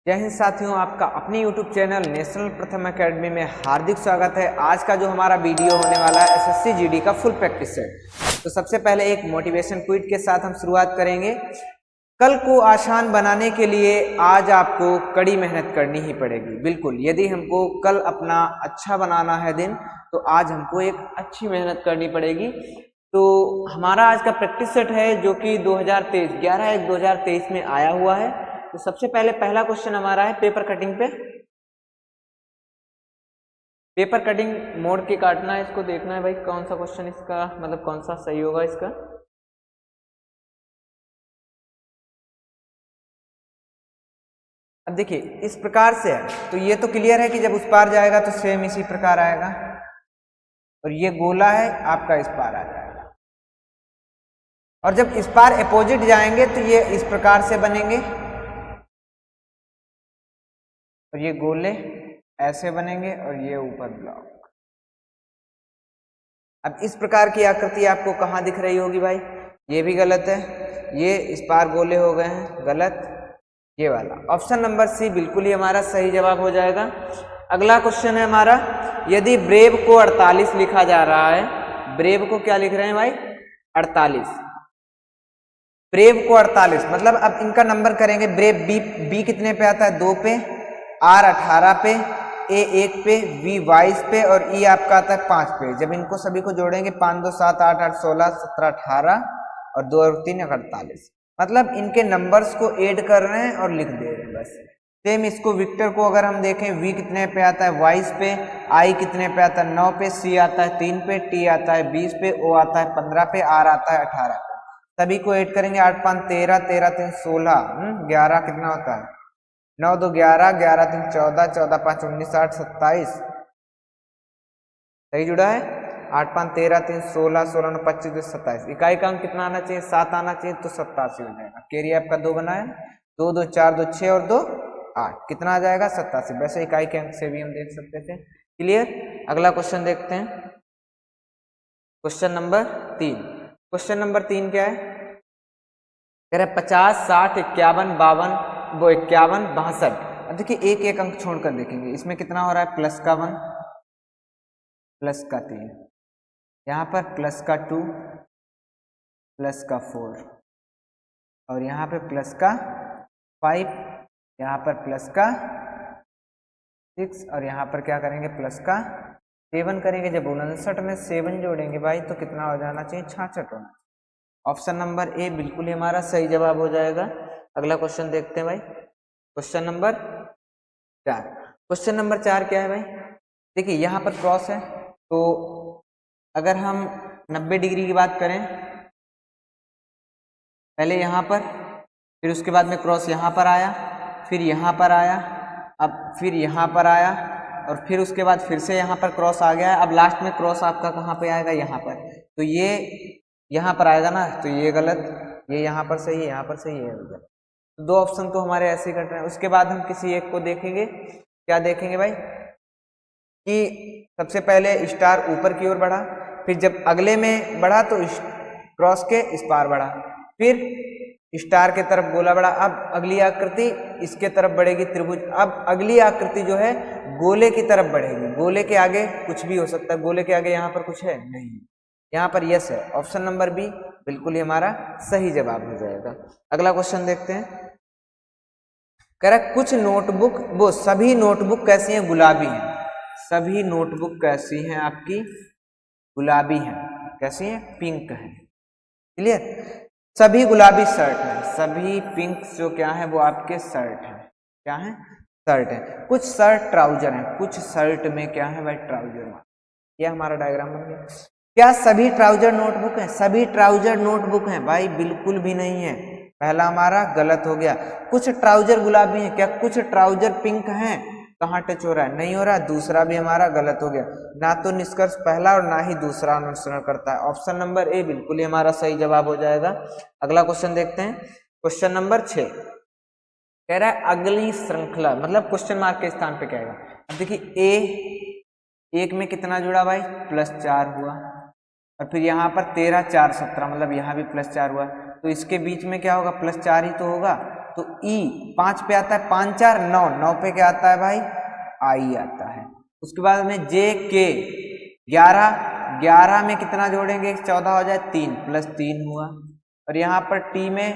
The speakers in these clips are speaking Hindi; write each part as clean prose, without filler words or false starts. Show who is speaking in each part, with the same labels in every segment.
Speaker 1: जय हिंद साथियों, आपका अपने YouTube चैनल नेशनल प्रथम एकेडमी में हार्दिक स्वागत है। आज का जो हमारा वीडियो होने वाला है एसएससी जीडी का फुल प्रैक्टिस सेट। तो सबसे पहले एक मोटिवेशन क्विज के साथ हम शुरुआत करेंगे। कल को आसान बनाने के लिए आज आपको कड़ी मेहनत करनी ही पड़ेगी। बिल्कुल, यदि हमको कल अपना अच्छा बनाना है दिन, तो आज हमको एक अच्छी मेहनत करनी पड़ेगी। तो हमारा आज का प्रैक्टिस सेट है जो कि 2023 11/1/2023 में आया हुआ है। तो सबसे पहले पहला क्वेश्चन हमारा है पेपर कटिंग पे। पेपर कटिंग मोड़ के काटना है, इसको देखना है भाई कौन सा क्वेश्चन इसका मतलब कौन सा सही होगा इसका। अब देखिए इस प्रकार से है, तो ये तो क्लियर है कि जब उस पार जाएगा तो सेम इसी प्रकार आएगा, और ये गोला है आपका इस पार आ जाएगा। और जब इस पार अपोजिट जाएंगे तो ये इस प्रकार से बनेंगे, और ये गोले ऐसे बनेंगे, और ये ऊपर ब्लॉक। अब इस प्रकार की आकृति आपको कहाँ दिख रही होगी भाई? ये भी गलत है, ये इस पार गोले हो गए हैं, गलत। ये वाला ऑप्शन नंबर सी बिल्कुल ही हमारा सही जवाब हो जाएगा। अगला क्वेश्चन है हमारा, यदि ब्रेव को 48 लिखा जा रहा है, ब्रेव को क्या लिख रहे हैं भाई? 48। ब्रेव को 48 मतलब अब इनका नंबर करेंगे। ब्रेव बी कितने पे आता है? 2 पे, आर 18 पे, ए 1 पे, वी 22 पे, और ई आपका आता है 5 पे। जब इनको सभी को जोड़ेंगे 5 2 7 8 8 16 17 18 और 2 और 3 48। मतलब इनके नंबर्स को ऐड कर रहे हैं और लिख दे रहे हैं बस। सेम इसको विक्टर को अगर हम देखें, वी कितने पे आता है? 22 पे, आई कितने पे आता है? 9 पे, सी आता है 3 पे, टी आता है 20 पे, ओ आता है 15 पे, आर आता है 18 पे। सभी को ऐड करेंगे, 8 5 13, 13 3 16, 11 कितना होता है? 9 2 11, 11 3 14, 14 5 19 8 27। सही जुड़ा है। 8 5 13 3 16, 16 9 25 27। इकाई का अंक कितना आना चाहिए? 7 आना चाहिए, तो 87 हो जाएगा। कैरी आपका 2 बना है, 2 2 4 2 6 और 2 8, कितना आ जाएगा? 87। वैसे इकाई के अंक से भी हम देख सकते थे। क्लियर। अगला क्वेश्चन देखते हैं, क्वेश्चन नंबर 3। क्वेश्चन नंबर 3 क्या है? कह रहे 50 60 51 52 वो 51 62। अब देखिए एक एक अंक छोड़कर देखेंगे, इसमें कितना हो रहा है? प्लस का 1, प्लस का 3, यहाँ पर प्लस का 2, प्लस का 4, और यहाँ पे प्लस का 5, यहाँ पर प्लस का 6, और यहाँ पर क्या करेंगे? प्लस का 7 करेंगे। जब 59 में 7 जोड़ेंगे भाई तो कितना हो जाना चाहिए? 66 होना। ऑप्शन नंबर ए बिल्कुल ही हमारा सही जवाब हो जाएगा। अगला क्वेश्चन देखते हैं भाई, क्वेश्चन नंबर 4। क्वेश्चन नंबर 4 क्या है भाई? देखिए यहाँ पर क्रॉस है, तो अगर हम 90 डिग्री की बात करें, पहले यहाँ पर, फिर उसके बाद में क्रॉस यहाँ पर आया, फिर यहाँ पर आया, अब फिर यहाँ पर आया, और फिर उसके बाद फिर से यहाँ पर क्रॉस आ गया है। अब लास्ट में क्रॉस आपका कहाँ पे आएगा? यहाँ पर। तो ये यहाँ पर आएगा ना, तो ये गलत, ये यहाँ पर सही है, यहाँ पर सही है, गलत। तो 2 ऑप्शन तो हमारे ऐसे ही कट रहे हैं। उसके बाद हम किसी एक को देखेंगे। क्या देखेंगे भाई? कि सबसे पहले स्टार ऊपर की ओर बढ़ा, फिर जब अगले में बढ़ा तो क्रॉस के इस पार बढ़ा, फिर स्टार के तरफ गोला बढ़ा। अब अगली आकृति इसके तरफ बढ़ेगी, त्रिभुज। अब अगली आकृति जो है गोले की तरफ बढ़ेगी। गोले के आगे कुछ भी हो सकता है, गोले के आगे यहाँ पर कुछ है नहीं, यहाँ पर यस है। ऑप्शन नंबर बी बिल्कुल ही हमारा सही जवाब हो जाएगा। अगला क्वेश्चन देखते हैं। कह रहा कुछ नोटबुक, वो सभी नोटबुक कैसी हैं? गुलाबी हैं। सभी नोटबुक कैसी हैं आपकी? गुलाबी हैं। कैसी हैं? पिंक है। क्लियर। सभी गुलाबी शर्ट है, सभी पिंक जो क्या है वो आपके शर्ट है। क्या है? शर्ट है। कुछ शर्ट ट्राउजर है, कुछ शर्ट में क्या है भाई? ट्राउजर। यह हमारा डायग्राम बन गया। क्या सभी ट्राउजर नोटबुक है? सभी ट्राउजर नोटबुक हैं भाई? बिल्कुल भी नहीं है। पहला हमारा गलत हो गया। कुछ ट्राउजर गुलाबी हैं। क्या कुछ ट्राउजर पिंक हैं? कहाँ टच हो रहा है? नहीं हो रहा। दूसरा भी हमारा गलत हो गया। ना तो निष्कर्ष पहला और ना ही दूसरा अनुसरण करता है। ऑप्शन नंबर ए बिल्कुल ही हमारा सही जवाब हो जाएगा। अगला क्वेश्चन देखते हैं, क्वेश्चन नंबर 6। कह रहा है अगली श्रृंखला, मतलब क्वेश्चन मार्क के स्थान पे क्या आएगा? अब देखिए ए 1 में कितना जुड़ा भाई? +4 हुआ, और फिर यहाँ पर 13 4 17, मतलब यहाँ भी +4 हुआ। तो इसके बीच में क्या होगा? +4 ही तो होगा। तो ई 5 पे आता है 5 4 9, 9 पे क्या आता है भाई आई आता है। उसके बाद में जे के 11, 11 में कितना जोड़ेंगे 14 हो जाए 3 प्लस 3 हुआ, और यहाँ पर टी में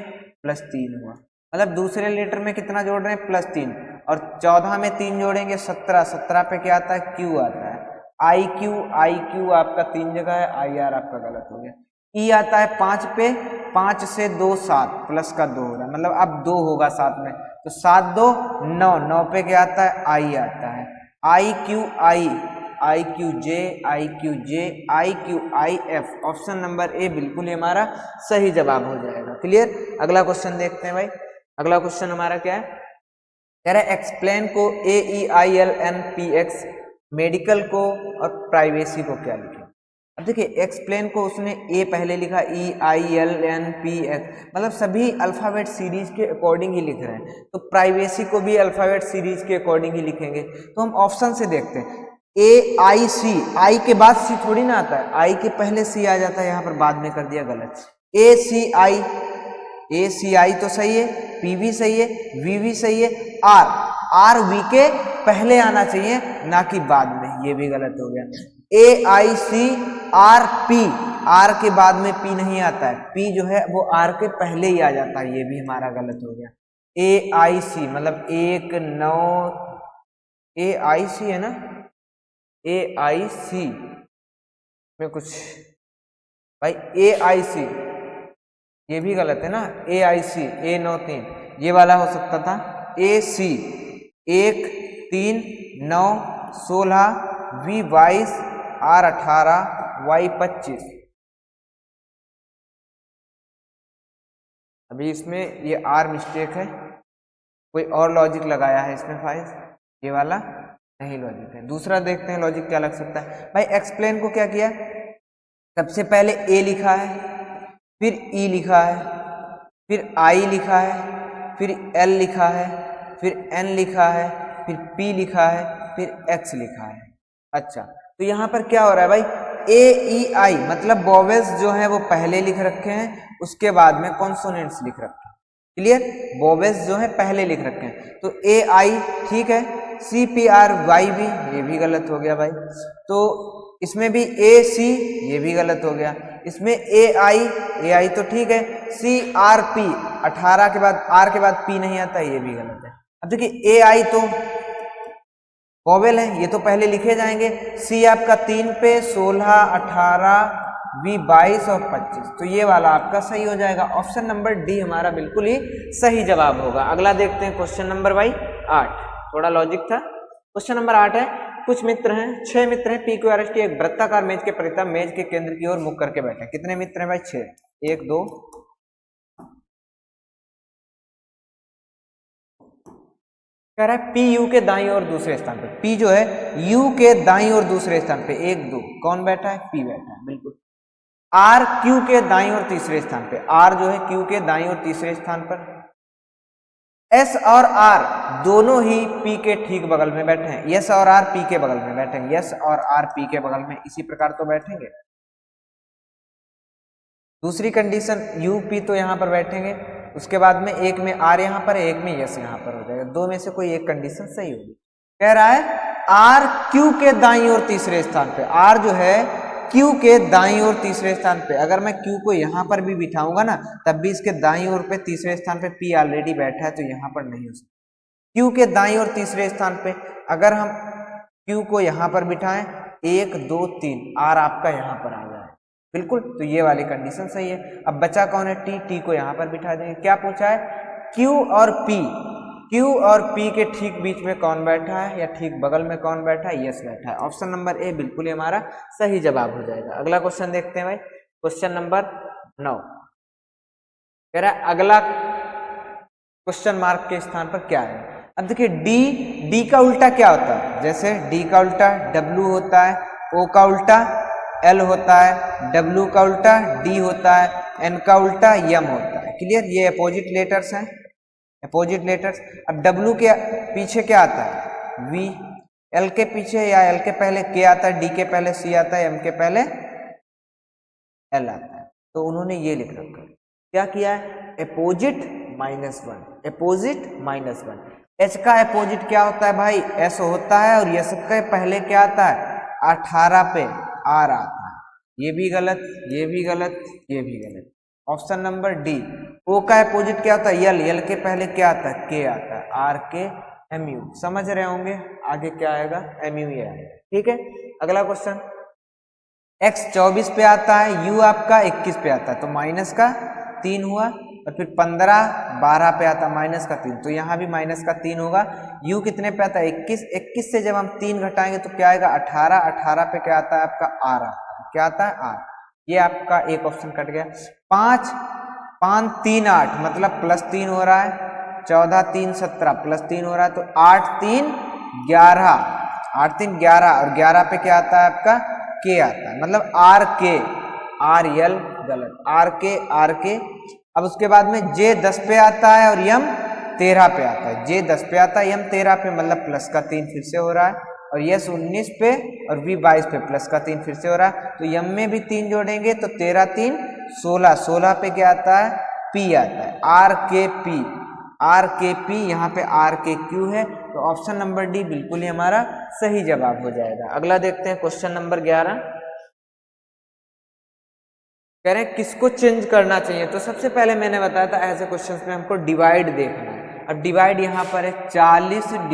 Speaker 1: प्लस 3 हुआ, मतलब दूसरे लेटर में कितना जोड़ रहे हैं प्लस 3, और 14 में 3 जोड़ेंगे 17, 17 पे क्या आता है क्यू आता है, आई क्यू आपका 3 जगह है, आई आर आपका गलत हो गया। ई आता है 5 पे, 5 से 2 7 प्लस का 2 हो रहा है, मतलब अब 2 होगा साथ में, तो 7 2 9, 9 पे क्या आता है आई आता है, I Q J I Q I F, option number A बिल्कुल हमारा सही जवाब हो जाएगा। क्लियर। अगला क्वेश्चन देखते हैं भाई। अगला क्वेश्चन हमारा क्या है, कह रहा है एक्सप्लेन को AEILNPX, मेडिकल को और प्राइवेसी को क्या लिखें। अब देखिए एक्सप्लेन को उसने ए पहले लिखा, EILNPX, मतलब सभी अल्फाबेट सीरीज के अकॉर्डिंग ही लिख रहे हैं, तो प्राइवेसी को भी अल्फाबेट सीरीज के अकॉर्डिंग ही लिखेंगे। तो हम ऑप्शन से देखते हैं, AIC, आई के बाद सी थोड़ी ना आता है, आई के पहले सी आ जाता है, यहाँ पर बाद में कर दिया गलत। ACI तो सही है, P भी सही है, V भी सही है, R V के पहले आना चाहिए ना कि बाद में, ये भी गलत हो गया। AICRP, R के बाद में P नहीं आता है, P जो है वो R के पहले ही आ जाता है, ये भी हमारा गलत हो गया। AIC मतलब 1 9, AIC है ना, AIC में कुछ भाई AIC ये भी गलत है ना, AIC A 9 3 ये वाला हो सकता था, AC 1 3 9 16 V 22 R 18 Y 25। अभी इसमें ये R मिस्टेक है, कोई और लॉजिक लगाया है इसमें फाइज, ये वाला नहीं लॉजिक है। दूसरा देखते हैं लॉजिक क्या लग सकता है भाई। एक्सप्लेन को क्या किया, सबसे पहले A लिखा है, फिर E लिखा है, फिर I लिखा है, फिर L लिखा है, फिर N लिखा है, फिर P लिखा है, फिर X लिखा है। अच्छा तो यहाँ पर क्या हो रहा है भाई, AEI मतलब वोवेल्स जो है वो पहले लिख रखे हैं, उसके बाद में कॉन्सोनेंट्स लिख रखे हैं। क्लियर, वोवेल्स जो है पहले लिख रखे हैं, तो AI ठीक है, CPRY भी, ये भी गलत हो गया भाई। तो इसमें भी AC ये भी गलत हो गया, इसमें AI तो ठीक है, CRP 18 के बाद R के बाद P नहीं आता, ये भी गलत है। अब देखिए AI तो वोवेल है, ये तो पहले लिखे जाएंगे, C आपका 3 पे 16 18 V 22 और 25, तो ये वाला आपका सही हो जाएगा। ऑप्शन नंबर डी हमारा बिल्कुल ही सही जवाब होगा। अगला देखते हैं क्वेश्चन नंबर भाई 8, थोड़ा लॉजिक था। क्वेश्चन नंबर 8 है, कुछ मित्र हैं, 6 मित्र हैं, PQRST एक वृत्ताकार मेज के परितः मेज के केंद्र की ओर मुख करके बैठे। कितने मित्र हैं भाई 6, 1 2 कह रहा है P U के दाईं और दूसरे स्थान पे, P जो है U के दाईं और दूसरे स्थान पे 1 2 कौन बैठा है, P बैठा है बिल्कुल। R Q के दाईं और तीसरे स्थान पे, R जो है Q के दाईं और तीसरे स्थान पर। S और R दोनों ही P के ठीक बगल में बैठे हैं, S और R P के बगल में बैठेंगे, S और R P के बगल में इसी प्रकार तो बैठेंगे। दूसरी कंडीशन U P तो यहाँ पर बैठेंगे, उसके बाद में एक में R यहाँ पर, एक में S यहाँ पर हो जाएगा, दो में से कोई एक कंडीशन सही होगी। कह रहा है R Q के दाईं और तीसरे स्थान पे, R जो है Q के दाईं और तीसरे स्थान पे, अगर मैं Q को यहाँ पर भी बिठाऊंगा ना तब भी इसके दाईं ओर पे तीसरे स्थान पे P ऑलरेडी बैठा है, तो यहाँ पर नहीं हो सकता। Q के दाईं और तीसरे स्थान पे अगर हम Q को यहाँ पर बिठाएं 1 2 3, R आपका यहाँ पर आ जाए बिल्कुल, तो ये वाली कंडीशन सही है। अब बचा कौन है, T को यहाँ पर बिठा देंगे। क्या पूछा है, Q और P के ठीक बीच में कौन बैठा है या ठीक बगल में कौन बैठा है, यस बैठा है। ऑप्शन नंबर ए बिल्कुल ही हमारा सही जवाब हो जाएगा। अगला क्वेश्चन देखते हैं भाई, क्वेश्चन नंबर 9 कह रहा है अगला क्वेश्चन मार्क के स्थान पर क्या है। अब देखिए डी का उल्टा क्या होता है, जैसे डी का उल्टा W होता है, O का उल्टा L होता है, W का उल्टा D होता है, N का उल्टा M होता है। क्लियर, ये अपोजिट लेटर्स हैं, अपोजिट लेटर्स। अब W के पीछे क्या आता है, V, L के पीछे या L के पहले K आता है, D के पहले C आता है, M के पहले L आता है। तो उन्होंने ये लिख रखा है, क्या किया है, अपोजिट -1, अपोजिट -1। h का अपोजिट क्या होता है भाई, s होता है, और यस के पहले क्या आता है, 18 पे r आता है। ये भी गलत, ये भी गलत, ये भी गलत। Option number D. o का अपोजिट क्या होता है, यल, यल के पहले क्या आता है, k आता है, r के mu। समझ रहे होंगे, आगे क्या आएगा, mu ही आएगा। ठीक है, अगला क्वेश्चन, x 24 पे आता है, u आपका 21 पे आता है, तो माइनस का 3 हुआ, और फिर 15 12 पे आता है, माइनस का 3, तो यहाँ भी माइनस का 3 होगा। u कितने पे आता है, 21, 21 से जब हम 3 घटाएंगे तो क्या आएगा, 18, 18 पे क्या आता है आपका r आता है, क्या आता है, r। ये आपका एक ऑप्शन कट गया। 5 5 3 8 मतलब +3 हो रहा है, 14 3 17 +3 हो रहा है, तो 8 3 11, 8 3 11, और 11 पे क्या आता है आपका, के आता है, मतलब आर के, आर यल गलत, आर के। अब उसके बाद में जे 10 पे आता है और यम 13 पे आता है, जे 10 पे आता है, यम 13 पे, मतलब प्लस का 3 फिर से हो रहा है, और यस 19 पे और वी 22 पे प्लस का 3 फिर से हो रहा है, तो यम में भी 3 जोड़ेंगे तो 13 3 16, 16 पे क्या आता है, पी आता है, आर के पी, आर के पी, यहाँ पे आर के क्यू है, तो ऑप्शन नंबर डी बिल्कुल ही हमारा सही जवाब हो जाएगा। अगला देखते हैं क्वेश्चन नंबर 11, कह रहे हैं किसको चेंज करना चाहिए। तो सबसे पहले मैंने बताया था ऐसे क्वेश्चंस में हमको डिवाइड देखना है। अब डिवाइड यहाँ पर है 14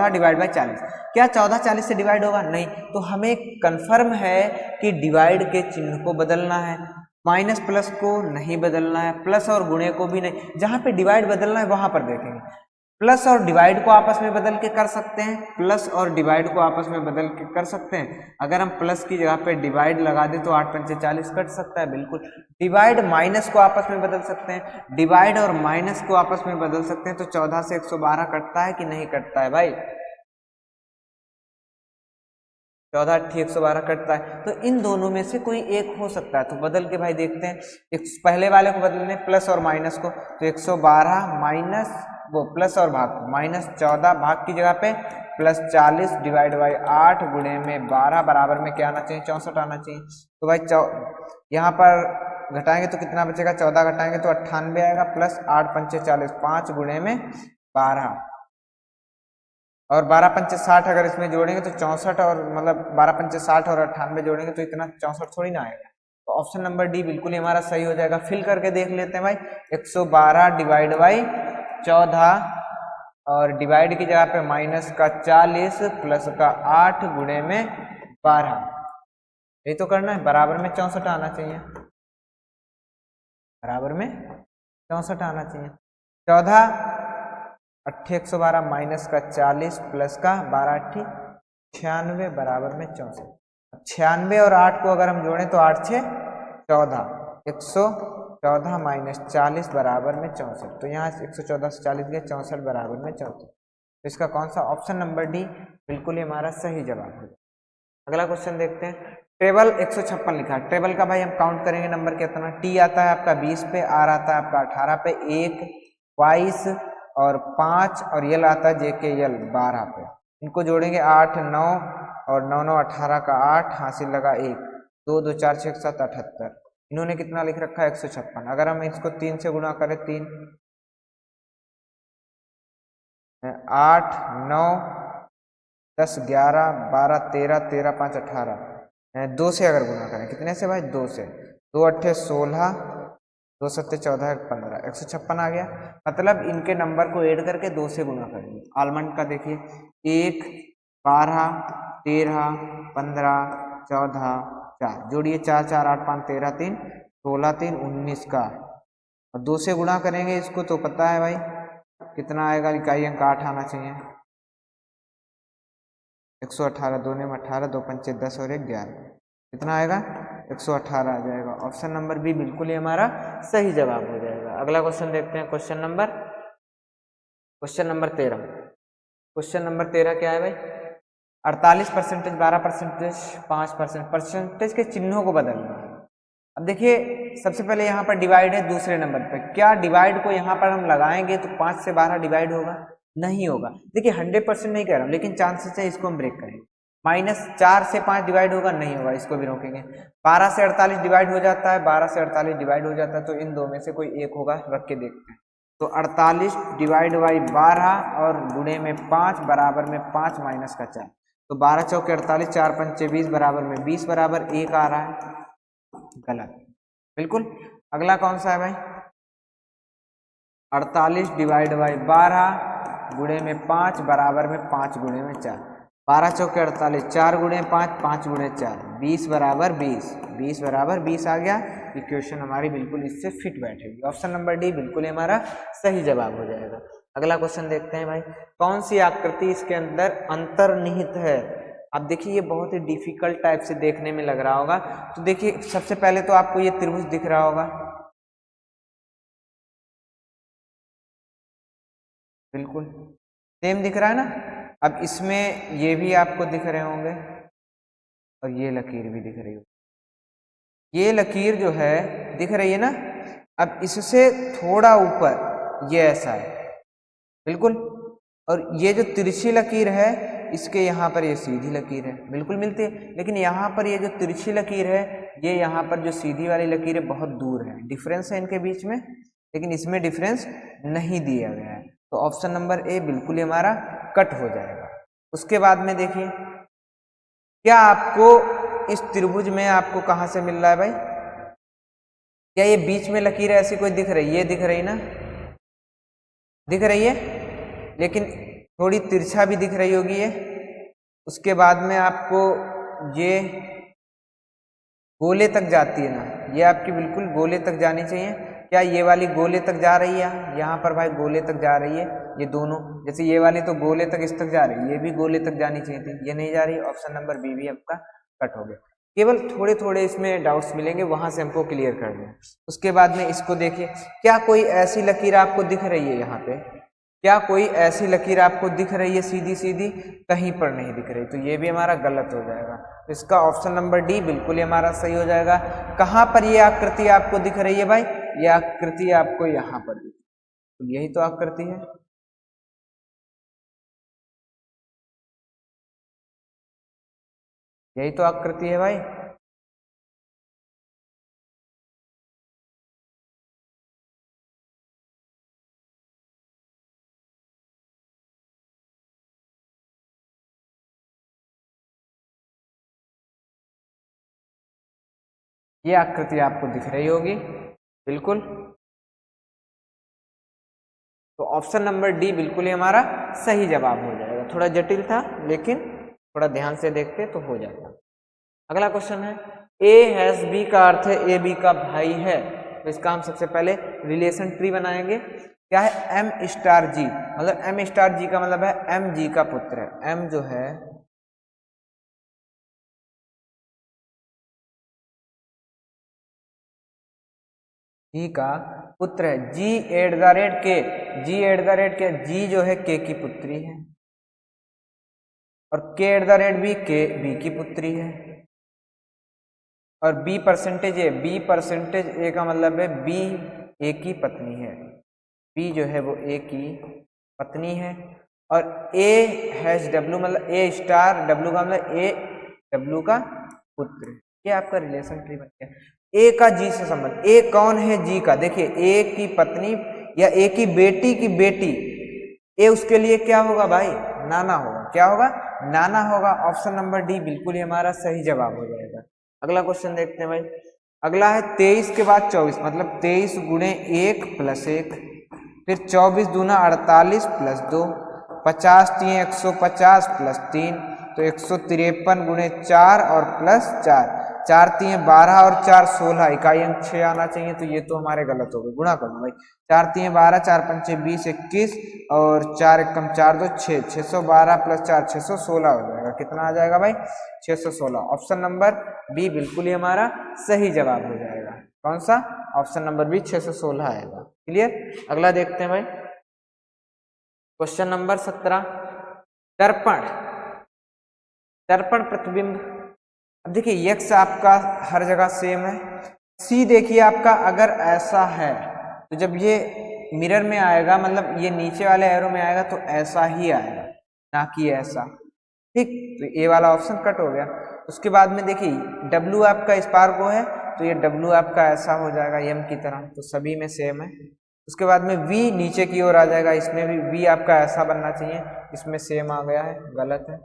Speaker 1: डिवाइड बाय 40, क्या 14 40 से डिवाइड होगा, नहीं, तो हमें कंफर्म है कि डिवाइड के चिन्ह को बदलना है, माइनस प्लस को नहीं बदलना है, प्लस और गुणे को भी नहीं। जहां पे डिवाइड बदलना है वहां पर देखेंगे, प्लस और डिवाइड को आपस में बदल के कर सकते हैं, प्लस और डिवाइड को आपस में बदल के कर सकते हैं। अगर हम प्लस की जगह पे डिवाइड लगा दें तो 8 पंचे 40 कट सकता है, बिल्कुल। डिवाइड माइनस को आपस में बदल सकते हैं, डिवाइड और माइनस को आपस में बदल सकते हैं, तो 14 से 112 कटता है कि नहीं कटता है भाई, 14 8 112 कटता है, तो इन दोनों में से कोई एक हो सकता है, तो बदल के भाई देखते हैं। एक पहले वाले को बदलने प्लस और माइनस को, तो 112 माइनस वो प्लस और भाग माइनस 14, भाग की जगह पे प्लस 40 डिवाइड बाई 8 गुणे में 12 बराबर में क्या आना चाहिए, 64 आना चाहिए। तो भाई यहाँ पर घटाएंगे तो कितना बचेगा, 14 घटाएंगे तो 98 आएगा, प्लस 8 पंचे 40, 5 गुणे में 12, और 12 पंचे 60 अगर इसमें जोड़ेंगे तो 64, और मतलब 12 पंचे 60 और 98 जोड़ेंगे तो इतना 64 थोड़ी ना आएगा। तो ऑप्शन नंबर डी बिल्कुल ही हमारा सही हो जाएगा। फिल करके देख लेते हैं भाई, 112 डिवाइड बाई 14, और डिवाइड की जगह पे माइनस का 40 प्लस का 8 गुणे में 12, ये तो करना है, बराबर में 64 आना चाहिए, बराबर में 64 आना चाहिए। 14 8 112 माइनस का 40 प्लस का 12 8 96 बराबर में 64। 96 और 8 को अगर हम जोड़ें तो 8 6 14, 114 माइनस 40 बराबर में 64, तो यहाँ 114 से 40 गए, 64 बराबर में 64, तो इसका कौन सा, ऑप्शन नंबर डी बिल्कुल ही हमारा सही जवाब है। अगला क्वेश्चन देखते हैं, टेबल 156 लिखा है, टेबल का भाई हम काउंट करेंगे नंबर कितना, टी आता है आपका 20 पे, आर आता है आपका 18 पे, 1 22 और 5, और यल आता है जेके यल 12 पे, इनको जोड़ेंगे 8 9 और 9 9 18 का 8, हासिल लगा 1 2 2 4 6 7 78, इन्होंने कितना लिख रखा है 156। अगर हम इसको 3 से गुणा करें, 3 8 9 10 11 12 13 13 5 18, 2 से अगर गुणा करें, कितने से भाई, 2 से, 2 8 16 2 7 14 15, 156 आ गया। मतलब इनके नंबर को ऐड करके 2 से गुणा करेंगे। आलमंड का देखिए, 1 12 13 15 14 4, जोड़िए 4 4 8 5 13 3 16 3 19 का, और 2 से गुणा करेंगे इसको तो पता है भाई कितना आएगा, इकाई अंक 8 आना चाहिए, 118, 2 में 18, 2 पंचे 10 और 1 11, कितना आएगा 118 आ जाएगा। ऑप्शन नंबर बी बिल्कुल ही हमारा सही जवाब हो जाएगा। अगला क्वेश्चन देखते हैं, क्वेश्चन नंबर 13। क्वेश्चन नंबर 13 क्या है भाई, 48%, 12%, 5%, परसेंटेज के चिन्हों को बदलना है। अब देखिए सबसे पहले यहाँ पर डिवाइड है दूसरे नंबर पे, क्या डिवाइड को यहाँ पर हम लगाएंगे तो 5 से 12 डिवाइड होगा, नहीं होगा। देखिए 100% नहीं कह रहा हूँ, लेकिन चांसेस है, इसको हम ब्रेक करेंगे। -4 से 5 डिवाइड होगा, नहीं होगा, इसको भी रोकेंगे। 12 से 48 डिवाइड हो जाता है, 12 से 48 डिवाइड हो जाता है, तो इन दो में से कोई एक होगा, रख के देखते हैं। तो 48 डिवाइड बाई 12 और गुणे में 5 बराबर में 5 माइनस का 4, तो 12 चौके 48, 4 पंचे 20 बराबर में 20 बराबर 1 आ रहा है, गलत बिल्कुल। अगला कौन सा है भाई, 48 डिवाइड बाई 12 गुणे में 5 बराबर में 5 गुणे में 4, 12 चौके 48, 4 गुणे 5, 5 गुणे 4, 20 बराबर 20, 20 बराबर 20 आ गया। इक्वेशन हमारी बिल्कुल इससे फिट बैठेगी। ऑप्शन नंबर डी बिल्कुल हमारा सही जवाब हो जाएगा। अगला क्वेश्चन देखते हैं भाई, कौन सी आकृति इसके अंदर अंतर्निहित है। अब देखिए ये बहुत ही डिफिकल्ट टाइप से देखने में लग रहा होगा। तो देखिए सबसे पहले तो आपको ये त्रिभुज दिख रहा होगा, बिल्कुल सेम दिख रहा है ना। अब इसमें ये भी आपको दिख रहे होंगे और ये लकीर भी दिख रही हो, ये लकीर जो है दिख रही है ना। अब इससे थोड़ा ऊपर ये ऐसा है, बिल्कुल, और ये जो तिरछी लकीर है इसके यहाँ पर ये सीधी लकीर है, बिल्कुल मिलती है। लेकिन यहाँ पर ये जो तिरछी लकीर है, ये यहाँ पर जो सीधी वाली लकीर है बहुत दूर है, डिफरेंस है इनके बीच में, लेकिन इसमें डिफरेंस नहीं दिया गया है। तो ऑप्शन नंबर ए बिल्कुल हमारा कट हो जाएगा। उसके बाद में देखिए, क्या आपको इस त्रिभुज में आपको कहाँ से मिल रहा है भाई, क्या ये बीच में लकीर ऐसी कोई दिख रही है, ये दिख रही ना, दिख रही है, लेकिन थोड़ी तिरछा भी दिख रही होगी ये। उसके बाद में आपको ये गोले तक जाती है ना, ये आपकी बिल्कुल गोले तक जानी चाहिए। क्या ये वाली गोले तक जा रही है, यहाँ पर भाई गोले तक जा रही है, ये दोनों, जैसे ये वाली तो गोले तक इस तक जा रही है, ये भी गोले तक जानी चाहिए थी, ये नहीं जा रही। ऑप्शन नंबर बी भी आपका कट हो गया। केवल थोड़े थोड़े इसमें डाउट्स मिलेंगे, वहां से हमको क्लियर कर दें। उसके बाद में इसको देखिए, क्या कोई ऐसी लकीर आपको दिख रही है यहाँ पे, क्या कोई ऐसी लकीर आपको दिख रही है सीधी सीधी, कहीं पर नहीं दिख रही, तो ये भी हमारा गलत हो जाएगा। तो इसका ऑप्शन नंबर डी बिल्कुल ही हमारा सही हो जाएगा। कहाँ पर ये आकृति आपको दिख रही है भाई, ये आकृति आपको यहाँ पर दिख, तो यही तो आकृति है, यही तो आकृति है भाई। ये आकृति आपको दिख रही होगी, बिल्कुल। तो ऑप्शन नंबर डी बिल्कुल ही हमारा सही जवाब हो जाएगा। थोड़ा जटिल था, लेकिन थोड़ा ध्यान से देखते तो हो जाएगा। अगला क्वेश्चन है, ए हैज बी का अर्थ है ए बी का भाई है, तो इसका हम सबसे पहले रिलेशन ट्री बनाएंगे। क्या है, एम स्टार जी, मतलब एम स्टार जी का मतलब है एम जी का पुत्र है। एम जो है जी का पुत्र है, जी एट द रेट के, जी एट द रेट के, जी जो है के की पुत्री है, और के एट द रेट बी, के बी की पुत्री है, और be percentage A, be percentage ए का मतलब है बी ए की पत्नी है, बी जो है वो ए की पत्नी है, और ए हैश डब्ल्यू मतलब ए स्टार, डब्ल्यू का मतलब ए डब्ल्यू का पुत्र। ये आपका रिलेशन ट्री बन गया। ए का जी से संबंध, ए कौन है जी का, देखिए ए की पत्नी या ए की बेटी, ए उसके लिए क्या होगा भाई, नाना होगा। क्या होगा, नाना होगा। ऑप्शन नंबर डी बिल्कुल ही हमारा सही जवाब हो जाएगा। अगला क्वेश्चन देखते हैं भाई। अगला है 23 के बाद 24, मतलब 23 गुणे 1 प्लस 1, फिर 24 दूना 48 प्लस 2, 50 तीन 150 प्लस 3, तो 153 गुणे 4 और प्लस 4, 4 तीन 12 और 4 16, इकाई अंक 6 आना चाहिए, तो ये तो हमारे गलत हो गए। गुणा करना भाई, 4 तीन 12, 4 पंचे 20 21, और 4 एकम 4 2 6, 612 प्लस 4 616 हो जाएगा। कितना आ जाएगा भाई, 616। ऑप्शन नंबर बी बिल्कुल ही हमारा सही जवाब हो जाएगा। कौन सा, ऑप्शन नंबर बी 616 आएगा। क्लियर। अगला देखते हैं भाई, क्वेश्चन नंबर 17, दर्पण, दर्पण प्रतिबिंब। अब देखिए एक्स आपका हर जगह सेम है, सी देखिए आपका अगर ऐसा है तो जब ये मिरर में आएगा, मतलब ये नीचे वाले एरो में आएगा तो ऐसा ही आएगा, ना कि ऐसा। ठीक, तो ए वाला ऑप्शन कट हो गया। उसके बाद में देखिए डब्ल्यू आपका स्पार्को है, तो ये डब्ल्यू आपका ऐसा हो जाएगा एम की तरह, तो सभी में सेम है। उसके बाद में v नीचे की ओर आ जाएगा, इसमें भी v आपका ऐसा बनना चाहिए, इसमें सेम आ गया है, गलत है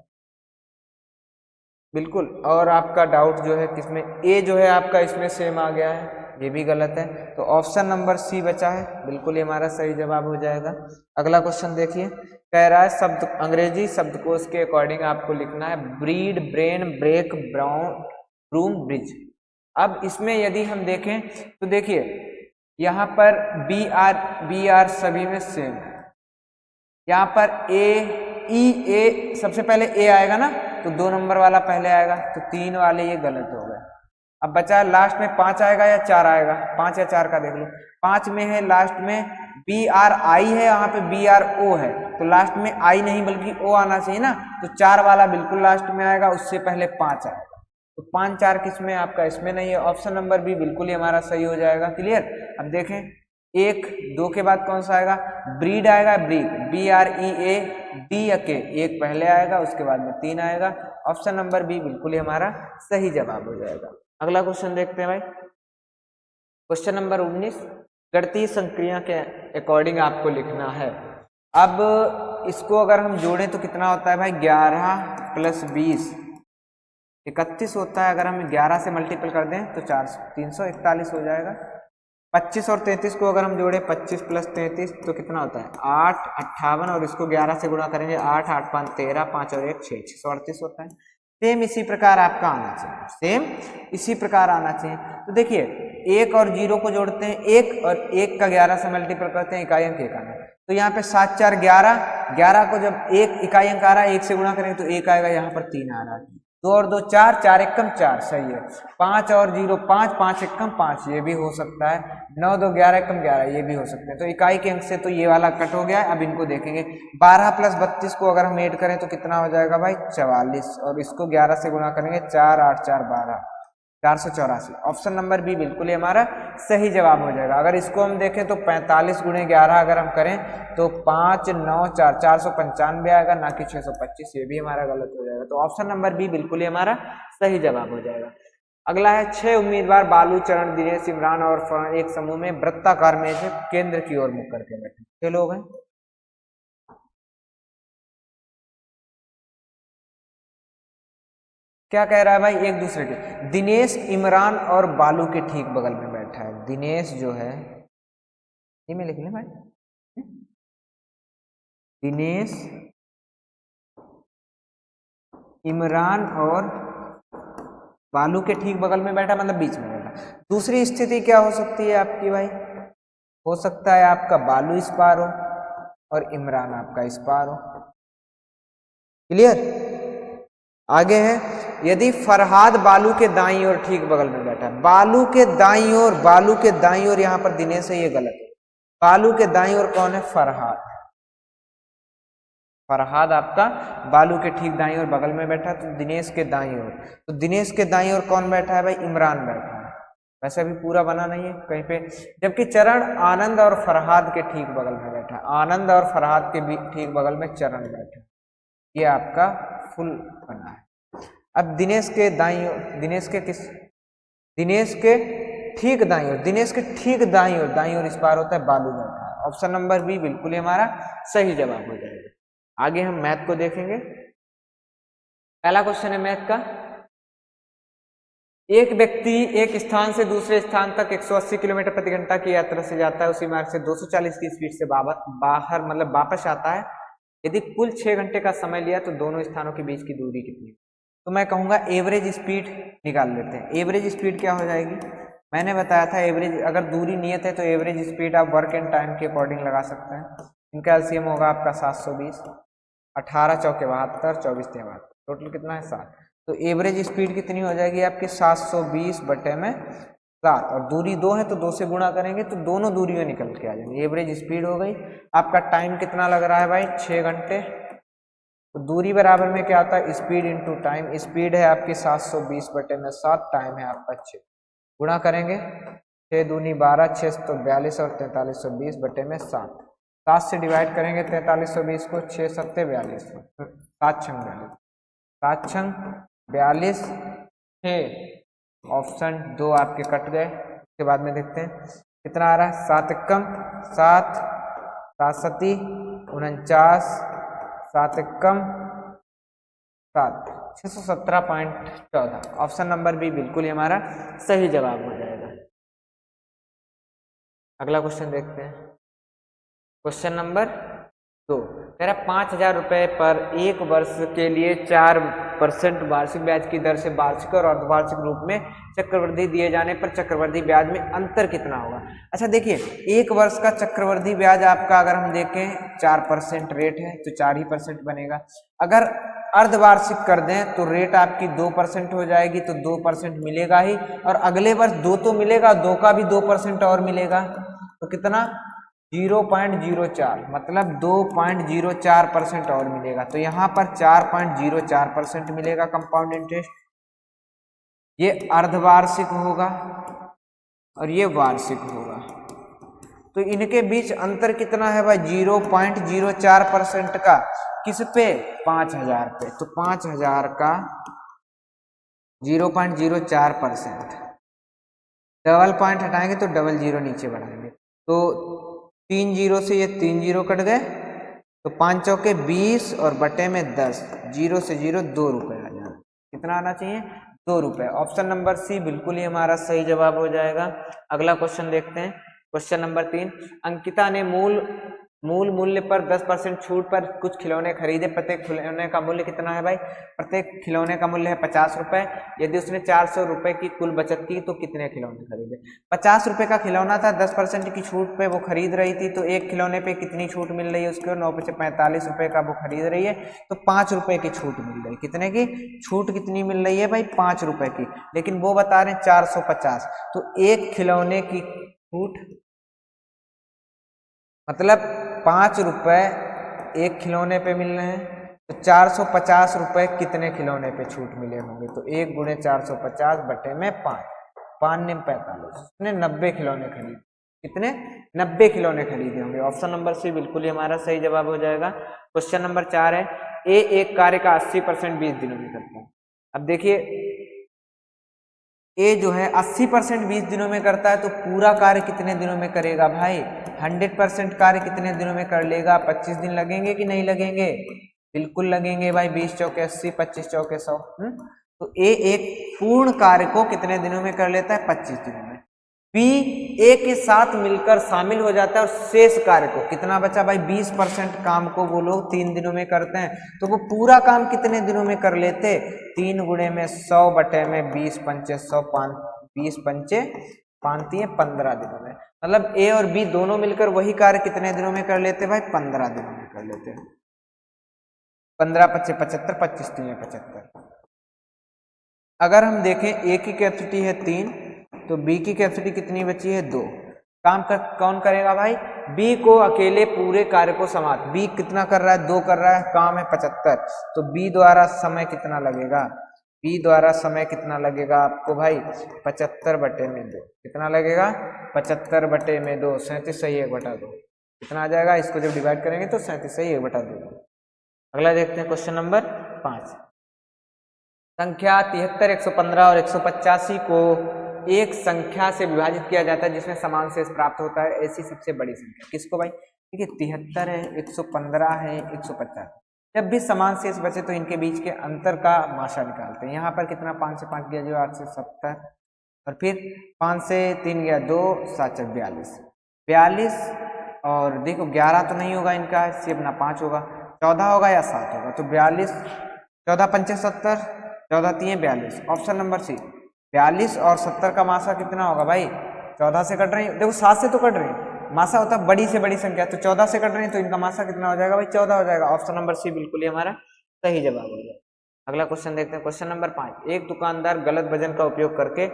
Speaker 1: बिल्कुल। और आपका डाउट जो है किसमें, a जो है आपका इसमें सेम आ गया है, ये भी गलत है। तो ऑप्शन नंबर सी बचा है, बिल्कुल ये हमारा सही जवाब हो जाएगा। अगला क्वेश्चन देखिए, कह रहा है शब्द अंग्रेजी शब्दकोश के अकॉर्डिंग आपको लिखना है breed, brain, break, brown, broom, bridge. अब इसमें यदि हम देखें तो देखिए यहाँ पर बी आर सभी में सेम है, यहाँ पर ए सबसे पहले ए आएगा ना, तो 2 नंबर वाला पहले आएगा, तो 3 वाले ये गलत हो गए। अब बचा लास्ट में 5 आएगा या 4 आएगा, 5 या 4 का देख लो। 5 में है लास्ट में बी आर आई है, यहाँ पे बी आर ओ है, तो लास्ट में आई नहीं बल्कि ओ आना चाहिए ना, तो 4 वाला बिल्कुल लास्ट में आएगा, उससे पहले 5 आएगा। तो 5 4 किस में आपका, इसमें नहीं है। ऑप्शन नंबर बी बिल्कुल ही हमारा सही हो जाएगा। क्लियर। अब देखें 1 2 के बाद कौन सा आएगा, ब्रीड आएगा, ब्रीक, बी आर ई ए, डी या के, 1 पहले आएगा, उसके बाद में 3 आएगा। ऑप्शन नंबर बी बिल्कुल ही हमारा सही जवाब हो जाएगा। अगला क्वेश्चन देखते हैं भाई, क्वेश्चन नंबर 19, गणितीय संक्रिया के अकॉर्डिंग आपको लिखना है। अब इसको अगर हम जोड़ें तो कितना होता है भाई, 11 + 20 31 होता है। अगर हम 11 से मल्टीपल कर दें तो 341 हो जाएगा। 25 और 33 को अगर हम जोड़े, 25 + 33 तो कितना होता है 8 58, और इसको 11 से गुणा करेंगे, 8 8 5 13, 5 और 1 6 638 होता है। सेम इसी प्रकार आपका आना चाहिए, सेम इसी प्रकार आना चाहिए। तो देखिए 1 और 0 को जोड़ते हैं, 1 और 1 का 11 से मल्टीपल करते हैं, इकाई अंक 1 आना। तो यहाँ पे 7 4 11, 11 को जब 1 इकाई अंक आ रहा है 1 से गुणा करेंगे तो 1 आएगा, यहाँ पर 3 आ रहा है। 2 और 2 4, 4 1 4, सही है। 5 और 0 5, 5 1 5, ये भी हो सकता है। 9 2 11 1 11, ये भी हो सकते हैं। तो इकाई के अंक से तो ये वाला कट हो गया। अब इनको देखेंगे, 12 + 32 को अगर हम ऐड करें तो कितना हो जाएगा भाई 44, और इसको 11 से गुणा करेंगे, 4 8 4 12, 484। ऑप्शन नंबर बी बिल्कुल ही हमारा सही जवाब हो जाएगा। अगर इसको हम देखें तो 45 × 11 अगर हम करें तो 5 9 4 495 आएगा, ना कि 625, ये भी हमारा गलत हो जाएगा। तो ऑप्शन नंबर बी बिल्कुल ही हमारा सही जवाब हो जाएगा। अगला है 6 उम्मीदवार बालू, चरण, दिनेश, इमरान और फरहान एक समूह में वृत्ताकार में से केंद्र की ओर मुख करके बैठे। 6 लोग हैं। क्या कह रहा है भाई, एक दूसरे के, दिनेश इमरान और बालू के ठीक बगल में बैठा है। दिनेश जो है, ये में लिख लें भाई, दिनेश इमरान और बालू के ठीक बगल में बैठा, मतलब बीच में बैठा। दूसरी स्थिति क्या हो सकती है आपकी भाई, हो सकता है आपका बालू इस पार हो और इमरान आपका इस पार हो। क्लियर। आगे है, यदि फरहाद बालू के दाईं ओर ठीक बगल में बैठा है, बालू के दाईं ओर, बालू के दाईं ओर यहाँ पर दिनेश है, ये गलत है। बालू के दाईं ओर कौन है, फरहाद। फरहाद आपका बालू के ठीक दाईं ओर बगल में बैठा, तो दिनेश के दाईं ओर, तो दिनेश के दाईं ओर कौन बैठा है भाई, इमरान बैठा है। वैसे भी पूरा बना नहीं है कहीं पे। जबकि चरण आनंद और फरहाद के ठीक बगल में बैठा है, आनंद और फरहाद के ठीक बगल में चरण बैठा है, ये आपका फुल बना है। अब दिनेश के दाईं ओर, दिनेश के किस, दिनेश के ठीक दाईं ओर, दिनेश के ठीक दाईं ओर, दाईं ओर इस पार होता है, बालू बैठा है। ऑप्शन नंबर बी बिल्कुल ही हमारा सही जवाब हो जाएगा। आगे हम मैथ को देखेंगे। पहला क्वेश्चन है मैथ का, एक व्यक्ति एक स्थान से दूसरे स्थान तक 180 किलोमीटर प्रति घंटा की यात्रा से जाता है, उसी मार्ग से 240 की स्पीड से बाहर मतलब वापस आता है। यदि कुल 6 घंटे का समय लिया तो दोनों स्थानों के बीच की दूरी कितनी? तो मैं कहूँगा एवरेज स्पीड निकाल लेते हैं। एवरेज स्पीड क्या हो जाएगी, मैंने बताया था एवरेज, अगर दूरी नियत है तो एवरेज स्पीड आप वर्क एंड टाइम के अकॉर्डिंग लगा सकते हैं। इनका एलसीएम होगा आपका 720, 18 चौके 72, 24 72, टोटल कितना है 7। तो एवरेज स्पीड कितनी हो जाएगी आपके 720 बटे में 7, और दूरी 2 है तो 2 से गुणा करेंगे तो दोनों दूरियों निकल के आ जाएंगे। एवरेज स्पीड हो गई। आपका टाइम कितना लग रहा है भाई, 6 घंटे। तो दूरी बराबर में क्या आता है, स्पीड इंटू टाइम। स्पीड है आपकी 720 बटे में 7, टाइम है आपका 6, गुणा करेंगे 6 दूनी 12, 6 तो 42 और 4320 बटे में 7। 7 से डिवाइड करेंगे 4320 को, 6 7 42, 7 6 42, 7 6 42, 6 ऑप्शन 2 आपके कट गए। उसके बाद में देखते हैं कितना आ रहा है, 7 एकम 7, 7 सती 49, 7 एकम 7, 617.14। ऑप्शन नंबर बी बिल्कुल ही हमारा सही जवाब हो जाएगा। अगला क्वेश्चन देखते हैं, क्वेश्चन नंबर 2 कह रहा 5,000 रुपये पर एक वर्ष के लिए 4% वार्षिक ब्याज की दर से वार्षिक और अर्धवार्षिक रूप में चक्रवृद्धि दिए जाने पर चक्रवृद्धि ब्याज में अंतर कितना होगा। अच्छा देखिए, एक वर्ष का चक्रवृद्धि ब्याज आपका अगर हम देखें 4% रेट है तो 4% बनेगा। अगर अर्धवार्षिक कर दें तो रेट आपकी 2% हो जाएगी, तो 2% मिलेगा ही, और अगले वर्ष 2 तो मिलेगा, 2 का भी 2% और मिलेगा, तो कितना 0.04, मतलब 2.04% और मिलेगा। तो यहाँ पर 4.04% मिलेगा कंपाउंड इंटरेस्ट। ये अर्धवार्षिक होगा और ये वार्षिक होगा, तो इनके बीच अंतर कितना है भाई, 0.04% का। किस पे, 5,000 पे। तो 5,000 का 0.04%, डबल पॉइंट हटाएंगे तो डबल जीरो नीचे बढ़ाएंगे, तो 3 जीरो से ये 3 जीरो कट गए, तो 5 चौके 20 और बटे में 10, 0 से 0 2 रुपये आ जाएगा। कितना आना चाहिए, 2 रुपये। ऑप्शन नंबर सी बिल्कुल ही हमारा सही जवाब हो जाएगा। अगला क्वेश्चन देखते हैं, क्वेश्चन नंबर 3। अंकिता ने मूल मूल्य पर 10% छूट पर कुछ खिलौने खरीदे। प्रत्येक खिलौने का मूल्य कितना है भाई, प्रत्येक खिलौने का मूल्य है 50 रुपए। यदि उसने 400 रुपए की कुल बचत की तो कितने खिलौने खरीदे। 50 रुपए का खिलौना था, 10% की छूट पे वो खरीद रही थी, तो एक खिलौने पे कितनी छूट मिल रही है उसको, 9/45 रुपए का वो खरीद रही है, तो 5 रुपए की छूट मिल रही है। कितने की छूट, कितनी मिल रही है भाई, 5 रुपए की, लेकिन वो बता रहे हैं 450, तो एक खिलौने की छूट मतलब 5 रुपए एक खिलौने पे मिल रहे हैं, तो 450 रुपए कितने खिलौने पे छूट मिले होंगे, तो 1 गुणे 450 बटे में 5, 5 ने 45, उसने 90 खिलौने खरीदे। कितने, 90 खिलौने खरीदे होंगे। ऑप्शन नंबर सी बिल्कुल ही हमारा सही जवाब हो जाएगा। क्वेश्चन नंबर 4 है, ए एक कार्य का 80% 20 दिनों में करता है। अब देखिए, ए जो है 80% 20 दिनों में करता है, तो पूरा कार्य कितने दिनों में करेगा भाई, 100% कार्य कितने दिनों में कर लेगा, 25 दिन लगेंगे कि नहीं लगेंगे, बिल्कुल लगेंगे भाई। 20 चौके 80, 25 चौके 100। तो ए एक पूर्ण कार्य को कितने दिनों में कर लेता है, 25 दिनों में। बी ए के साथ मिलकर शामिल हो जाता है और शेष कार्य को, कितना बचा भाई, 20% काम को वो लोग 3 दिनों में करते हैं, तो वो पूरा काम कितने दिनों में कर लेते, 3 गुणे में 100 बटे में 20 पंचे 100, 20 पंचे 15 दिनों में। मतलब ए और बी दोनों मिलकर वही कार्य कितने दिनों में कर लेते भाई, 15 दिनों में कर लेते हैं। 15 पच्चे 75, 25 3 75। अगर हम देखें ए की कैपेसिटी है 3, तो बी की कैपेसिटी कितनी बची है, 2। काम कौन करेगा भाई, बी को अकेले पूरे कार्य को समाप्त, बी कितना कर रहा है, 2 कर रहा है, काम है 75, तो बी द्वारा समय कितना लगेगा, बी द्वारा समय कितना लगेगा आपको भाई, 75 बटे में 2, कितना लगेगा, 75 बटे में 2, 37 सही 1/2, कितना आ जाएगा, इसको जब डिवाइड करेंगे तो 37 सही 1/2। अगला देखते हैं क्वेश्चन नंबर 5। संख्या 73, 115 और 185 को एक संख्या से विभाजित किया जाता है जिसमें समान शेष प्राप्त होता है, ऐसी सबसे बड़ी संख्या किसको भाई, ठीक है, 73 है, 115 है, 150। जब भी समान शेष बचे तो इनके बीच के अंतर का माशा निकालते हैं। यहाँ पर कितना, 5 से 5 गया जो 8 से 70, और फिर 5 से 3 गया 2, 7 से 42, 42, और देखो 11 तो नहीं होगा इनका, सिर्फ अपना 5 होगा, 14 होगा या 7 होगा, तो 42, 14 पंचे 70, 14 3 42। ऑप्शन नंबर सी, 42 और 70 का मासा कितना होगा भाई, 14 से कट रही है, देखो 7 से तो कट रही है, मासा होता है बड़ी से बड़ी संख्या, तो 14 से कट रही है, तो इनका मासा कितना हो जाएगा भाई, 14 हो जाएगा। ऑप्शन नंबर सी बिल्कुल ही हमारा सही जवाब हो जाएगा। अगला क्वेश्चन देखते हैं, क्वेश्चन नंबर 5। एक दुकानदार गलत वजन का उपयोग करके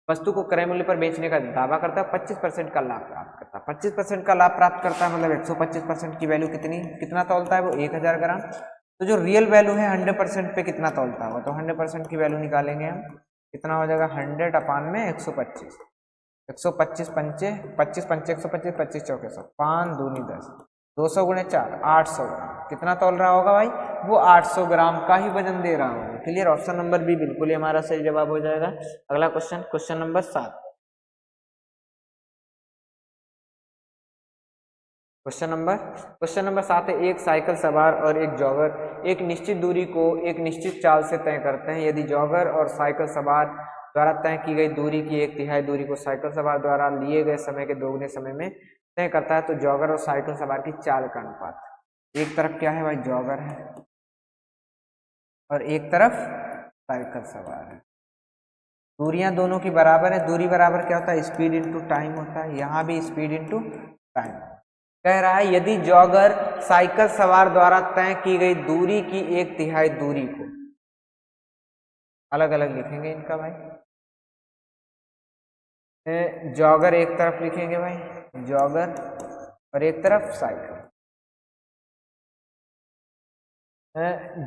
Speaker 1: वस्तु को क्रय मूल्य पर बेचने का दावा करता है, 25% का लाभ प्राप्त करता है। 25% का लाभ प्राप्त करता है मतलब 125% की वैल्यू कितना तौलता है वो, 1000 ग्राम। तो जो रियल वैल्यू है 100% पे कितना तौलता होगा, तो 100% की वैल्यू निकालेंगे हम, कितना हो जाएगा, 100 अपान में 125, 125 पंचे 25 पंचे 125, 25 चौके 100, 5 दूनी 10, 200 गुणे 4, 800 ग्राम। कितना तौल रहा होगा भाई, वो 800 ग्राम का ही वजन दे रहा होगा। क्लियर, ऑप्शन नंबर बी बिल्कुल ही हमारा सही जवाब हो जाएगा। अगला question, question number 7। Question number 7 है, एक साइकिल सवार और एक जॉगर एक निश्चित दूरी को एक निश्चित चाल से तय करते हैं। यदि जॉगर और साइकिल सवार द्वारा तय की गई दूरी की 1/3 दूरी को साइकिल सवार द्वारा लिए गए समय के दोगुने समय में तय करता है तो जॉगर और साइकिल सवार की चाल का अनुपात। एक तरफ क्या है भाई, जॉगर है और एक तरफ साइकिल सवार है। दूरियां दोनों की बराबर है। दूरी बराबर क्या होता है, स्पीड इनटू टाइम होता है। यहाँ भी स्पीड इनटू टाइम। कह रहा है यदि जॉगर साइकिल सवार द्वारा तय की गई दूरी की 1/3 दूरी को, अलग अलग लिखेंगे इनका भाई, जॉगर एक तरफ लिखेंगे भाई, जॉगर, और एक तरफ साइकिल।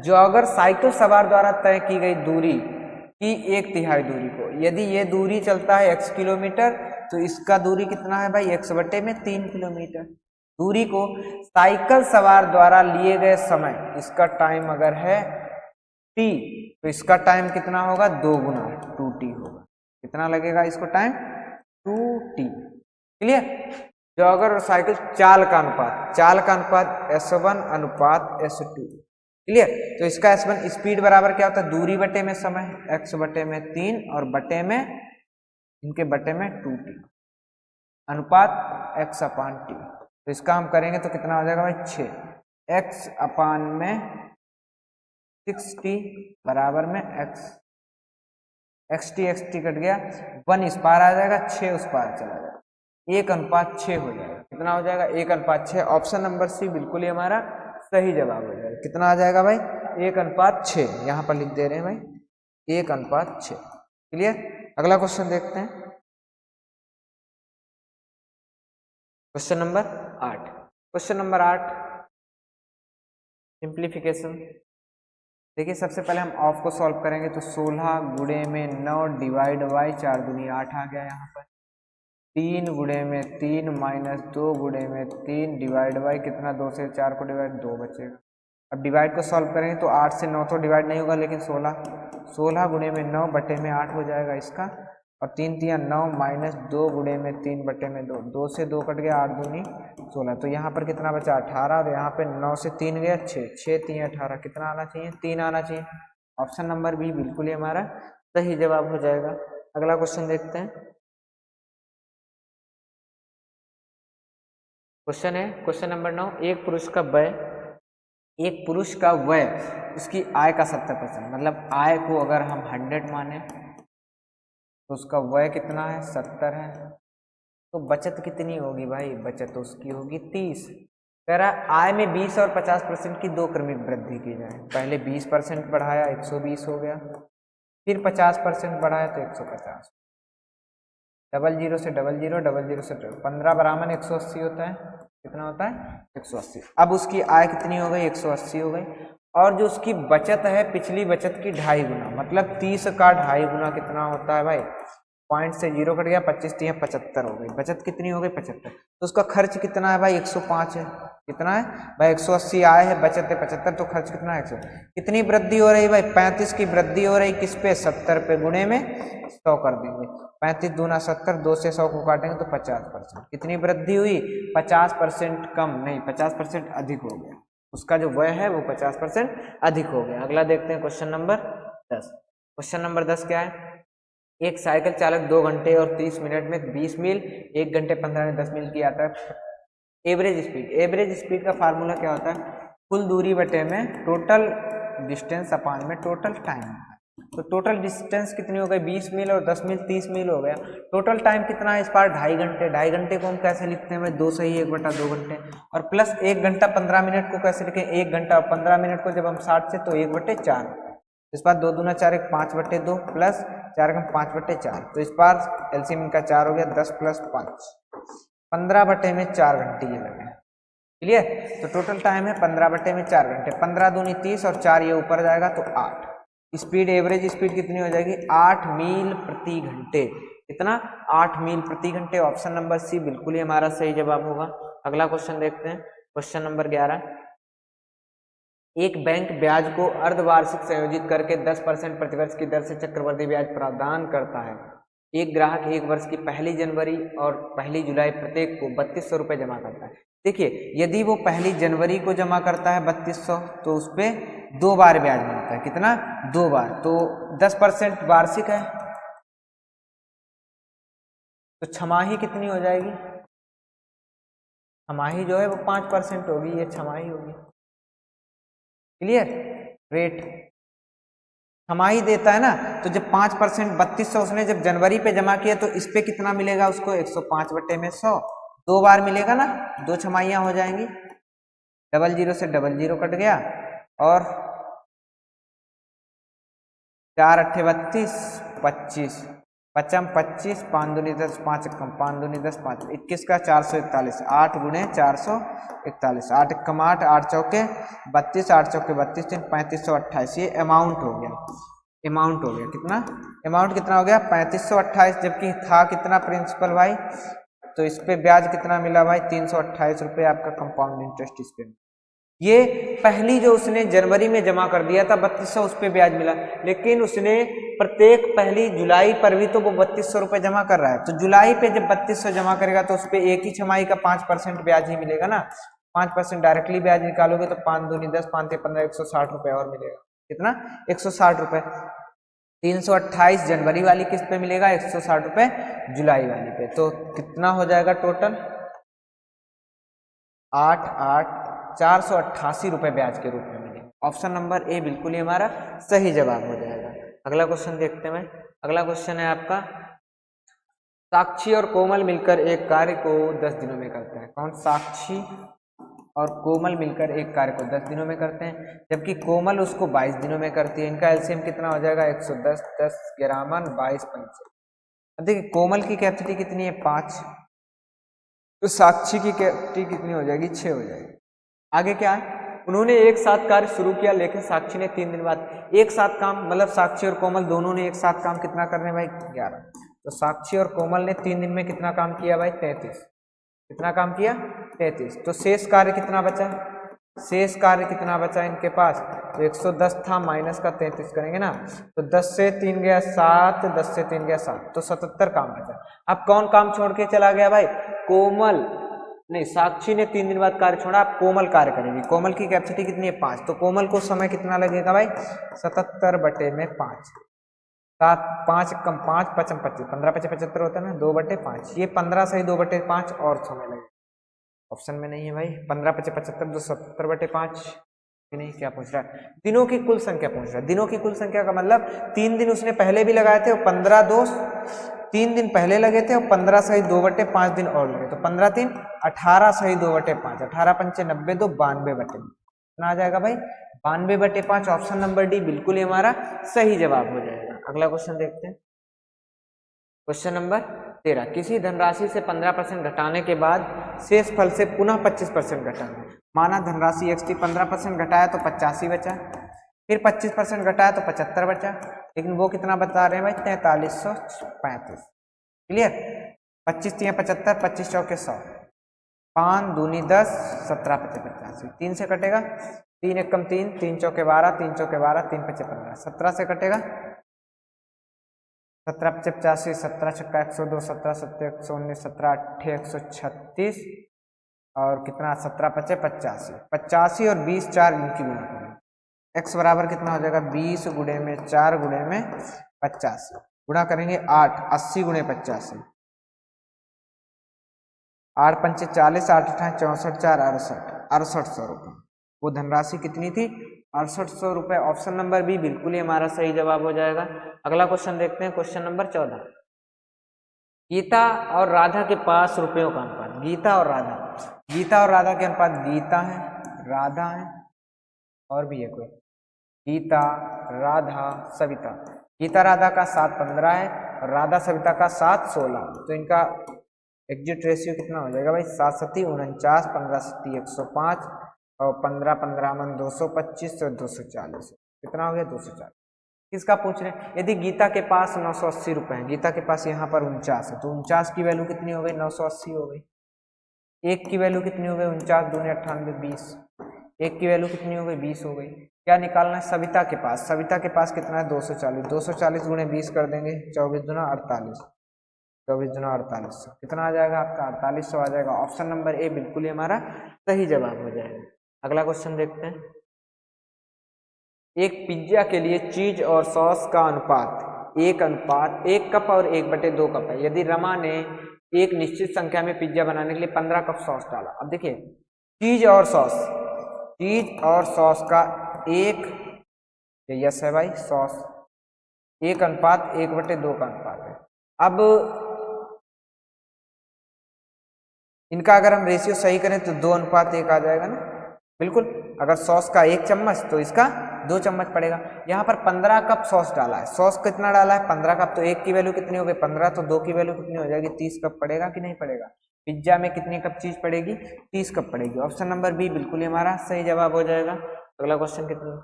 Speaker 1: जॉगर साइकिल सवार द्वारा तय की गई दूरी की 1/3 दूरी को, यदि ये दूरी चलता है x किलोमीटर तो इसका दूरी कितना है भाई, x/3 किलोमीटर। दूरी को साइकिल सवार द्वारा लिए गए समय, इसका टाइम अगर है t तो इसका टाइम कितना होगा, 2 गुना 2t होगा। कितना लगेगा इसको टाइम, 2t। क्लियर। जॉगर और साइकिल चाल का अनुपात S1 अनुपात S2। क्लियर। तो इसका S1 स्पीड बराबर क्या होता है, दूरी बटे में समय, x/3 और बटे में इनके बटे में 2t अनुपात x/t। तो इसका हम करेंगे तो कितना हो जाएगा भाई, 6 x/6t बराबर में xt कट गया, 1 इस पार आ जाएगा, 6 उस पार चला जाएगा, 1/6 हो जाएगा। कितना हो जाएगा, 1/6। ऑप्शन नंबर सी बिल्कुल ही हमारा सही जवाब हो जाएगा। कितना आ जाएगा भाई, 1/6। यहाँ पर लिख दे रहे हैं भाई 1/6। क्लियर। अगला क्वेश्चन देखते हैं, question number 8। Question number 8 simplification. देखिए सबसे पहले हम ऑफ को सॉल्व करेंगे तो 16 गुणे में 9 डिवाइड बाई 4 दूनी 8 आ गया। यहाँ पर 3 गुणे में 3 माइनस 2 गुणे में 3 डिवाइड बाई कितना, 2 से 4 को डिवाइड, 2 बचेगा। अब डिवाइड को सॉल्व करेंगे तो 8 से 9 तो डिवाइड नहीं होगा, लेकिन 16 गुणे में 9 बटे में 8 हो जाएगा इसका, और 3 3 9 माइनस 2 गुणे में 3 बटे में 2, 2 से 2 कट गया, 8 दूनी 16। तो यहाँ पर कितना बचा, 18, और यहाँ पे 9 से 3 गया 6, 6 3 18, कितना आना चाहिए, 3 आना चाहिए। ऑप्शन नंबर बी बिल्कुल ही हमारा सही जवाब हो जाएगा। अगला क्वेश्चन देखते हैं। क्वेश्चन है क्वेश्चन नंबर 9, एक पुरुष का व्यय उसकी आय का 70%, मतलब आय को अगर हम 100 माने तो उसका व्यय कितना है, 70 है। तो बचत कितनी होगी भाई, बचत उसकी होगी 30। कह रहा आय में 20 और 50% की 2 क्रमिक वृद्धि की जाए। पहले 20% बढ़ाया 120 हो गया, फिर 50% बढ़ाया तो 150, 00 से 00, 00 से 15 बराबर 180 होता है। कितना होता है, 180। अब उसकी आय कितनी हो गई, 180 हो गई, और जो उसकी बचत है पिछली बचत की 2.5 गुना, मतलब 30 का 2.5 गुना कितना होता है भाई, पॉइंट से 0 कट गया, 25 3 75 हो गई। बचत कितनी हो गई, 75। तो उसका खर्च कितना है भाई, 105 है। कितना है भाई, 180 आय है, बचत है 75, तो खर्च कितना है, 100। कितनी वृद्धि हो रही भाई, 35 की वृद्धि हो रही, किस पे, 70 पे, गुणे में 100 कर देंगे, 35 दूना 70, 2 से 100 को काटेंगे तो 50%। कितनी वृद्धि हुई, 50% कम नहीं, 50% अधिक हो गया। उसका जो व्यय है वो 50% अधिक हो गया। अगला देखते हैं क्वेश्चन नंबर 10। क्वेश्चन नंबर 10 क्या है, एक साइकिल चालक 2 घंटे और 30 मिनट में 20 मील, 1 घंटे 15 में 10 मील की यात्रा। एवरेज स्पीड का फार्मूला क्या होता है, कुल दूरी बटे में टोटल डिस्टेंस अपान में टोटल टाइम। तो टोटल डिस्टेंस कितनी हो गई, 20 मील, और 10 मील 30 मील हो गया। टोटल टाइम कितना है इस बार, 2.5 घंटे। 2.5 घंटे को हम कैसे लिखते हैं भाई, 2 सही 1/2 घंटे, और प्लस 1 घंटा 15 मिनट को कैसे लिखें, 1 घंटा 15 मिनट को जब हम 60 से तो 1/4। इस बार 2 दूना 4 1 5/2 प्लस 4 5/4। तो इस बार एलसीएम का 4 हो गया, 10 प्लस 5 15/4 घंटे ये लगे। क्लियर। तो टोटल टाइम है 15/4 घंटे, 15 दूनी 30 और 4 ये ऊपर जाएगा तो 8। स्पीड, एवरेज स्पीड कितनी हो जाएगी, 8 मील प्रति घंटे। कितना, 8 मील प्रति घंटे। ऑप्शन नंबर सी बिल्कुल ही हमारा सही जवाब होगा। अगला क्वेश्चन देखते हैं, क्वेश्चन नंबर 11। एक बैंक ब्याज को अर्धवार्षिक संयोजित करके 10% प्रतिवर्ष की दर से चक्रवृद्धि ब्याज प्रदान करता है। एक ग्राहक 1 वर्ष की 1 जनवरी और 1 जुलाई प्रत्येक को 3200 रुपये जमा करता है। देखिए यदि वो 1 जनवरी को जमा करता है 3200 तो उस पर 2 बार ब्याज मिलता है। कितना? 2 बार। तो 10% वार्षिक है तो छमाही कितनी हो जाएगी? छमाही जो है वो 5% होगी, ये छमाही होगी। क्लियर? रेट छमाही देता है ना, तो जब 5% 3200 उसने जब जनवरी पे जमा किया तो इस पे कितना मिलेगा उसको? 105/100। 2 बार मिलेगा ना, 2 छमाहियां हो जाएंगी। 00 से 00 कट गया और 4 8 32 25 पचम 25 5 दूनी 10 5 कम 5 दूनी 10 5 21 का 441 8 गुणे 441 8 कम 8 8 चौके 32 8 चौके 32 3528। ये अमाउंट हो गया। अमाउंट हो गया कितना? अमाउंट कितना हो गया? 3528। जबकि था कितना प्रिंसिपल भाई? तो इस पे ब्याज कितना मिला भाई? 328 रुपये आपका कंपाउंड इंटरेस्ट इस पे। ये पहली जो उसने जनवरी में जमा कर दिया था 3200, उस पे ब्याज मिला, लेकिन उसने प्रत्येक 1 जुलाई पर भी तो वो 3200 रुपये जमा कर रहा है। तो जुलाई पे जब 3200 जमा करेगा तो उस पे एक ही छमाही का 5% ब्याज ही मिलेगा ना। 5% डायरेक्टली ब्याज निकालोगे तो 5 दूनी 10 5 ते 15 160 रुपये और मिलेगा। कितना? 160 रुपये। 328 जनवरी वाली किस्त पे मिलेगा, 160 रुपये जुलाई वाली पे। तो कितना हो जाएगा टोटल? 488 रुपये ब्याज के रूप में मिलेगा। ऑप्शन नंबर ए बिल्कुल ही हमारा सही जवाब हो जाएगा। अगला क्वेश्चन देखते हैं। अगला क्वेश्चन है आपका, साक्षी और कोमल मिलकर एक कार्य को 10 दिनों में करते हैं। कौन? साक्षी और कोमल मिलकर एक कार्य को 10 दिनों में करते हैं, जबकि कोमल उसको 22 दिनों में करती है। इनका एलसीएम कितना हो जाएगा? 110 10 11 22 5। अब देखिए कोमल की कैपेसिटी कितनी है? 5। तो साक्षी की कैपेसिटी कितनी हो जाएगी? 6 हो जाएगी। आगे क्या है? उन्होंने एक साथ कार्य शुरू किया, लेकिन साक्षी ने 3 दिन बाद एक साथ काम, मतलब साक्षी और कोमल दोनों ने एक साथ काम कितना करने भाई? 11। तो साक्षी और कोमल ने 3 दिन में कितना काम किया भाई? 33। कितना काम किया? 33। तो शेष कार्य कितना बचा? शेष कार्य कितना बचा इनके पास? तो 110 था, माइनस का 33 करेंगे ना, तो 10 से 3 गया 7, 10 से 3 गया 7, तो 77 काम बचा। अब कौन काम छोड़ के चला गया भाई? कोमल। नहीं, साक्षी ने 3 दिन बाद कार्य छोड़ा, अब कोमल कार्य करेगी। कोमल की कैपेसिटी कितनी है? 5। तो कोमल को समय कितना लगेगा भाई? 77/5। 7 5 कम 5 5 25 15 25 75 होता है ना, 2/5। ये 15 सही 2/5 और समय लगेगा। ऑप्शन में नहीं है भाई। 15 25 75 270/5 नहीं। क्या पूछ रहा है? दिनों की कुल संख्या पूछ रहा है। दिनों की कुल संख्या का मतलब 3 दिन उसने पहले भी लगाए थे और 15 2 3 दिन पहले लगे थे और 15 सही 2/5 दिन और लगे, तो 15 3 18 सही 2/5 18 पंचे 90 2 92/5 कितना आ जाएगा भाई? 92/5। ऑप्शन नंबर डी बिल्कुल ही हमारा सही जवाब हो जाएगा। अगला क्वेश्चन देखते हैं। क्वेश्चन नंबर 13, किसी धनराशि से 15% घटाने के बाद शेष फल से पुनः 25% घटाना। माना धनराशि एक्स की 15% घटाया तो 85 बचा, फिर 25% घटाया तो 75 बचा, लेकिन वो कितना बता रहे हैं भाई? 4335। क्लियर? 25 3 75 25 चौके 100, 5 दूनी 10 17 5 85। 3 से कटेगा, 3 1 कम 3 3 चौके 12 3 चौके 12 3 5 15। 17 से कटेगा, 17 5 85 17 छक्का 102 17 7 119 17 8 136 और कितना? 17 5 85। 85 और 20 4 इनकी गुणा करेंगे। x बराबर कितना हो जाएगा? 20 गुणे में 4 गुणे में 85 गुणा करेंगे 8 80 गुणे 85। 8 पंचे 40 8 8 64 4 6800 रुपये। वो धनराशि कितनी थी? 6800 रुपये। ऑप्शन नंबर बी बिल्कुल ही हमारा सही जवाब हो जाएगा। अगला क्वेश्चन देखते हैं। क्वेश्चन नंबर 14, गीता और राधा के पास रुपयों का अनुपात। गीता और राधा के अनुपात गीता है, राधा है और भी है कोई, गीता राधा सविता। गीता राधा का 7 15 है और राधा सविता का 7 16। तो इनका एग्जिट रेशियो कितना हो जाएगा भाई? 7 7 49 15 7 105 और 15 15 मन 225 और 240। कितना हो गया? 240। किसका पूछ रहे हैं? यदि गीता के पास 980 रुपये है, गीता के पास यहाँ पर 49 है, तो 49 की वैल्यू कितनी हो गई? 980 हो गई। 1 की वैल्यू कितनी हो गई? 49 दूनी 98 20। 1 की वैल्यू कितनी हो गई? 20 हो गई। क्या निकालना है? सविता के पास। सविता के पास कितना है? 240। 240 गुणे 20 कर देंगे, 24 दूना 48। 24 दूना 4800, कितना आ जाएगा आपका 4800 आ जाएगा। ऑप्शन नंबर ए बिल्कुल ही हमारा सही जवाब हो जाएगा। अगला क्वेश्चन देखते हैं। एक पिज्जा के लिए चीज और सॉस का अनुपात 1 कप और 1/2 कप है। यदि रमा ने एक निश्चित संख्या में पिज्जा बनाने के लिए 15 कप सॉस डाला। अब देखिए चीज और सॉस का एक, यस है भाई, सॉस 1:1/2 का अनुपात है। अब इनका अगर हम रेशियो सही करें तो 2:1 आ जाएगा ना, बिल्कुल। अगर सॉस का 1 चम्मच तो इसका 2 चम्मच पड़ेगा। यहाँ पर 15 कप सॉस डाला है, सॉस कितना डाला है 15 कप, तो 1 की वैल्यू कितनी हो गई 15, तो 2 की वैल्यू कितनी हो जाएगी 30 कप पड़ेगा कि नहीं पड़ेगा। पिज्जा में कितनी कप चीज पड़ेगी 30 कप पड़ेगी। ऑप्शन नंबर बी बिल्कुल ही हमारा सही जवाब हो जाएगा। अगला क्वेश्चन कितना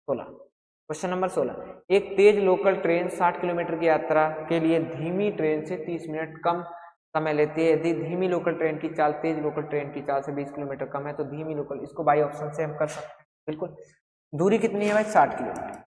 Speaker 1: 16, क्वेश्चन नंबर 16। एक तेज लोकल ट्रेन 60 किलोमीटर की यात्रा के लिए धीमी ट्रेन से 30 मिनट कम समय लेती है। यदि धीमी लोकल ट्रेन की चाल तेज लोकल ट्रेन की चाल से 20 किलोमीटर कम है तो धीमी लोकल, इसको बाई ऑप्शन से हम कर सकते हैं, बिल्कुल। दूरी कितनी है भाई 60 किलोमीटर।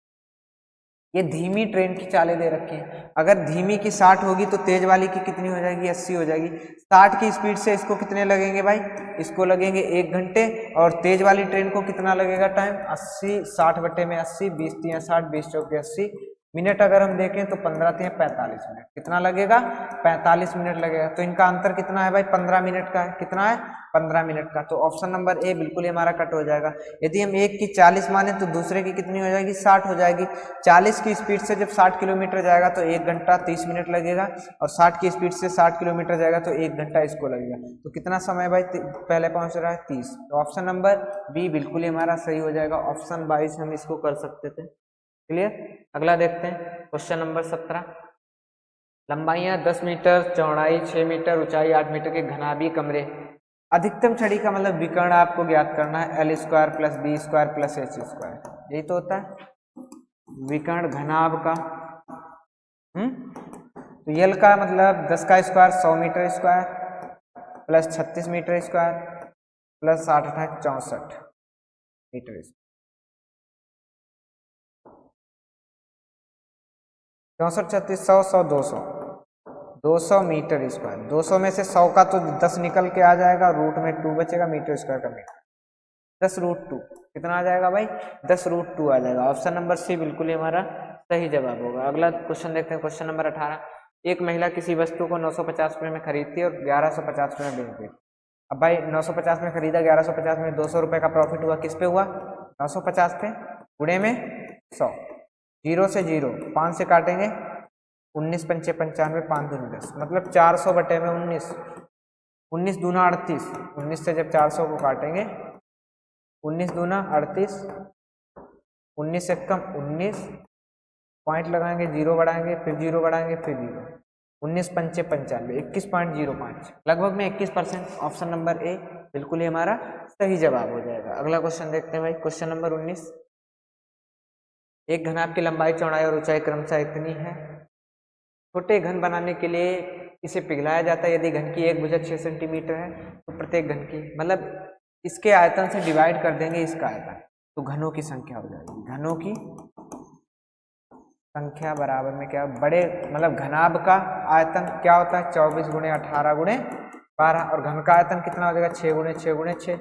Speaker 1: ये धीमी ट्रेन की चालें दे रखी हैं। अगर धीमी की 60 होगी तो तेज वाली की कितनी हो जाएगी 80 हो जाएगी। 60 की स्पीड से इसको कितने लगेंगे भाई, इसको लगेंगे 1 घंटे, और तेज वाली ट्रेन को कितना लगेगा टाइम 80, 60/80, 20 × 60, 20 × 80 मिनट। अगर हम देखें तो 15 × 45 मिनट, कितना लगेगा 45 मिनट लगेगा। तो इनका अंतर कितना है भाई 15 मिनट का है, कितना है 15 मिनट का। तो ऑप्शन नंबर ए बिल्कुल ही हमारा कट हो जाएगा। यदि हम एक की 40 माने तो दूसरे की कितनी हो जाएगी 60 हो जाएगी। 40 की स्पीड से जब 60 किलोमीटर जाएगा तो 1 घंटा 30 मिनट लगेगा, और 60 की स्पीड से 60 किलोमीटर जाएगा तो 1 घंटा इसको लगेगा। तो कितना समय भाई पहले पहुंच रहा है 30। तो ऑप्शन नंबर बी बिल्कुल ही हमारा सही हो जाएगा। ऑप्शन 22 हम इसको कर सकते थे। क्लियर। अगला देखते हैं क्वेश्चन नंबर 17। लंबाइयां 10 मीटर, चौड़ाई 6 मीटर, ऊंचाई 8 मीटर के घनाभी कमरे। अधिकतम छड़ी का मतलब विकर्ण आपको ज्ञात करना है, L² + B² + H², यही तो होता है विकर्ण घनाभ का। तो L का मतलब 10 का square 100 metre square, plus 36 metre square, plus 8 × 8 64 metre square. 64, 36, 100, 100, 200, 200 metre square. 200 में से 100 का तो 10 निकल के आ जाएगा, रूट में 2 बचेगा, मीटर स्क्वायर का मीटर 10√2 कितना आ जाएगा भाई 10√2 आ जाएगा। ऑप्शन नंबर सी बिल्कुल ही हमारा सही जवाब होगा। अगला क्वेश्चन देखते हैं, क्वेश्चन नंबर 18। एक महिला किसी वस्तु को 950 रुपये में खरीदती है और 1150 रुपये में बेचती है। अब भाई 950 में खरीदा, 1150 में 200 रुपये का प्रॉफिट हुआ, किस पे हुआ 950 पे, गुणे में 100, 0 से 0, 5 से काटेंगे 19 × 5 = 95, 5 दूनी 10, मतलब 400/19, 19 दूना 38, 19 से जब 400 को काटेंगे 19 दूना 38, 19 से कम 19, पॉइंट लगाएंगे, 0 बढ़ाएंगे, फिर 0 बढ़ाएंगे, फिर 0, 19 × 5 = 95, 21.05, लगभग में 21%। ऑप्शन नंबर ए बिल्कुल ही हमारा सही जवाब हो जाएगा। अगला क्वेश्चन देखते हैं भाई, क्वेश्चन नंबर 19। एक घनाभ की लंबाई, चौड़ाई और ऊंचाई क्रमशः इतनी है। छोटे घन बनाने के लिए इसे पिघलाया जाता है। यदि घन की एक भुजा 6 सेंटीमीटर है तो प्रत्येक घन की, मतलब इसके आयतन से डिवाइड कर देंगे इसका आयतन, तो घनों की संख्या हो जाएगी। घनों की संख्या बराबर में क्या, बड़े मतलब घनाभ का आयतन क्या होता है 24 × 18 × 12, और घन का आयतन कितना हो जाएगा 6 × 6 × 6,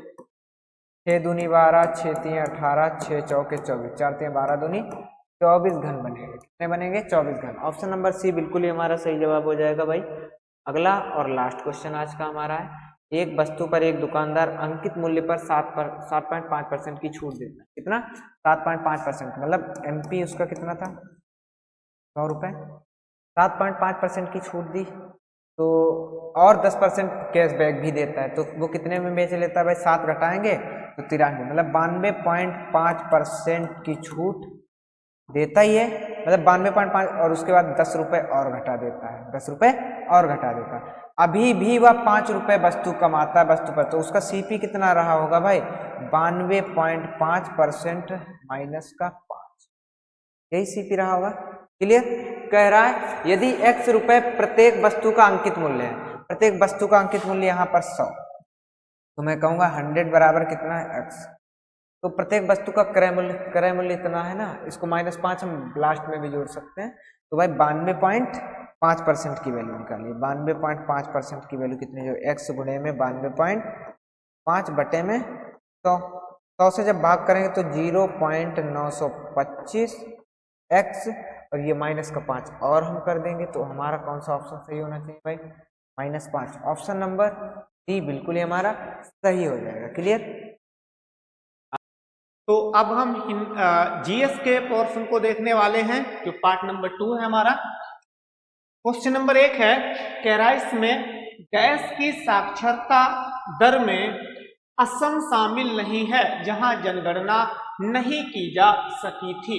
Speaker 1: 6 दूनी 12, 6 3 18, 6 चौके 24, 4 3 12 दूनी 24 घन बनेंगे। कितने बनेंगे 24 घन। ऑप्शन नंबर सी बिल्कुल ही हमारा सही जवाब हो जाएगा भाई। अगला और लास्ट क्वेश्चन आज का हमारा है, एक वस्तु पर एक दुकानदार अंकित मूल्य पर 7.5% की छूट देता है। कितना 7.5%, मतलब MP उसका कितना था 100 रुपये, 7.5% की छूट दी तो और 10% कैशबैक भी देता है, तो वो कितने में बेच लेता है भाई 7 घटाएंगे तो 93, मतलब 92.5% की छूट देता ही है, मतलब 92.5, और उसके बाद 10 रुपये और घटा देता है, 10 रुपये और घटा देता है। अभी भी वह 5 रुपये वस्तु कमाता है वस्तु पर, तो उसका CP कितना रहा होगा भाई 92.5% माइनस का 5, यही CP रहा होगा। क्लियर। कह रहा है यदि x रुपए प्रत्येक वस्तु का अंकित मूल्य है, प्रत्येक वस्तु का अंकित मूल्य यहाँ पर 100, तो मैं कहूँगा 100 बराबर कितना है x, तो प्रत्येक वस्तु का क्रय मूल्य इतना है ना, इसको -5 हम लास्ट में भी जोड़ सकते हैं, तो भाई 5% की वैल्यू निकालिए। 92.5% की वैल्यू कितनी जो x गुणे में 92.5 बटे में 100 से जब भाग करेंगे तो 0.925 x और ये माइनस का 5 और हम कर देंगे तो हमारा कौन सा ऑप्शन सही होना चाहिए भाई? -5। ऑप्शन नंबर डी बिल्कुल ही हमारा सही हो जाएगा। क्लियर?
Speaker 2: तो अब हम जीएस के पोर्शन को देखने वाले हैं जो पार्ट नंबर 2 है हमारा। क्वेश्चन नंबर 1 है कैराइस में गैस की साक्षरता दर में असम शामिल नहीं है जहां जनगणना नहीं की जा सकी थी।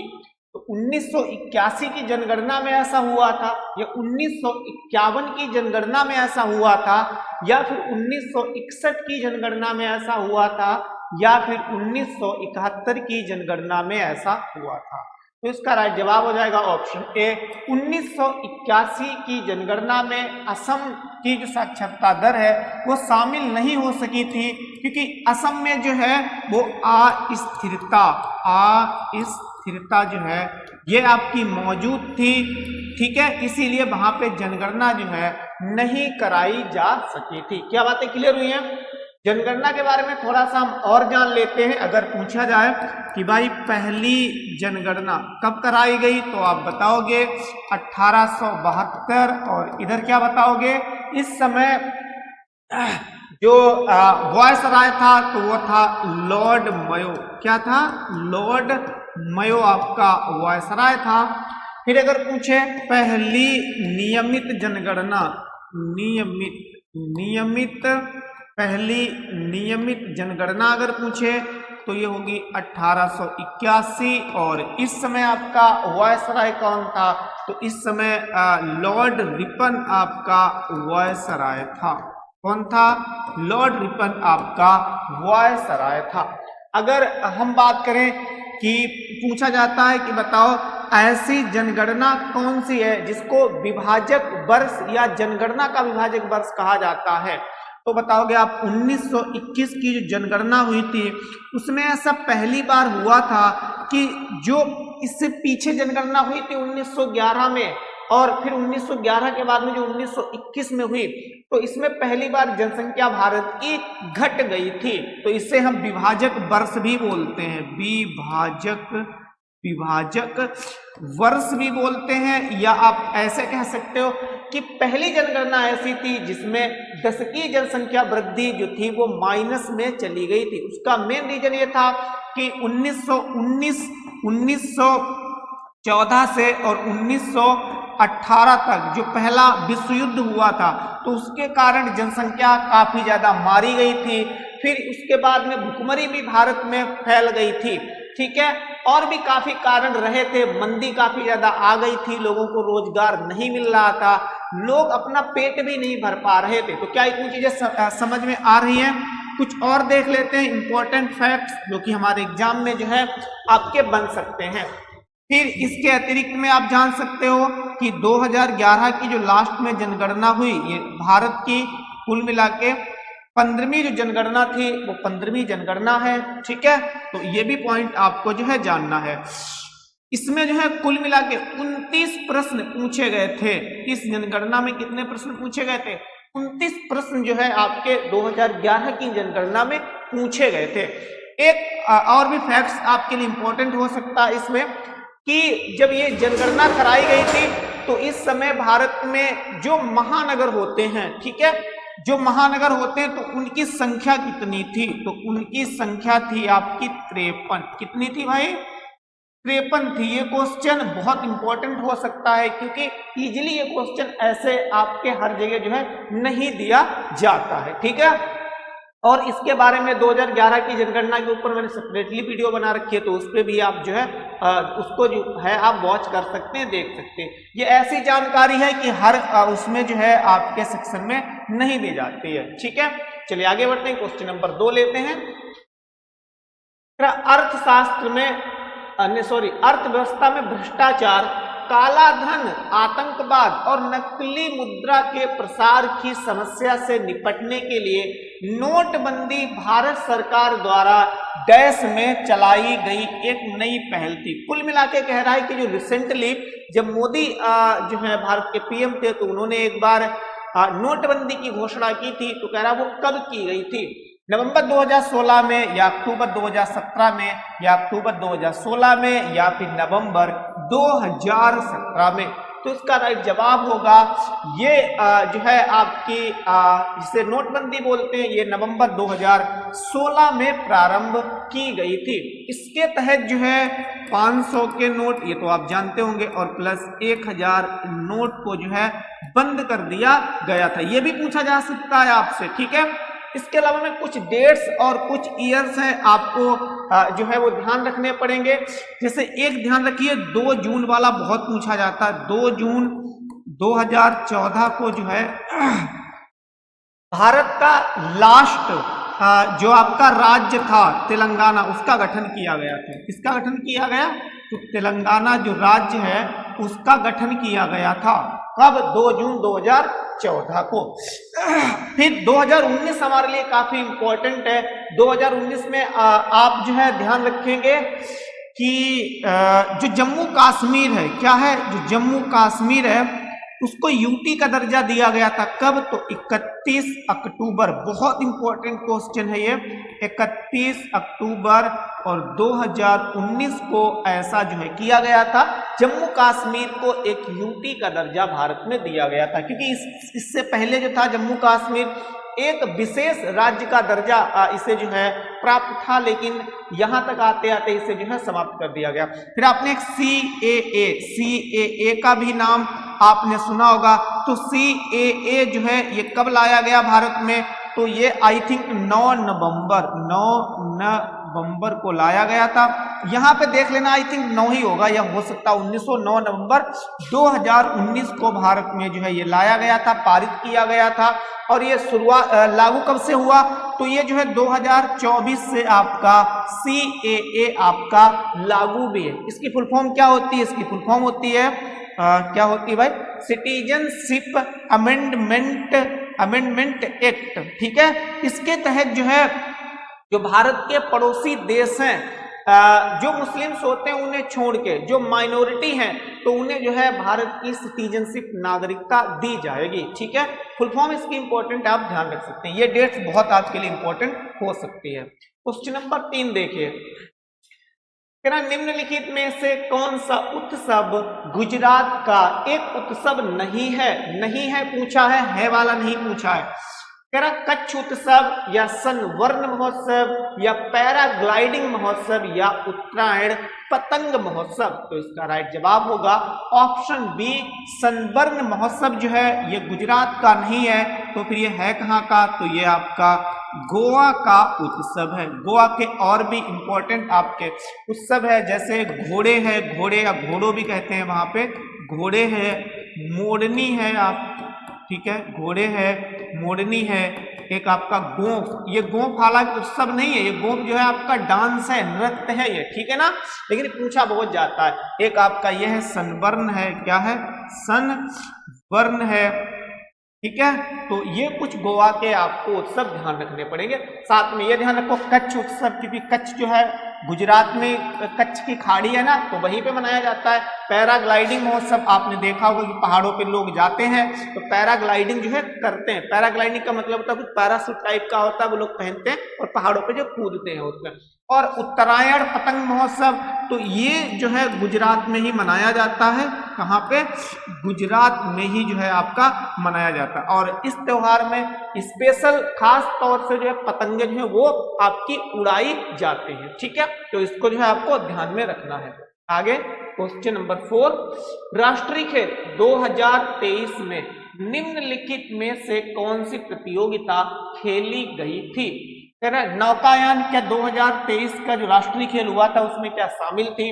Speaker 2: तो 1981 की जनगणना में ऐसा हुआ था या 1951 की जनगणना में ऐसा हुआ था या फिर 1961 की जनगणना में ऐसा हुआ था या फिर 1971 की जनगणना में ऐसा हुआ था। तो इसका राइट जवाब हो जाएगा ऑप्शन ए। 1981 की जनगणना में असम की जो साक्षरता दर है वो शामिल नहीं हो सकी थी क्योंकि असम में जो है वो अस्थिरता जो है ये आपकी मौजूद थी, ठीक है, इसीलिए वहां पे जनगणना जो है नहीं कराई जा सकी थी। क्या बातें क्लियर हुई हैं? जनगणना के बारे में थोड़ा सा हम और जान लेते हैं। अगर पूछा जाए कि भाई पहली जनगणना कब कराई गई तो आप बताओगे 1872 और इधर क्या बताओगे? इस समय जो वायसराय था तो वो था लॉर्ड मयो। क्या था? लॉर्ड मयो आपका वायसराय था। फिर अगर पूछे पहली नियमित जनगणना, पहली नियमित जनगणना अगर पूछे तो ये होगी 1881 और इस समय आपका वायसराय कौन था? तो इस समय लॉर्ड रिपन आपका वायसराय था। कौन था? लॉर्ड रिपन आपका वायसराय था। अगर हम बात करें कि पूछा जाता है कि बताओ ऐसी जनगणना कौन सी है जिसको विभाजक वर्ष या जनगणना का विभाजक वर्ष कहा जाता है, तो बताओगे आप 1921 की जो जनगणना हुई थी उसमें ऐसा पहली बार हुआ था कि जो इससे पीछे जनगणना हुई थी 1911 में और फिर 1911 के बाद में जो 1921 में हुई तो इसमें पहली बार जनसंख्या भारत की घट गई थी। तो इससे हम विभाजक वर्ष भी बोलते हैं, विभाजक वर्ष भी बोलते हैं, या आप ऐसे कह सकते हो कि पहली जनगणना ऐसी थी जिसमें दशकीय जनसंख्या वृद्धि जो थी वो माइनस में चली गई थी। उसका मेन रीजन ये था कि 1914 से और 1918 तक जो पहला विश्व युद्ध हुआ था तो उसके कारण जनसंख्या काफी ज्यादा मारी गई थी। फिर उसके बाद में भुखमरी भी भारत में फैल गई थी, ठीक है, और भी काफी कारण रहे थे। मंदी काफी ज्यादा आ गई थी, लोगों को रोजगार नहीं मिल रहा था, लोग अपना पेट भी नहीं भर पा रहे थे। तो क्या इतनी चीजें समझ में आ रही हैं? कुछ और देख लेते हैं इंपॉर्टेंट फैक्ट्स जो कि हमारे एग्जाम में जो है आपके बन सकते हैं। फिर इसके अतिरिक्त में आप जान सकते हो कि 2011 की जो लास्ट में जनगणना हुई ये भारत की कुल मिला के 15वीं जो जनगणना थी वो 15वीं जनगणना है, ठीक है। तो ये भी पॉइंट आपको जो है जानना है। इसमें जो है कुल मिला के 29 प्रश्न पूछे गए थे। इस जनगणना में कितने प्रश्न पूछे गए थे? 29 प्रश्न जो है आपके 2011 की जनगणना में पूछे गए थे। एक और भी फैक्ट्स आपके लिए इंपॉर्टेंट हो सकता है इसमें कि जब ये जनगणना कराई गई थी तो इस समय भारत में जो महानगर होते हैं, ठीक है, जो महानगर होते हैं तो उनकी संख्या कितनी थी? तो उनकी संख्या थी आपकी 53। कितनी थी भाई? 53 थी। ये क्वेश्चन बहुत इंपॉर्टेंट हो सकता है क्योंकि इजीली ये क्वेश्चन ऐसे आपके हर जगह जो है नहीं दिया जाता है, ठीक है। और इसके बारे में 2011 की जनगणना के ऊपर मैंने सेपरेटली वीडियो बना रखी है, तो उस पर भी आप जो है उसको जो है आप वॉच कर सकते हैं, देख सकते हैं। ये ऐसी जानकारी है कि हर उसमें जो है आपके सेक्शन में नहीं दी जाती है, ठीक है। चलिए आगे बढ़ते हैं, क्वेश्चन नंबर 2 लेते हैं। अर्थशास्त्र में अर्थव्यवस्था में भ्रष्टाचार, काला धन, आतंकवाद और नकली मुद्रा के प्रसार की समस्या से निपटने के लिए नोटबंदी भारत सरकार द्वारा देश में चलाई गई एक नई पहल थी। कुल मिला के कह रहा है कि जो रिसेंटली जब मोदी जो है भारत के पीएम थे तो उन्होंने एक बार नोटबंदी की घोषणा की थी, तो कह रहा वो कब की गई थी, नवंबर 2016 में या अक्टूबर 2017 में या अक्टूबर 2016 में या फिर नवंबर 2017 में। तो इसका राइट जवाब होगा ये जो है आपकी जिसे नोटबंदी बोलते हैं, ये नवंबर 2016 में प्रारंभ की गई थी। इसके तहत जो है 500 के नोट, ये तो आप जानते होंगे, और प्लस 1000 नोट को जो है बंद कर दिया गया था। ये भी पूछा जा सकता है आपसे, ठीक है। इसके अलावा में कुछ डेट्स और कुछ ईयर्स हैं, आपको जो है वो ध्यान रखने पड़ेंगे। जैसे एक ध्यान रखिए, 2 जून वाला बहुत पूछा जाता है। 2 जून 2014 को जो है भारत का लास्ट जो आपका राज्य था तेलंगाना, उसका गठन किया गया था। किसका गठन किया गया? तो तेलंगाना जो राज्य है उसका गठन किया गया था। कब? 2 जून 2014 को। फिर 2019 हमारे लिए काफी इंपॉर्टेंट है। 2019 में आप जो है ध्यान रखेंगे कि जो जम्मू कश्मीर है, क्या है, जो जम्मू कश्मीर है उसको यूटी का दर्जा दिया गया था। कब? तो 31 अक्टूबर। बहुत इंपॉर्टेंट क्वेश्चन है ये। 31 अक्टूबर और 2019 को ऐसा जो है किया गया था, जम्मू कश्मीर को एक यूटी का दर्जा भारत में दिया गया था। क्योंकि इससे पहले जो था जम्मू कश्मीर एक विशेष राज्य का दर्जा इसे जो है प्राप्त था, लेकिन यहां तक आते आते इसे जो है समाप्त कर दिया गया। फिर आपने एक CAA का भी नाम आपने सुना होगा। तो CAA जो है ये कब लाया गया भारत में? तो ये आई थिंक 9 नवंबर को लाया गया था। यहां पे देख लेना, आई थिंक 9 ही होगा, या हो सकता 1909 नवंबर 2019 को भारत में जो है ये लाया गया था, पारित किया गया था। और ये शुरुआत लागू कब से हुआ? तो ये जो है 2024 से आपका CAA आपका लागू भी है। इसकी फुल फॉर्म क्या होती है? इसकी फुल फॉर्म होती है क्या होती है भाई? सिटीजनशिप अमेंडमेंट एक्ट, ठीक है। इसके तहत जो है जो भारत के पड़ोसी देश हैं, जो मुस्लिम्स होते हैं उन्हें छोड़ के जो माइनॉरिटी हैं, तो उन्हें जो है भारत की सिटीजनशिप नागरिकता दी जाएगी, ठीक है। फुल फॉर्म इसकी इंपॉर्टेंट आप ध्यान रख सकते हैं। ये डेट्स बहुत आपके लिए इंपॉर्टेंट हो सकती है। क्वेश्चन नंबर 3 देखिए, निम्नलिखित में से कौन सा उत्सव गुजरात का एक उत्सव नहीं है पूछा है वाला नहीं पूछा है। कह रहा कच्छ उत्सव या सनवर्ण महोत्सव या पैराग्लाइडिंग महोत्सव या उत्तरायण पतंग महोत्सव। तो इसका राइट जवाब होगा ऑप्शन बी, सनवर्ण महोत्सव जो है ये गुजरात का नहीं है। तो फिर ये है कहाँ का? तो ये आपका गोवा का उत्सव है। गोवा के और भी इंपॉर्टेंट आपके उत्सव है, जैसे घोड़े है, घोड़े या घोड़ों भी कहते हैं वहां पे, घोड़े है, मोरनी है आप, ठीक है, घोड़े है, मोरनी है, एक आपका गोंफ। ये गोंफ हालांकि उत्सव नहीं है, ये गोंफ जो है आपका डांस है, नृत्य है ये, ठीक है ना, लेकिन पूछा बहुत जाता है। एक आपका ये है सनबर्न है, क्या है? सनबर्न है, ठीक है। तो ये कुछ गोवा के आपको उत्सव ध्यान रखने पड़ेंगे। साथ में ये ध्यान रखो कच्छ उत्सव, क्योंकि कच्छ जो है गुजरात में कच्छ की खाड़ी है ना, तो वहीं पे मनाया जाता है। पैराग्लाइडिंग महोत्सव आपने देखा होगा कि पहाड़ों पे लोग जाते हैं तो पैराग्लाइडिंग जो है करते हैं। पैराग्लाइडिंग का मतलब होता है कुछ पैरासूट टाइप का होता है, वो लोग पहनते हैं और पहाड़ों पे जो कूदते हैं उसमें। और उत्तरायण पतंग महोत्सव, तो ये जो है गुजरात में ही मनाया जाता है। कहाँ पे? गुजरात में ही जो है आपका मनाया जाता है। और इस त्योहार में स्पेशल खास तौर से जो है पतंगे जो है वो आपकी उड़ाई जाती है, ठीक है। तो इसको जो है आपको ध्यान में रखना है। आगे क्वेश्चन नंबर 4, राष्ट्रीय खेल 2023 में निम्नलिखित में से कौन सी प्रतियोगिता खेली गई थी? कह रहा नौकायान क्या 2023 का जो राष्ट्रीय खेल हुआ था उसमें क्या शामिल थी,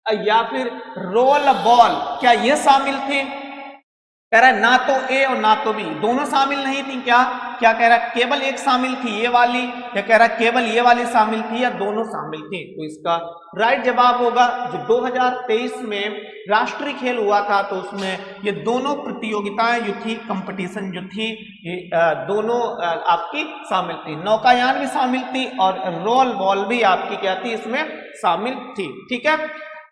Speaker 2: या फिर रोल बॉल क्या ये शामिल थे? कह रहा है ना तो ए और ना तो बी, दोनों शामिल नहीं थी क्या? क्या कह रहा है, केवल एक शामिल थी ये वाली, या कह रहा है केवल ये वाली शामिल थी, या दोनों शामिल थी? तो इसका राइट जवाब होगा जो 2023 में राष्ट्रीय खेल हुआ था तो उसमें ये दोनों प्रतियोगिताएं जो थी, कंपटीशन जो थी, ये दोनों आपकी शामिल थी। नौकायान भी शामिल थी और रोल बॉल भी आपकी क्या थी, इसमें शामिल थी। ठीक है,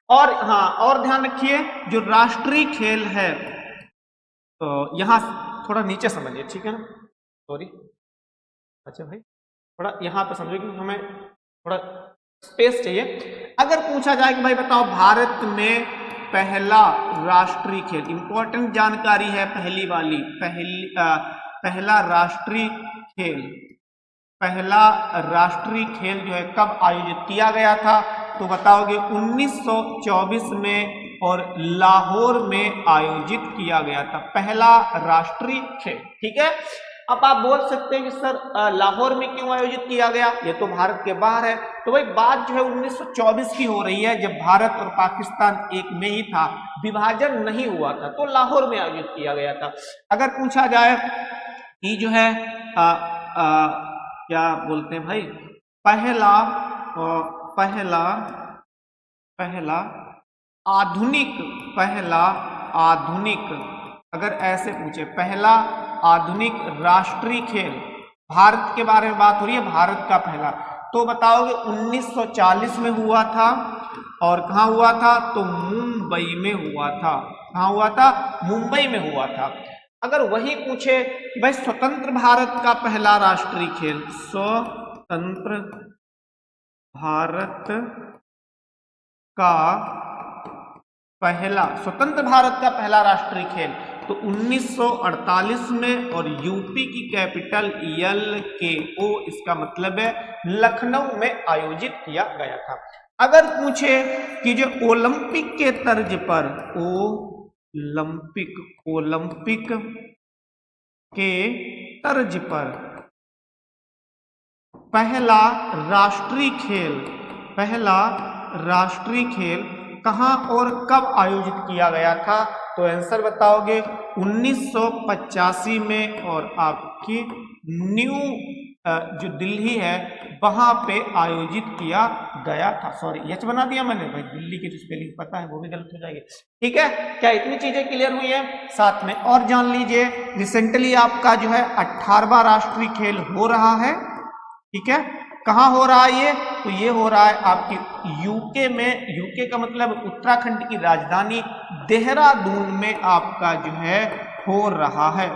Speaker 2: और हाँ, और ध्यान रखिए जो राष्ट्रीय खेल है, तो यहां थोड़ा नीचे समझिए, ठीक है ना, सॉरी, अच्छा भाई थोड़ा यहाँ पे समझिए क्योंकि हमें थोड़ा स्पेस चाहिए। अगर पूछा जाए कि भाई बताओ भारत में पहला राष्ट्रीय खेल, इंपॉर्टेंट जानकारी है पहली वाली, पहला राष्ट्रीय खेल जो है कब आयोजित किया गया था? तो बताओगे 1924 में और लाहौर में आयोजित किया गया था पहला राष्ट्रीय खेल। ठीक है, अब आप बोल सकते हैं कि सर लाहौर में क्यों आयोजित किया गया, ये तो भारत के बाहर है। तो भाई बात जो है 1924 की हो रही है, जब भारत और पाकिस्तान एक में ही था, विभाजन नहीं हुआ था, तो लाहौर में आयोजित किया गया था। अगर पूछा जाए कि जो है क्या बोलते हैं भाई, पहला आधुनिक, अगर ऐसे पूछे पहला आधुनिक राष्ट्रीय खेल, भारत के बारे में बात हो रही है, भारत का पहला, तो बताओगे 1940 में हुआ था। और कहाँ हुआ था? तो मुंबई में हुआ था। कहाँ हुआ था? मुंबई में हुआ था। अगर वही पूछे भाई स्वतंत्र भारत का पहला राष्ट्रीय खेल, स्वतंत्र भारत का पहला राष्ट्रीय खेल, तो 1948 में, और यूपी की कैपिटल LKO, इसका मतलब है लखनऊ में आयोजित किया गया था। अगर पूछे कि जो ओलंपिक के तर्ज पर, ओलंपिक के तर्ज पर पहला राष्ट्रीय खेल कहां और कब आयोजित किया गया था? तो आंसर बताओगे 1985 में, और आपकी न्यू जो दिल्ली है वहां पे आयोजित किया गया था। सॉरी एच बना दिया मैंने भाई, दिल्ली की जो स्पेलिंग पता है वो भी गलत हो जाएगी। ठीक है, क्या इतनी चीजें क्लियर हुई है? साथ में और जान लीजिए, रिसेंटली आपका जो है 18वां राष्ट्रीय खेल हो रहा है। ठीक है, कहाँ हो रहा है ये? तो ये हो रहा है आपकी यूके में। यूके का मतलब उत्तराखंड की राजधानी देहरादून में आपका जो है हो रहा है।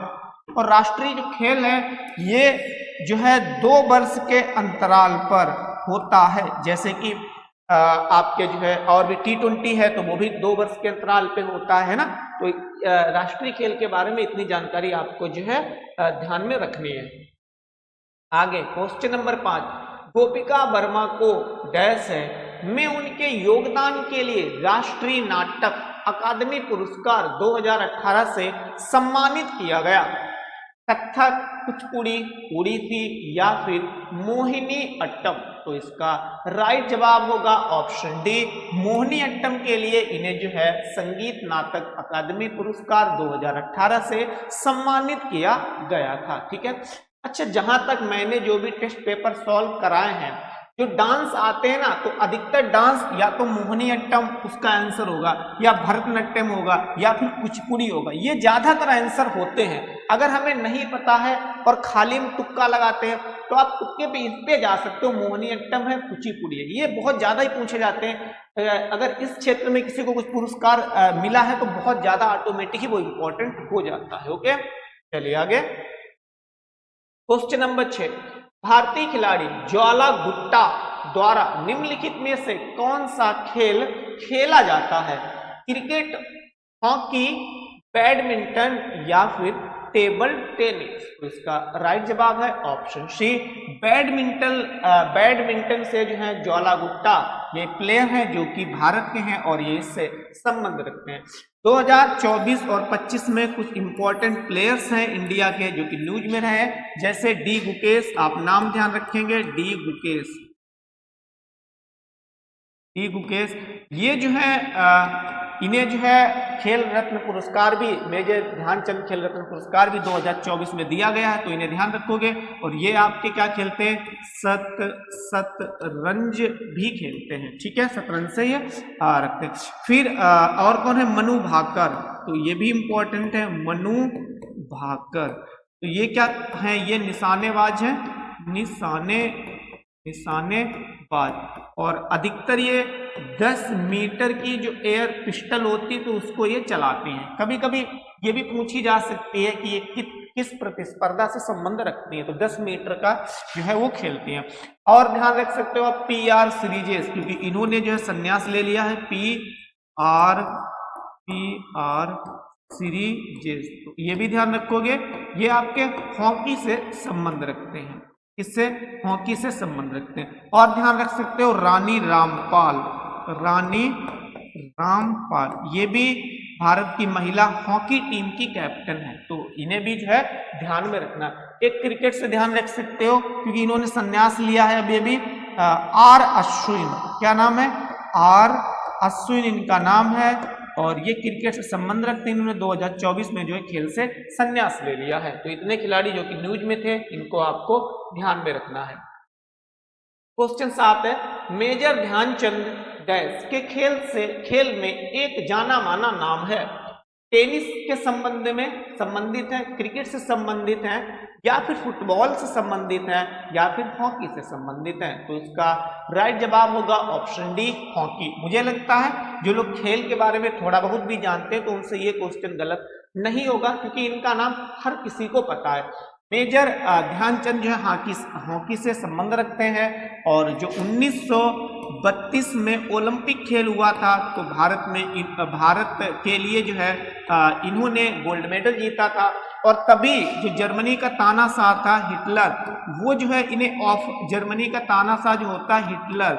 Speaker 2: और राष्ट्रीय जो खेल है ये जो है 2 वर्ष के अंतराल पर होता है, जैसे कि आपके जो है और भी T20 है तो वो भी 2 वर्ष के अंतराल पे होता है ना। तो राष्ट्रीय खेल के बारे में इतनी जानकारी आपको जो है ध्यान में रखनी है। आगे क्वेश्चन नंबर 5, गोपिका वर्मा को डैश है में उनके योगदान के लिए राष्ट्रीय नाटक अकादमी पुरस्कार 2018 से सम्मानित किया गया। कथक, कुचिपुड़ी, ओडिसी या फिर मोहिनी अट्टम? तो इसका राइट जवाब होगा ऑप्शन डी, मोहिनी अट्टम के लिए इन्हें जो है संगीत नाटक अकादमी पुरस्कार 2018 से सम्मानित किया गया था। ठीक है, अच्छा जहां तक मैंने जो भी टेस्ट पेपर सॉल्व कराए हैं, जो डांस आते हैं ना, तो अधिकतर डांस या तो मोहिनी अट्टम उसका आंसर होगा, या भरतनाट्यम होगा, या फिर कुचिपुड़ी होगा। ये ज्यादातर आंसर होते हैं। अगर हमें नहीं पता है और खाली में तुक्का लगाते हैं तो आप तुक्के पे इस पे जा सकते हो, मोहिनी अट्टम है, कुचिपुड़ी है, ये बहुत ज्यादा ही पूछे जाते हैं। अगर इस क्षेत्र में किसी को कुछ पुरस्कार मिला है तो बहुत ज्यादा ऑटोमेटिक ही वो इंपॉर्टेंट हो जाता है। ओके, चलिए आगे क्वेश्चन नंबर 6, भारतीय खिलाड़ी ज्वाला गुट्टा द्वारा निम्नलिखित में से कौन सा खेल खेला जाता है? क्रिकेट, हॉकी, बैडमिंटन या फिर टेबल टेनिस? तो इसका राइट जवाब है ऑप्शन सी, बैडमिंटन से जो है ज्वाला गुट्टा ये प्लेयर हैं जो कि भारत के हैं और ये इससे संबंध रखते हैं। 2024 और 25 में कुछ इंपॉर्टेंट प्लेयर्स हैं इंडिया के जो कि न्यूज में रहे, जैसे डी गुकेश, आप नाम ध्यान रखेंगे, डी गुकेश ये जो है इन्हें जो है खेल रत्न पुरस्कार भी, मेजर ध्यानचंद खेल रत्न पुरस्कार भी 2024 में दिया गया है, तो इन्हें ध्यान रखोगे। और ये आपके क्या खेलते हैं, शतरंज भी खेलते हैं, ठीक है, शतरंज से ये रखते हैं। फिर और कौन है, मनु भाकर, तो ये भी इंपॉर्टेंट है, मनु भाकर। तो ये क्या है, ये निशानेबाज है, निशानेबाज। और अधिकतर ये 10 मीटर की जो एयर पिस्टल होती है तो उसको ये चलाते हैं। कभी कभी ये भी पूछी जा सकती है कि ये किस प्रतिस्पर्धा से संबंध रखती है, तो 10 मीटर का जो है वो खेलती हैं। और ध्यान रख सकते हो आप PR सीरीजेस, क्योंकि इन्होंने जो है संन्यास ले लिया है, PR सीरीजेस, तो ये भी ध्यान रखोगे। ये आपके हॉकी से संबंध रखते हैं, इससे हॉकी से संबंध रखते हैं। और ध्यान रख सकते हो रानी रामपाल, ये भी भारत की महिला हॉकी टीम की कैप्टन है, तो इन्हें भी जो है ध्यान में रखना। एक क्रिकेट से ध्यान रख सकते हो, क्योंकि इन्होंने संन्यास लिया है अभी अभी, R अश्विन, क्या नाम है, R अश्विन इनका नाम है, और ये क्रिकेट से संबंध रखते हैं। इन्होंने 2024 में जो है खेल से संन्यास ले लिया है। तो इतने खिलाड़ी जो कि न्यूज में थे, इनको आपको ध्यान में रखना है। क्वेश्चन 7 है, मेजर ध्यानचंद डैश के खेल में एक जाना माना नाम है, टेनिस के संबंधित है, क्रिकेट से संबंधित है, या फिर फुटबॉल से संबंधित है, या फिर हॉकी से संबंधित है। तो इसका राइट जवाब होगा ऑप्शन डी, हॉकी। मुझे लगता है जो लोग खेल के बारे में थोड़ा बहुत भी जानते हैं तो उनसे ये क्वेश्चन गलत नहीं होगा, क्योंकि इनका नाम हर किसी को पता है। मेजर ध्यानचंद जो है हॉकी से संबंध रखते हैं, और जो 1932 में ओलंपिक खेल हुआ था तो भारत के लिए जो है इन्होंने गोल्ड मेडल जीता था। और तभी जो जर्मनी का तानाशाह था हिटलर, वो जो है इन्हें जर्मनी का तानाशाह जो होता है हिटलर,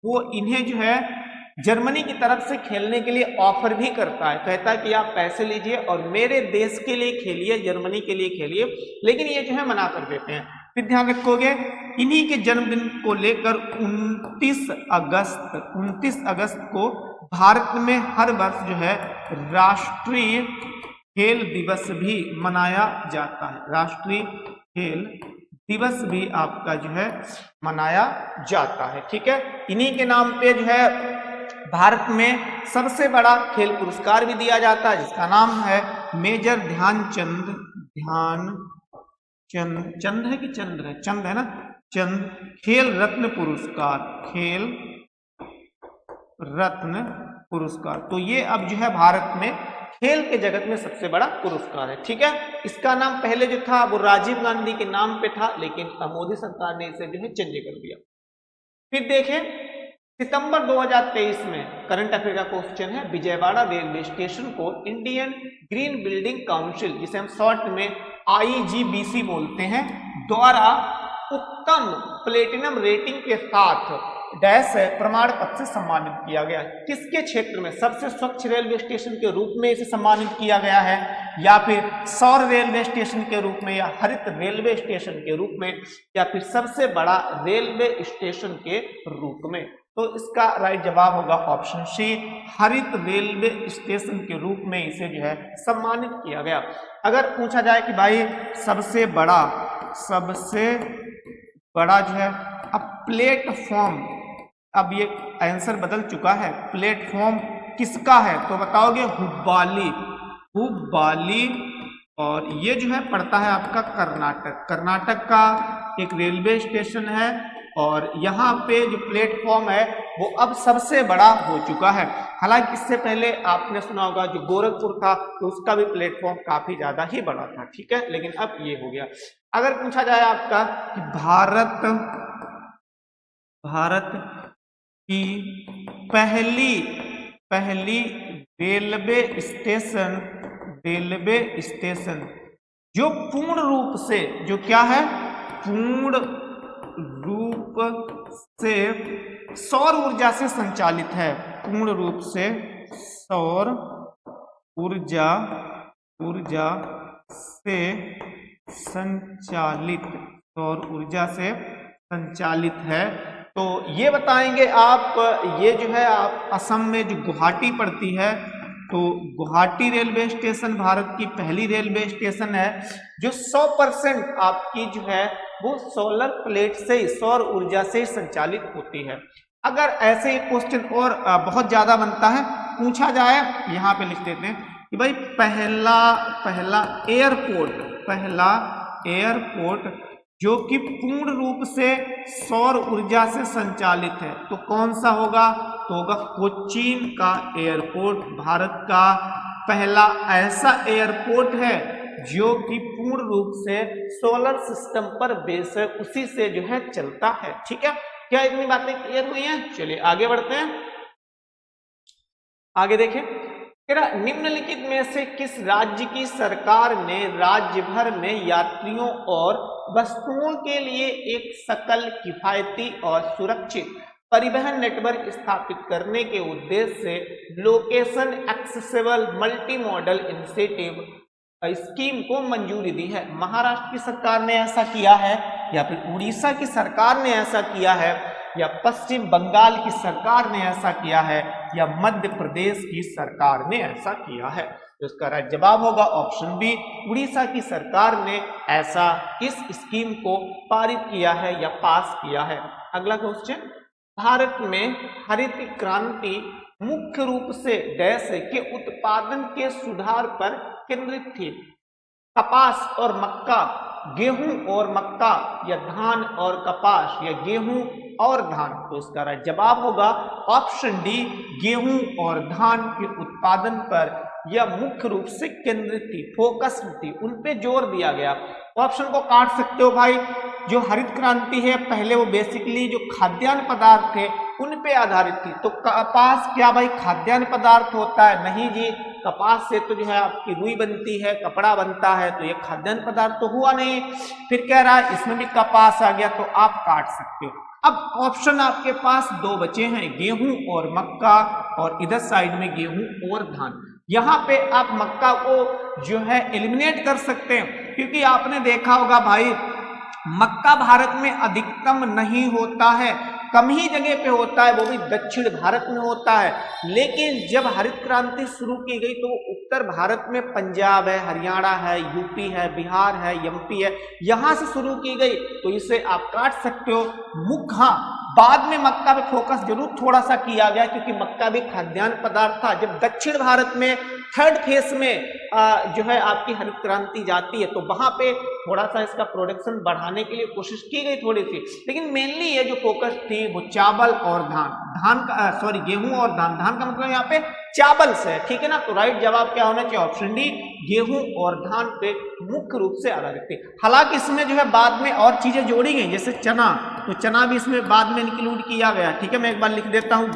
Speaker 2: वो इन्हें जो है जर्मनी की तरफ से खेलने के लिए ऑफर भी करता है, कहता है कि आप पैसे लीजिए और मेरे देश के लिए खेलिए, जर्मनी के लिए खेलिए, लेकिन ये जो है मना कर देते हैं। फिर ध्यान रखोगे, इन्हीं के जन्मदिन को लेकर 29 अगस्त को भारत में हर वर्ष जो है राष्ट्रीय खेल दिवस भी मनाया जाता है, राष्ट्रीय खेल दिवस भी आपका जो है मनाया जाता है, ठीक है। इन्हीं के नाम पे जो है भारत में सबसे बड़ा खेल पुरस्कार भी दिया जाता है, जिसका नाम है मेजर ध्यानचंद चंद है कि चंद्र है, चंद है ना, चंद खेल रत्न पुरस्कार। तो ये अब जो है भारत में खेल के जगत में सबसे बड़ा पुरस्कार है, ठीक है। इसका नाम पहले जो था वो राजीव गांधी के नाम पे था, लेकिन मोदी सरकार ने इसे जो है चेंज कर दिया। फिर देखें, सितंबर 2023 में करंट अफेयर का क्वेश्चन है, विजयवाड़ा रेलवे स्टेशन को इंडियन ग्रीन बिल्डिंग काउंसिल, जिसे हम शॉर्ट में IGBC बोलते हैं, द्वारा उत्तम प्लेटिनम रेटिंग के साथ डैश प्रमाण पत्र से सम्मानित किया गया। किसके क्षेत्र में? सबसे स्वच्छ रेलवे स्टेशन के रूप में इसे सम्मानित किया गया है, या फिर सौर रेलवे स्टेशन के रूप में, या हरित रेलवे स्टेशन के रूप में, या फिर सबसे बड़ा रेलवे स्टेशन के रूप में? तो इसका राइट जवाब होगा ऑप्शन सी, हरित रेलवे स्टेशन के रूप में इसे जो है सम्मानित किया गया। अगर पूछा जाए कि भाई सबसे बड़ा जो है अब प्लेटफॉर्म, अब ये आंसर बदल चुका है, प्लेटफॉर्म किसका है? तो बताओगे हुब्बाली, और ये जो है पड़ता है आपका कर्नाटक का एक रेलवे स्टेशन है, और यहाँ पे जो प्लेटफॉर्म है वो अब सबसे बड़ा हो चुका है। हालांकि इससे पहले आपने सुना होगा जो गोरखपुर था तो उसका भी प्लेटफॉर्म काफी ज्यादा ही बड़ा था, ठीक है, लेकिन अब ये हो गया। अगर पूछा जाए आपका कि भारत की पहली रेलवे स्टेशन जो पूर्ण रूप से, जो क्या है, पूर्ण रूप से सौर ऊर्जा से संचालित है, पूर्ण रूप से सौर ऊर्जा से संचालित है, तो ये बताएंगे आप, ये जो है आप असम में जो गुवाहाटी पड़ती है, तो गुवाहाटी रेलवे स्टेशन भारत की पहली रेलवे स्टेशन है जो 100% आपकी जो है वो सोलर प्लेट से, सौर ऊर्जा से संचालित होती है। अगर ऐसे क्वेश्चन और बहुत ज्यादा बनता है, पूछा जाए, यहाँ पे लिख देते हैं कि भाई पहला एयरपोर्ट जो कि पूर्ण रूप से सौर ऊर्जा से संचालित है, तो कौन सा होगा? तो होगा कोचीन का एयरपोर्ट। भारत का पहला ऐसा एयरपोर्ट है जो कि पूर्ण रूप से सोलर सिस्टम पर बेस है, उसी से जो है चलता है। ठीक है, क्या इतनी बातें क्लियर हुई हैं? चलिए आगे बढ़ते हैं। आगे देखें, निम्नलिखित में से किस राज्य की सरकार ने राज्य भर में यात्रियों और वस्तुओं के लिए एक सकल, किफायती और सुरक्षित परिवहन नेटवर्क स्थापित करने के उद्देश्य से location accessible multi modal initiative scheme को मंजूरी दी है? महाराष्ट्र की सरकार ने ऐसा किया है, या फिर उड़ीसा की सरकार ने ऐसा किया है, या पश्चिम बंगाल की सरकार ने ऐसा किया है, या मध्य प्रदेश की सरकार ने ऐसा किया है? तो इसका राइट जवाब होगा ऑप्शन बी, उड़ीसा की सरकार ने ऐसा इस स्कीम को पारित किया है या पास किया है। अगला क्वेश्चन, भारत में हरित क्रांति मुख्य रूप से डैश के उत्पादन के सुधार पर केंद्रित थी? कपास और मक्का, गेहूं और मक्का, या धान और कपास, या गेहूं और धान? तो इसका राइट जवाब होगा ऑप्शन डी, गेहूं और धान के उत्पादन पर यह मुख्य रूप से केंद्रित थी, फोकस थी, उन पे जोर दिया गया। ऑप्शन को काट सकते हो भाई। जो हरित क्रांति है पहले वो बेसिकली जो खाद्यान्न पदार्थ थे उन पे आधारित थी। तो कपास क्या भाई खाद्यान्न पदार्थ होता है? नहीं जी, कपास से तो जो है आपकी रुई बनती है, कपड़ा बनता है, तो ये खाद्यान्न पदार्थ तो हुआ नहीं। फिर कह रहा है इसमें भी कपास आ गया, तो आप काट सकते हो। अब ऑप्शन आपके पास दो बचे हैं, गेहूं और मक्का, और इधर साइड में गेहूं और धान। यहाँ पे आप मक्का को जो है एलिमिनेट कर सकते हैं, क्योंकि आपने देखा होगा भाई मक्का भारत में अधिकतम नहीं होता है, कम ही जगह पे होता है, वो भी दक्षिण भारत में होता है। लेकिन जब हरित क्रांति शुरू की गई तो उत्तर भारत में पंजाब है, हरियाणा है, यूपी है, बिहार है, एमपी है, यहां से शुरू की गई, तो इसे आप काट सकते हो। मुख्य हाँ, बाद में मक्का पे फोकस जरूर थोड़ा सा किया गया, क्योंकि मक्का भी खाद्यान्न पदार्थ था। जब दक्षिण भारत में थर्ड फेज में जो है आपकी हरित क्रांति जाती है, तो वहां पे थोड़ा सा इसका प्रोडक्शन बढ़ाने के लिए कोशिश की गई थोड़ी सी, लेकिन मेनली ये जो फोकस थी वो चावल और गेहूं और धान का मतलब यहाँ पे चावल से, ठीक है ना। तो राइट जवाब क्या होना चाहिए? ऑप्शन डी, गेहूं और धान पे मुख्य रूप से आधारित थी। हालांकि इसमें जो है बाद में और चीजें जोड़ी गई, जैसे चना, तो चना भी इसमें बाद में इंक्लूड किया गया, ठीक है। मैं एक बार लिख देता हूं,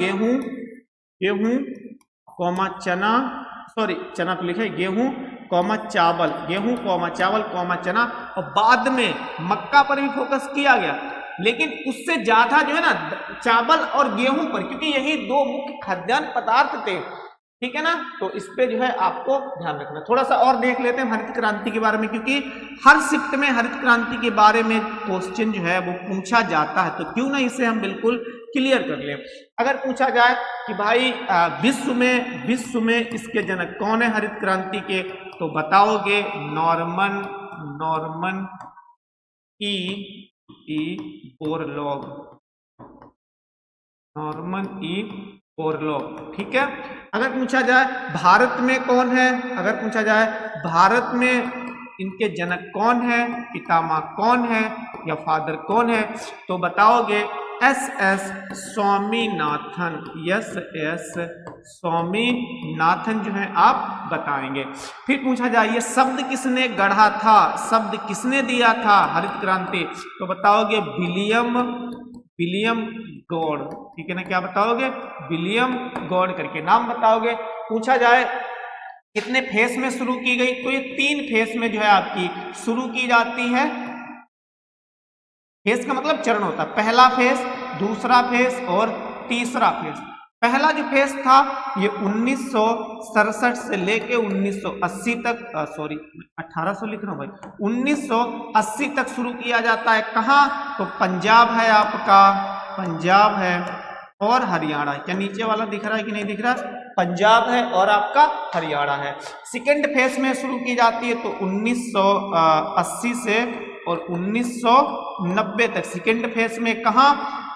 Speaker 2: गेहूं कॉमा चना, चना तो लिखा है, गेहूं कॉमा चावल, गेहूं कॉमा चावल कॉमा चना, और बाद में मक्का पर भी फोकस किया गया, लेकिन उससे ज्यादा जो है ना चावल और गेहूं पर, क्योंकि यही दो मुख्य खाद्यान्न पदार्थ थे, ठीक है ना। तो इस पे जो है आपको ध्यान रखना। थोड़ा सा और देख लेते हैं हरित क्रांति के बारे में, क्योंकि हर शिफ्ट में हरित क्रांति के बारे में क्वेश्चन जो है वो पूछा जाता है, तो क्यों ना इसे हम बिल्कुल क्लियर कर लें। अगर पूछा जाए कि भाई विश्व में इसके जनक कौन है हरित क्रांति के, तो बताओगे नॉर्मन ई बोरलॉग, ठीक है। अगर पूछा जाए भारत में कौन है, अगर पूछा जाए भारत में इनके जनक कौन है, पितामह कौन है या फादर कौन है, तो बताओगे एस स्वामीनाथन, एस स्वामीनाथन जो है आप बताएंगे। फिर पूछा जाए ये शब्द किसने गढ़ा था, शब्द किसने दिया था हरित क्रांति, तो बताओगे विलियम गॉड, ठीक है ना। क्या बताओगे? विलियम गॉड करके नाम बताओगे। पूछा जाए कितने फेस में शुरू की गई, तो ये 3 फेस में जो है आपकी शुरू की जाती है। फेस का मतलब चरण होता है, पहला फेस, दूसरा फेस और तीसरा फेस। पहला जो फेस था ये 1967 से लेके 1980 तक, 1800 लिख रहा हूं भाई, 1980 तक शुरू किया जाता है। कहाँ? तो पंजाब है आपका, पंजाब है और हरियाणा। क्या नीचे वाला दिख रहा है कि नहीं दिख रहा? पंजाब है और आपका हरियाणा है। सेकेंड फेज में शुरू की जाती है तो 1980 से और 1990 तक सेकेंड फेज में। कहाँ?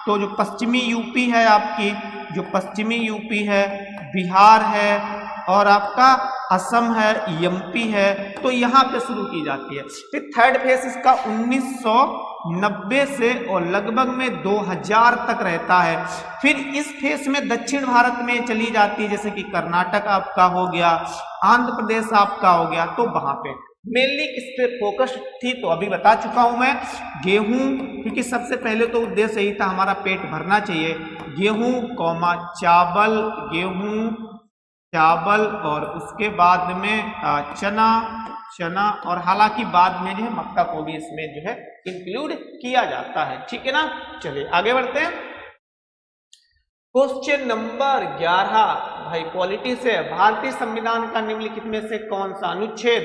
Speaker 2: तो जो पश्चिमी यूपी है आपकी, जो पश्चिमी यूपी है, बिहार है और आपका असम है, एमपी है, तो यहाँ पे शुरू की जाती है। फिर थर्ड फेज इसका 1990 से और लगभग में 2000 तक रहता है। फिर इस फेज में दक्षिण भारत में चली जाती है, जैसे कि कर्नाटक आपका हो गया, आंध्र प्रदेश आपका हो गया, तो वहां पे मेनली किस पे फोकस थी तो अभी बता चुका हूं मैं। गेहूं, क्योंकि सबसे पहले तो उद्देश्य यही था हमारा पेट भरना चाहिए। गेहूं कौमा चावल, गेहूं चावल और उसके बाद में चना और हालांकि बाद में जो है मक्का को भी इसमें जो है इंक्लूड किया जाता है। ठीक है ना, चलिए आगे बढ़ते हैं। क्वेश्चन नंबर 11 भाई पॉलिटी से, भारतीय संविधान का निम्नलिखित में से कौन सा अनुच्छेद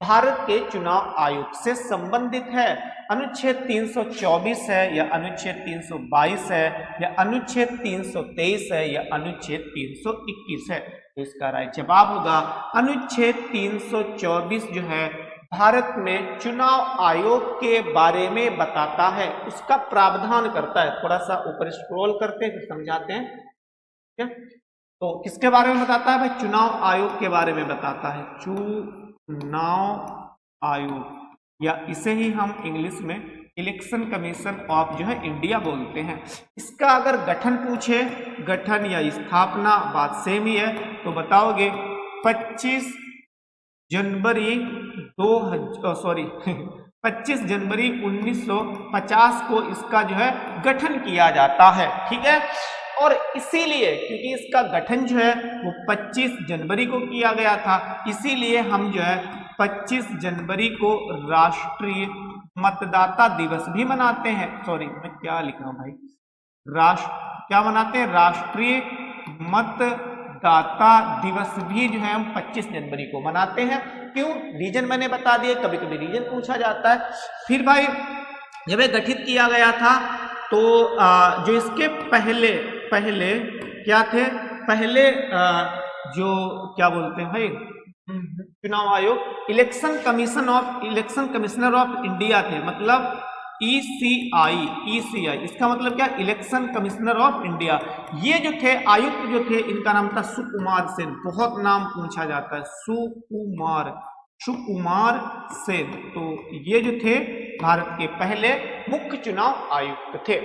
Speaker 2: भारत के चुनाव आयोग से संबंधित है? अनुच्छेद 324 है या अनुच्छेद 322 है या अनुच्छेद 323 है या अनुच्छेद 321 है? तो इसका राइट जवाब होगा अनुच्छेद 324 जो है भारत में चुनाव आयोग के बारे में बताता है, उसका प्रावधान करता है। थोड़ा सा ऊपर स्क्रॉल करते हैं फिर समझाते हैं। ठीक है, तो किसके बारे में बताता है भाई? चुनाव आयोग के बारे में बताता है। चुनाव आयोग, या इसे ही हम इंग्लिश में इलेक्शन कमीशन ऑफ जो है इंडिया बोलते हैं। इसका अगर गठन पूछे, गठन या स्थापना बात सेम ही है, तो बताओगे 25 जनवरी 1950 को इसका जो है गठन किया जाता है। ठीक है, और इसीलिए क्योंकि इसका गठन जो है वो 25 जनवरी को किया गया था, इसीलिए हम जो है 25 जनवरी को राष्ट्रीय मतदाता दिवस भी मनाते हैं। सॉरी मैं क्या लिख रहा हूं भाई, क्या मनाते हैं? राष्ट्रीय मतदाता दिवस भी जो है हम 25 जनवरी को मनाते हैं। क्यों? रीजन मैंने बता दिया, कभी कभी रीजन पूछा जाता है। फिर भाई जब ये गठित किया गया था तो जो इसके पहले क्या थे? पहले जो क्या बोलते हैं भाई, चुनाव आयोग इलेक्शन कमिश्नर ऑफ इंडिया थे, मतलब ECI, इसका मतलब क्या? Election commissioner of India. ये जो थे आयुक्त जो थे, इनका नाम था सुकुमार सेन। बहुत नाम पूछा जाता है, सुकुमार सेन। तो ये जो थे भारत के पहले मुख्य चुनाव आयुक्त थे।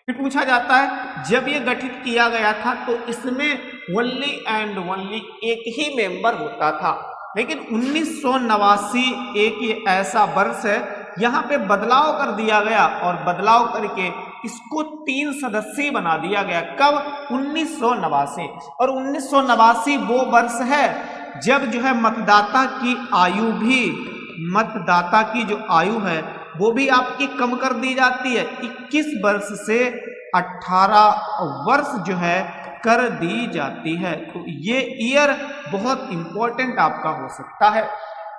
Speaker 2: फिर पूछा जाता है जब ये गठित किया गया था तो इसमें ओनली एंड ओनली एक ही मेंबर होता था, लेकिन 1989 एक ये ऐसा वर्ष है यहाँ पे बदलाव कर दिया गया और बदलाव करके इसको 3 सदस्यीय बना दिया गया। कब? 1989। और 1989 वो वर्ष है जब जो है मतदाता की जो आयु है वो भी आपकी कम कर दी जाती है, 21 वर्ष से 18 वर्ष जो है कर दी जाती है। तो ये ईयर बहुत इंपॉर्टेंट आपका हो सकता है।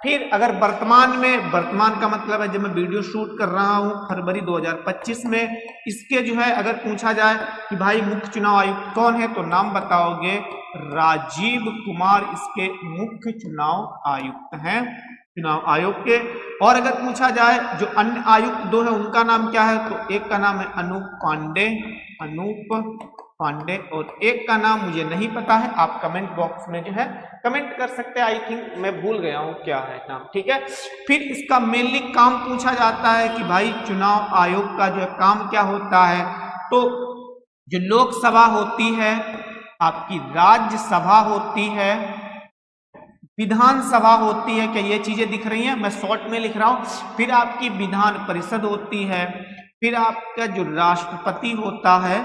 Speaker 2: फिर अगर वर्तमान का मतलब है जब मैं वीडियो शूट कर रहा हूं फरवरी 2025 में, इसके जो है अगर पूछा जाए कि भाई मुख्य चुनाव आयुक्त कौन है तो नाम बताओगे राजीव कुमार इसके मुख्य चुनाव आयुक्त हैं चुनाव आयोग के। और अगर पूछा जाए जो अन्य आयुक्त 2 है उनका नाम क्या है तो एक का नाम है अनूप पांडे और एक का नाम मुझे नहीं पता है, आप कमेंट बॉक्स में जो है कमेंट कर सकते हैं। आई थिंक मैं भूल गया हूं क्या है नाम। ठीक है, फिर इसका मेनली काम पूछा जाता है कि भाई चुनाव आयोग का जो है काम क्या होता है, तो जो लोकसभा होती है, आपकी राज्यसभा होती है, विधानसभा होती है। क्या ये चीजें दिख रही हैं? मैं शॉर्ट में लिख रहा हूं। फिर आपकी विधान परिषद होती है, फिर आपका जो राष्ट्रपति होता है,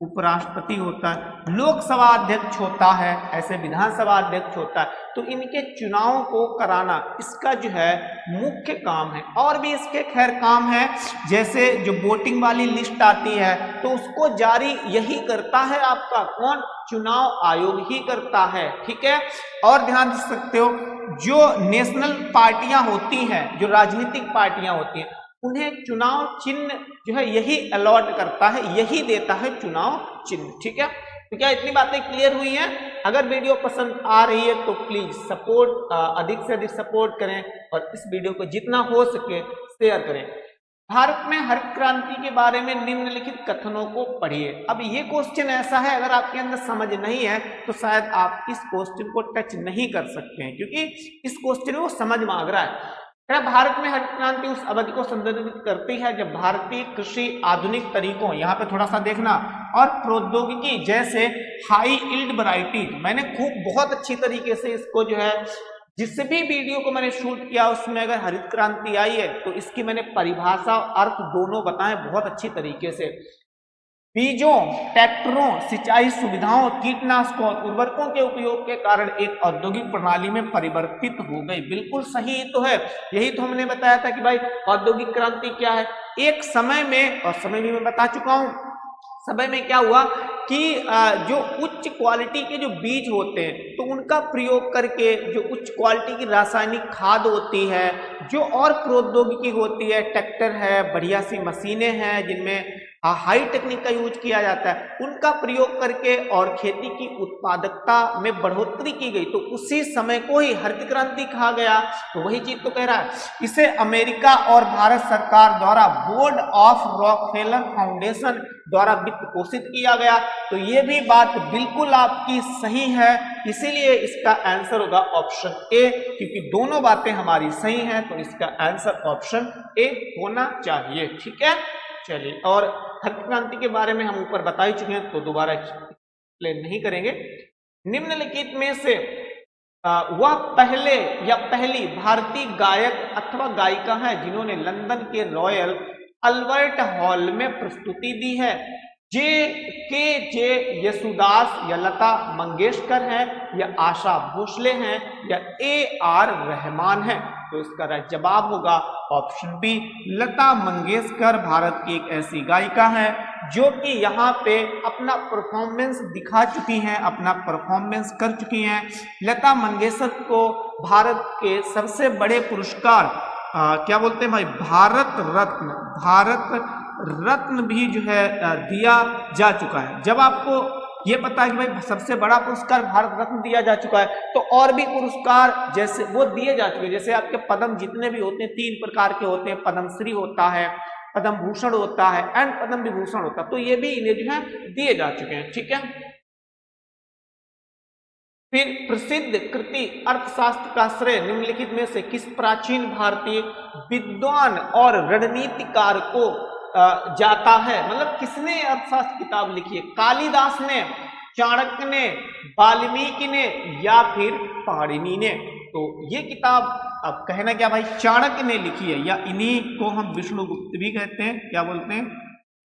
Speaker 2: उपराष्ट्रपति होता है, लोकसभा अध्यक्ष होता है, ऐसे विधानसभा अध्यक्ष होता है। तो इनके चुनाव को कराना इसका जो है मुख्य काम है। और भी इसके खैर काम है, जैसे जो वोटिंग वाली लिस्ट आती है तो उसको जारी यही करता है आपका कौन? चुनाव आयोग ही करता है, ठीक है। और ध्यान दे सकते हो, जो नेशनल पार्टियां होती हैं, जो राजनीतिक पार्टियां होती हैं, उन्हें चुनाव चिन्ह जो है यही अलॉट करता है, यही देता है चुनाव चिन्ह, ठीक है। तो क्या इतनी बातें क्लियर हुई हैं? अगर वीडियो पसंद आ रही है तो प्लीज सपोर्ट, अधिक से अधिक सपोर्ट करें और इस वीडियो को जितना हो सके शेयर करें। भारत में हरित क्रांति के बारे में निम्नलिखित कथनों को पढ़िए। अब ये क्वेश्चन ऐसा है, अगर आपके अंदर समझ नहीं है तो शायद आप इस क्वेश्चन को टच नहीं कर सकते हैं, क्योंकि इस क्वेश्चन में वो समझ मांग रहा है। भारत में हरित क्रांति उस अवधि को संदर्भित करती है जब भारतीय कृषि आधुनिक तरीकों, यहाँ पे थोड़ा सा देखना, और प्रौद्योगिकी जैसे हाई यील्ड वैरायटी, मैंने बहुत अच्छी तरीके से इसको जो है, जिस भी वीडियो को मैंने शूट किया उसमें अगर हरित क्रांति आई है तो इसकी मैंने परिभाषा और अर्थ दोनों बताए बहुत अच्छी तरीके से। बीजों, ट्रैक्टरों, सिंचाई सुविधाओं, कीटनाशकों और उर्वरकों के उपयोग के कारण एक औद्योगिक प्रणाली में परिवर्तित हो गई। बिल्कुल सही तो है, यही तो हमने बताया था कि भाई औद्योगिक क्रांति क्या है। एक समय में, और समय भी मैं बता चुका हूं, समय में क्या हुआ कि जो उच्च क्वालिटी के जो बीज होते हैं तो उनका प्रयोग करके जो उच्च क्वालिटी की रासायनिक खाद होती है, जो और प्रौद्योगिकी होती है, ट्रैक्टर है, बढ़िया सी मशीनें हैं जिनमें हाई टेक्निक का यूज किया जाता है, उनका प्रयोग करके और खेती की उत्पादकता में बढ़ोतरी की गई, तो उसी समय को ही हरित क्रांति कहा गया। तो वही चीज तो कह रहा है। इसे अमेरिका और भारत सरकार द्वारा बोर्ड ऑफ रॉकफेलर फाउंडेशन द्वारा वित्त पोषित किया गया। तो ये भी बात बिल्कुल आपकी सही है, इसीलिए इसका आंसर होगा ऑप्शन ए, क्योंकि दोनों बातें हमारी सही हैं, तो इसका आंसर ऑप्शन ए होना चाहिए, ठीक है। चलिए, और हरित क्रांति के बारे में हम ऊपर बता ही चुके हैं तो दोबारा एक्सप्लेन नहीं करेंगे। निम्नलिखित में से वह पहले या पहली भारतीय गायक अथवा गायिका है जिन्होंने लंदन के रॉयल अल्बर्ट हॉल में प्रस्तुति दी है। जे येसुदास या लता मंगेशकर है, या आशा भोसले हैं, या AR रहमान है। तो इसका जवाब होगा ऑप्शन बी, लता मंगेशकर भारत की एक ऐसी गायिका है जो कि यहाँ पे अपना परफॉर्मेंस दिखा चुकी हैं, अपना परफॉर्मेंस कर चुकी हैं। लता मंगेशकर को भारत के सबसे बड़े पुरस्कार क्या बोलते हैं भाई, भारत रत्न भी जो है दिया जा चुका है। जब आपको ये पता है कि भाई सबसे बड़ा पुरस्कार भारत रत्न दिया जा चुका है, तो और भी पुरस्कार जैसे वो दिए जा चुके हैं। जैसे आपके पद्म जितने भी होते हैं 3 प्रकार के होते हैं, पद्मश्री होता है, पद्म भूषण होता है एंड पद्म विभूषण होता है, तो ये भी इन्हें जो है दिए जा चुके हैं, ठीक है। फिर प्रसिद्ध कृति अर्थशास्त्र का श्रेय निम्नलिखित में से किस प्राचीन भारतीय विद्वान और रणनीतिकार को जाता है? मतलब किसने अर्थशास्त्र किताब लिखी है? कालिदास ने, चाणक्य ने, वाल्मीकि ने, या फिर पाणिनि ने? तो ये किताब अब कहना क्या भाई, चाणक्य ने लिखी है, या इन्हीं को हम विष्णुगुप्त भी कहते हैं। क्या बोलते हैं?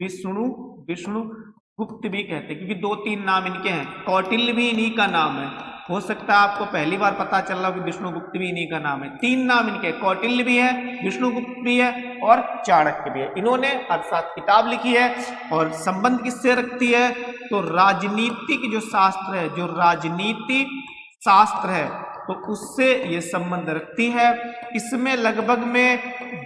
Speaker 2: विष्णुगुप्त भी कहते हैं, क्योंकि 2-3 नाम इनके हैं। कौटिल्य भी इन्हीं का नाम है, हो सकता है आपको पहली बार पता चल रहा हो कि विष्णुगुप्त भी इन्हीं का नाम है। 3 नाम इनके, कौटिल्य भी है, विष्णुगुप्त भी है और चाणक्य भी है। इन्होंने अर्थशास्त्र किताब लिखी है और संबंध किससे रखती है? तो राजनीतिक जो शास्त्र है, जो राजनीतिक शास्त्र है, तो उससे ये संबंध रखती है। इसमें लगभग में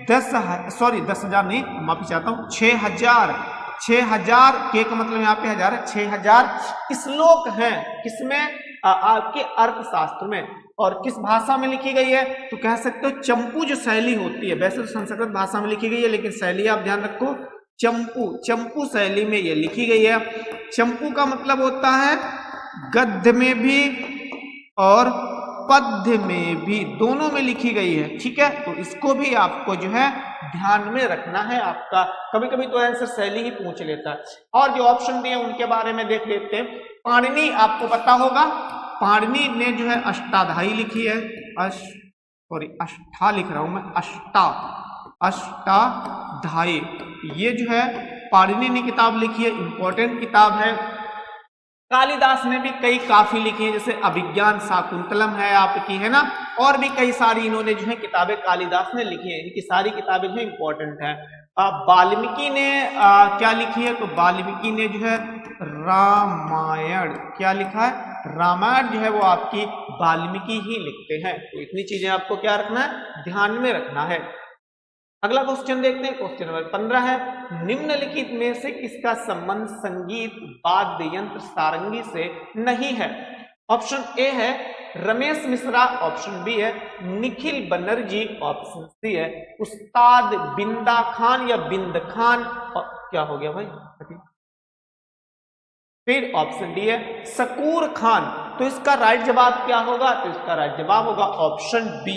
Speaker 2: 10,000 नहीं, माफी चाहता हूँ, 6,000 के का मतलब यहाँ पे 1000 है, 6,000 श्लोक हैं किसमें? आपके अर्थशास्त्र में। और किस भाषा में लिखी गई है? तो कह सकते हो चंपू जो शैली होती है, वैसे तो संस्कृत भाषा में लिखी गई है, लेकिन शैली आप ध्यान रखो, चंपू शैली में ये लिखी गई है। चंपू का मतलब होता है गद्य में भी और पद्य में भी, दोनों में लिखी गई है, ठीक है। तो इसको भी आपको जो है ध्यान में रखना है। आपका कभी कभी तो आंसर शैली ही पूछ लेता है। और जो ऑप्शन दिए उनके बारे में देख लेते हैं। पाणिनि आपको पता होगा, पाणिनि ने जो है अष्टाध्यायी लिखी है, अष्टा लिख रहा हूं मैं, अष्टाध्यायी, ये जो है पाणिनि ने किताब लिखी है, इंपॉर्टेंट किताब है। कालिदास ने भी कई काफी लिखी है, जैसे अभिज्ञान शाकुंतलम है आपकी, है ना, और भी कई सारी इन्होंने जो है किताबें कालिदास ने लिखी है। इनकी सारी किताबें जो है इंपॉर्टेंट है। वाल्मीकि ने क्या लिखी है? तो वाल्मीकि ने जो है रामायण। क्या लिखा है? रामायण जो है वो आपकी वाल्मीकि ही लिखते हैं। तो इतनी चीजें आपको क्या रखना है, ध्यान में रखना है। अगला क्वेश्चन देखते हैं, क्वेश्चन नंबर 15 है, निम्नलिखित में से किसका संबंध संगीत वाद्य यंत्र सारंगी से नहीं है? ऑप्शन ए है रमेश मिश्रा, ऑप्शन बी है निखिल बनर्जी, ऑप्शन सी है उस्ताद बिंदा खान या बिंद खान, क्या हो गया भाई, फिर ऑप्शन डी है शकूर खान। तो इसका राइट जवाब क्या होगा? तो इसका राइट जवाब होगा ऑप्शन बी।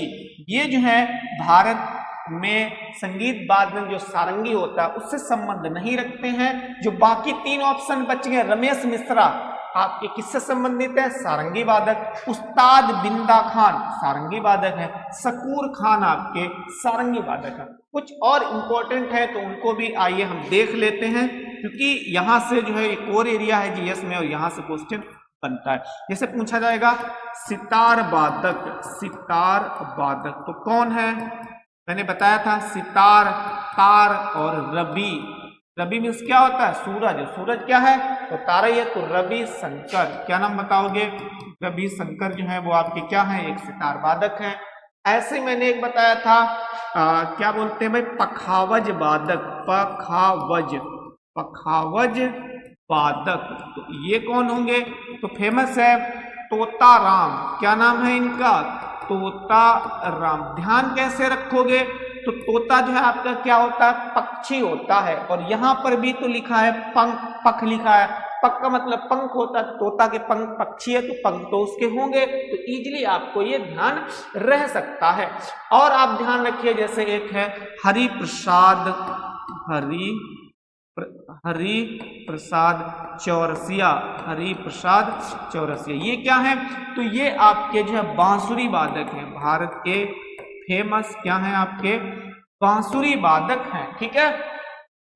Speaker 2: ये जो है भारत में संगीत वाद्य जो सारंगी होता है उससे संबंध नहीं रखते हैं। जो बाकी तीन ऑप्शन बच गए, रमेश मिश्रा आपके किससे संबंधित है? सारंगी वादक। उस्ताद बिंदा खान सारंगी वादक है। शकूर खान आपके सारंगी वादक है। कुछ और इंपॉर्टेंट है तो उनको भी आइए हम देख लेते हैं, क्योंकि यहां से जो है एक और एरिया है जीएस में और यहां से क्वेश्चन बनता है। जैसे पूछा जाएगा सितार वादक, सितार वादक तो कौन है? मैंने बताया था सितार, तार और रवि। रवि मीन्स क्या होता है? सूरज। सूरज क्या है? तो तारा ही है। तो रवि शंकर, क्या नाम बताओगे? रवि शंकर जो है वो आपके क्या है? एक सितार वादक है। ऐसे मैंने एक बताया था क्या बोलते हैं भाई, पखावज वादक, पखावज, पखावज वादक। तो ये कौन होंगे? तो फेमस है तोता राम। क्या नाम है इनका? तोता राम। ध्यान कैसे रखोगे? तो तोता जो है आपका क्या होता है? पक्षी होता है। और यहां पर भी तो लिखा है पंख, पख लिखा है। पख का मतलब पंख होता है, तोता के पंख, पक्षी है तो पंख तो उसके होंगे। तो इजीली आपको ये ध्यान रह सकता है। और आप ध्यान रखिए, जैसे एक है हरि प्रसाद, हरि प्रसाद चौरसिया, हरि प्रसाद चौरसिया, ये क्या है? तो ये आपके जो है बांसुरी वादक हैं। भारत के फेमस क्या हैं? आपके बांसुरी वादक हैं। ठीक है,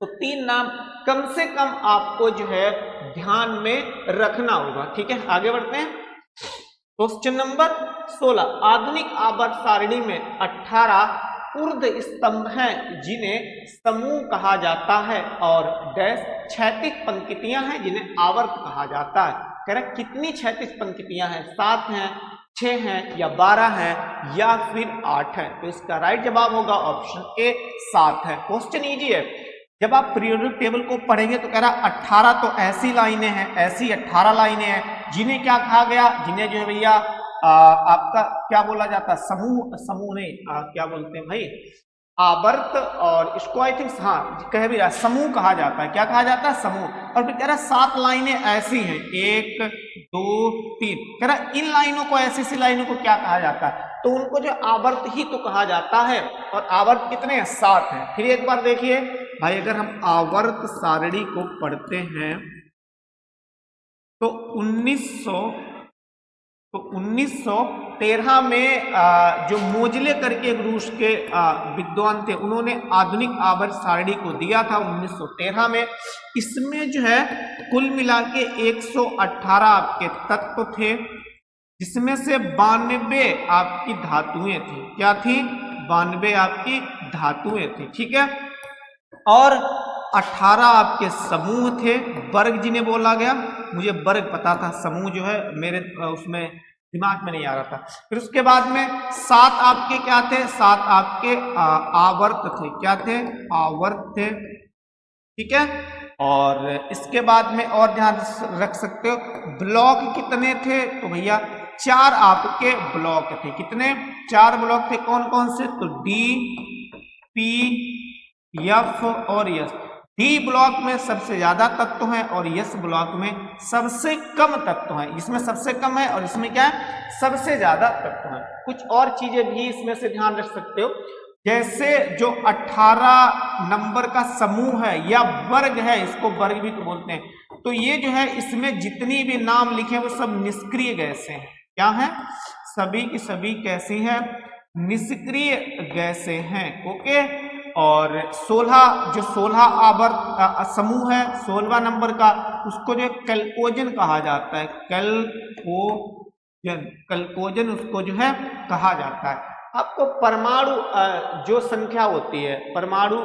Speaker 2: तो तीन नाम कम से कम आपको जो है ध्यान में रखना होगा। ठीक है, आगे बढ़ते हैं। क्वेश्चन नंबर 16, आधुनिक आवर्त सारणी में 18 ऊर्ध स्तंभ हैं जिन्हें समूह कहा जाता है, और डैश क्षैतिज पंक्तियां हैं जिन्हें आवर्त कहा जाता है। कह रहा कितनी क्षैतिज पंक्तियां हैं? 7 हैं, 6 हैं या 12 हैं या फिर 8 हैं? तो इसका राइट जवाब होगा ऑप्शन ए 7 है। क्वेश्चन इजी है। जब आप पीरियोडिक टेबल को पढ़ेंगे तो कह रहा 18 तो ऐसी लाइनें हैं, ऐसी 18 लाइनें हैं जिन्हें क्या कहा गया? जिन्हें जो है भैया आपका क्या बोला जाता है? समूह, समूह नहीं क्या बोलते हैं भाई? आवर्त। और इसको आई थिंक हाँ कह भी रहा समूह कहा जाता है। क्या कहा जाता है? समूह। और फिर कह रहा 7 लाइनें ऐसी हैं, 1 2 3, कह रहा इन लाइनों को, ऐसी लाइनों को क्या कहा जाता है? तो उनको जो आवर्त ही तो कहा जाता है। और आवर्त कितने हैं? 7 हैं। फिर एक बार देखिए भाई, अगर हम आवर्त सारणी को पढ़ते हैं तो 1913 में जो मोजले करके एक रूस के विद्वान थे, उन्होंने आधुनिक आवर्त सारणी को दिया था 1913 में। इसमें जो है कुल मिला के 118 आपके तत्व थे, जिसमें से 92 आपकी धातुएं थी। क्या थी? 92 आपकी धातुएं थी। ठीक है, और 18 आपके समूह थे, वर्ग जिन्हें बोला गया। मुझे वर्ग पता था, समूह जो है मेरे उसमें दिमाग में नहीं आ रहा था। फिर उसके बाद में 7 आपके क्या थे? 7 आपके आवर्त थे। क्या थे? आवर्त थे। ठीक है, और इसके बाद में और ध्यान रख सकते हो, ब्लॉक कितने थे? तो भैया 4 आपके ब्लॉक थे। कितने? 4 ब्लॉक थे। कौन कौन से? तो डी, पी, एफ और एस। डी ब्लॉक में सबसे ज्यादा तत्व हैं और एस ब्लॉक में सबसे कम तत्व हैं। इसमें सबसे कम है और इसमें क्या है? सबसे ज्यादा तत्व हैं। कुछ और चीजें भी इसमें से ध्यान रख सकते हो, जैसे जो 18 नंबर का समूह है या वर्ग है, इसको वर्ग भी तो बोलते हैं। तो ये जो है इसमें जितनी भी नाम लिखे वो सब निष्क्रिय गैसें हैं। क्या है? सभी की सभी कैसी हैं? निष्क्रिय गैसें हैं। ओके, और 16 आवर्त समूह है 16वां नंबर का, उसको जो कैल्कोजन कहा जाता है। कैल्कोजन उसको जो है कहा जाता है। आपको परमाणु जो संख्या होती है, परमाणु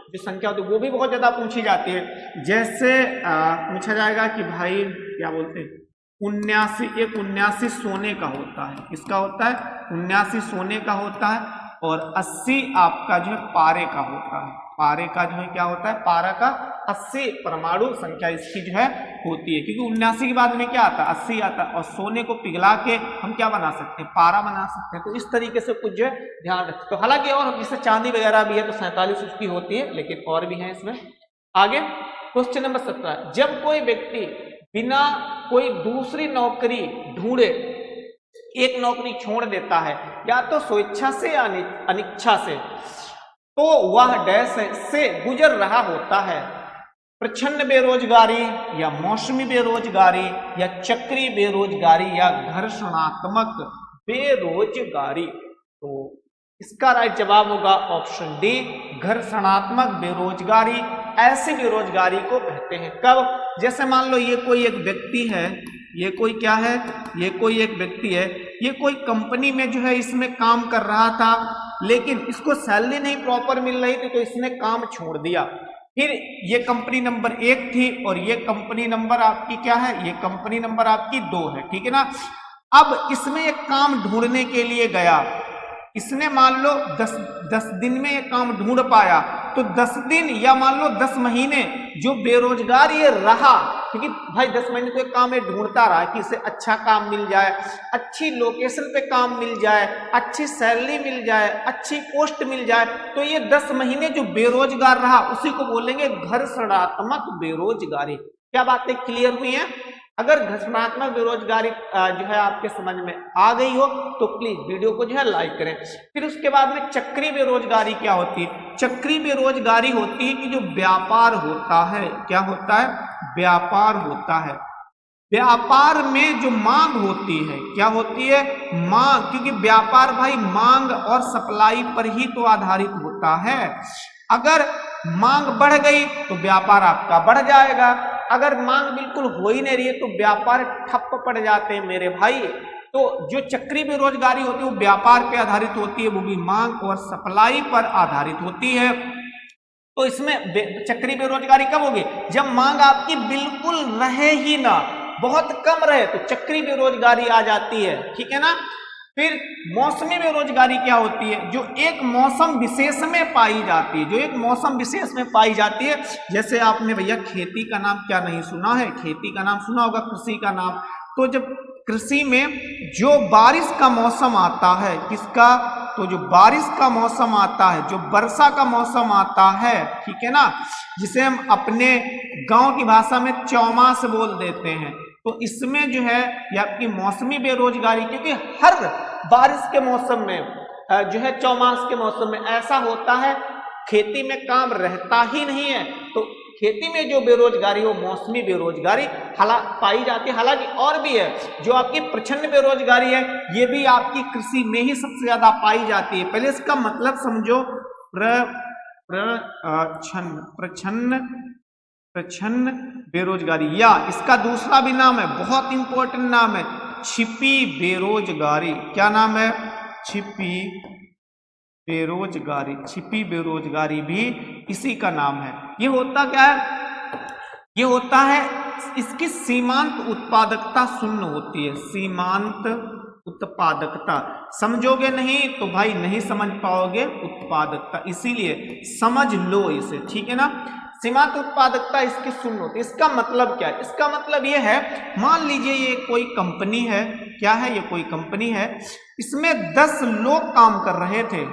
Speaker 2: जो संख्या होती है वो भी बहुत ज्यादा पूछी जाती है। जैसे पूछा जाएगा कि भाई क्या बोलते हैं 79, एक 79 सोने का होता है, किसका होता है 79 सोने का होता है, और 80 आपका जो है पारे का होता है। पारे का जो है क्या होता है, पारा का 80 परमाणु संख्या इसकी जो है होती है, क्योंकि 79 के बाद में क्या आता है 80 आता है, और सोने को पिघला के हम क्या बना सकते हैं, पारा बना सकते हैं। तो इस तरीके से कुछ जो है ध्यान रखें। तो हालांकि और जैसे चांदी वगैरह भी है तो 47 उसकी होती है, लेकिन और भी है इसमें। आगे क्वेश्चन नंबर 17, जब कोई व्यक्ति बिना कोई दूसरी नौकरी ढूंढे एक नौकरी छोड़ देता है, या तो स्वेच्छा से या अनिच्छा से, तो वह डैश से गुजर रहा होता है, प्रच्छन्न बेरोजगारी या मौसमी बेरोजगारी या चक्री बेरोजगारी या घर्षणात्मक बेरोजगारी। तो इसका राइट जवाब होगा ऑप्शन डी, घर्षणात्मक बेरोजगारी। ऐसी बेरोजगारी को कहते हैं कब, जैसे मान लो ये कोई एक व्यक्ति है, ये कोई क्या है, ये कोई एक व्यक्ति है, ये कोई कंपनी में जो है इसमें काम कर रहा था, लेकिन इसको सैलरी नहीं प्रॉपर मिल रही थी तो इसने काम छोड़ दिया। फिर ये कंपनी नंबर 1 थी और ये कंपनी नंबर आपकी क्या है, ये कंपनी नंबर आपकी 2 है, ठीक है ना। अब इसमें एक काम ढूंढने के लिए गया, इसने मान लो 10 दिन में ये काम ढूंढ पाया, तो 10 दिन या मान लो 10 महीने जो बेरोजगार ये रहा, क्योंकि भाई 10 महीने तो एक काम ये ढूंढता रहा कि इसे अच्छा काम मिल जाए, अच्छी लोकेशन पे काम मिल जाए, अच्छी सैलरी मिल जाए, अच्छी पोस्ट मिल जाए, तो ये 10 महीने जो बेरोजगार रहा उसी को बोलेंगे घर्षणात्मक बेरोजगारी। क्या बातें क्लियर हुई हैं? अगर घर्षणात्मक बेरोजगारी जो है आपके समझ में आ गई हो तो प्लीज वीडियो को जो है लाइक करें। फिर उसके बाद में चक्री बेरोजगारी क्या होती है? चक्री बेरोजगारी होती है कि जो व्यापार होता है, क्या होता है, व्यापार होता है, व्यापार में जो मांग होती है, क्या होती है, मांग, क्योंकि व्यापार भाई मांग और सप्लाई पर ही तो आधारित होता है। अगर मांग बढ़ गई तो व्यापार आपका बढ़ जाएगा, अगर मांग बिल्कुल हो ही नहीं रही है तो व्यापार ठप पड़ जाते हैं मेरे भाई। तो जो चक्री बेरोजगारी होती है वो व्यापार पे आधारित होती है, वो भी मांग और सप्लाई पर आधारित होती है। तो इसमें चक्री बेरोजगारी कब होगी? जब मांग आपकी बिल्कुल रहे ही ना, बहुत कम रहे, तो चक्री बेरोजगारी आ जाती है, ठीक है ना। फिर मौसमी बेरोजगारी क्या होती है? जो एक मौसम विशेष में पाई जाती है, जो एक मौसम विशेष में पाई जाती है। जैसे आपने भैया खेती का नाम क्या नहीं सुना है? खेती का नाम सुना होगा, कृषि का नाम। तो जब कृषि में जो बारिश का मौसम आता है, किसका? तो जो बारिश का मौसम आता है, जो वर्षा का मौसम आता है, ठीक है ना, जिसे हम अपने गांव की भाषा में चौमास बोल देते हैं, तो इसमें जो है ये आपकी मौसमी बेरोजगारी, क्योंकि हर बारिश के मौसम में जो है चौमास के मौसम में ऐसा होता है, खेती में काम रहता ही नहीं है, तो खेती में जो बेरोजगारी हो मौसमी बेरोजगारी पाई जाती है। हालांकि और भी है, जो आपकी प्रच्छन्न बेरोजगारी है ये भी आपकी कृषि में ही सबसे ज्यादा पाई जाती है। पहले इसका मतलब समझो, प्रच्छन्न बेरोजगारी, या इसका दूसरा भी नाम है, बहुत इंपॉर्टेंट नाम है, छिपी बेरोजगारी। क्या नाम है? छिपी बेरोजगारी। छिपी बेरोजगारी भी इसी का नाम है। ये होता क्या है? ये होता है इसकी सीमांत उत्पादकता शून्य होती है। सीमांत उत्पादकता समझोगे नहीं तो भाई नहीं समझ पाओगे उत्पादकता, इसीलिए समझ लो इसे, ठीक है ना। सीमांत उत्पादकता इसकी शून्य होती है। इसका मतलब क्या है? इसका मतलब ये है, मान लीजिए ये कोई कंपनी है, क्या है, ये कोई कंपनी है, इसमें 10 लोग काम कर रहे थे,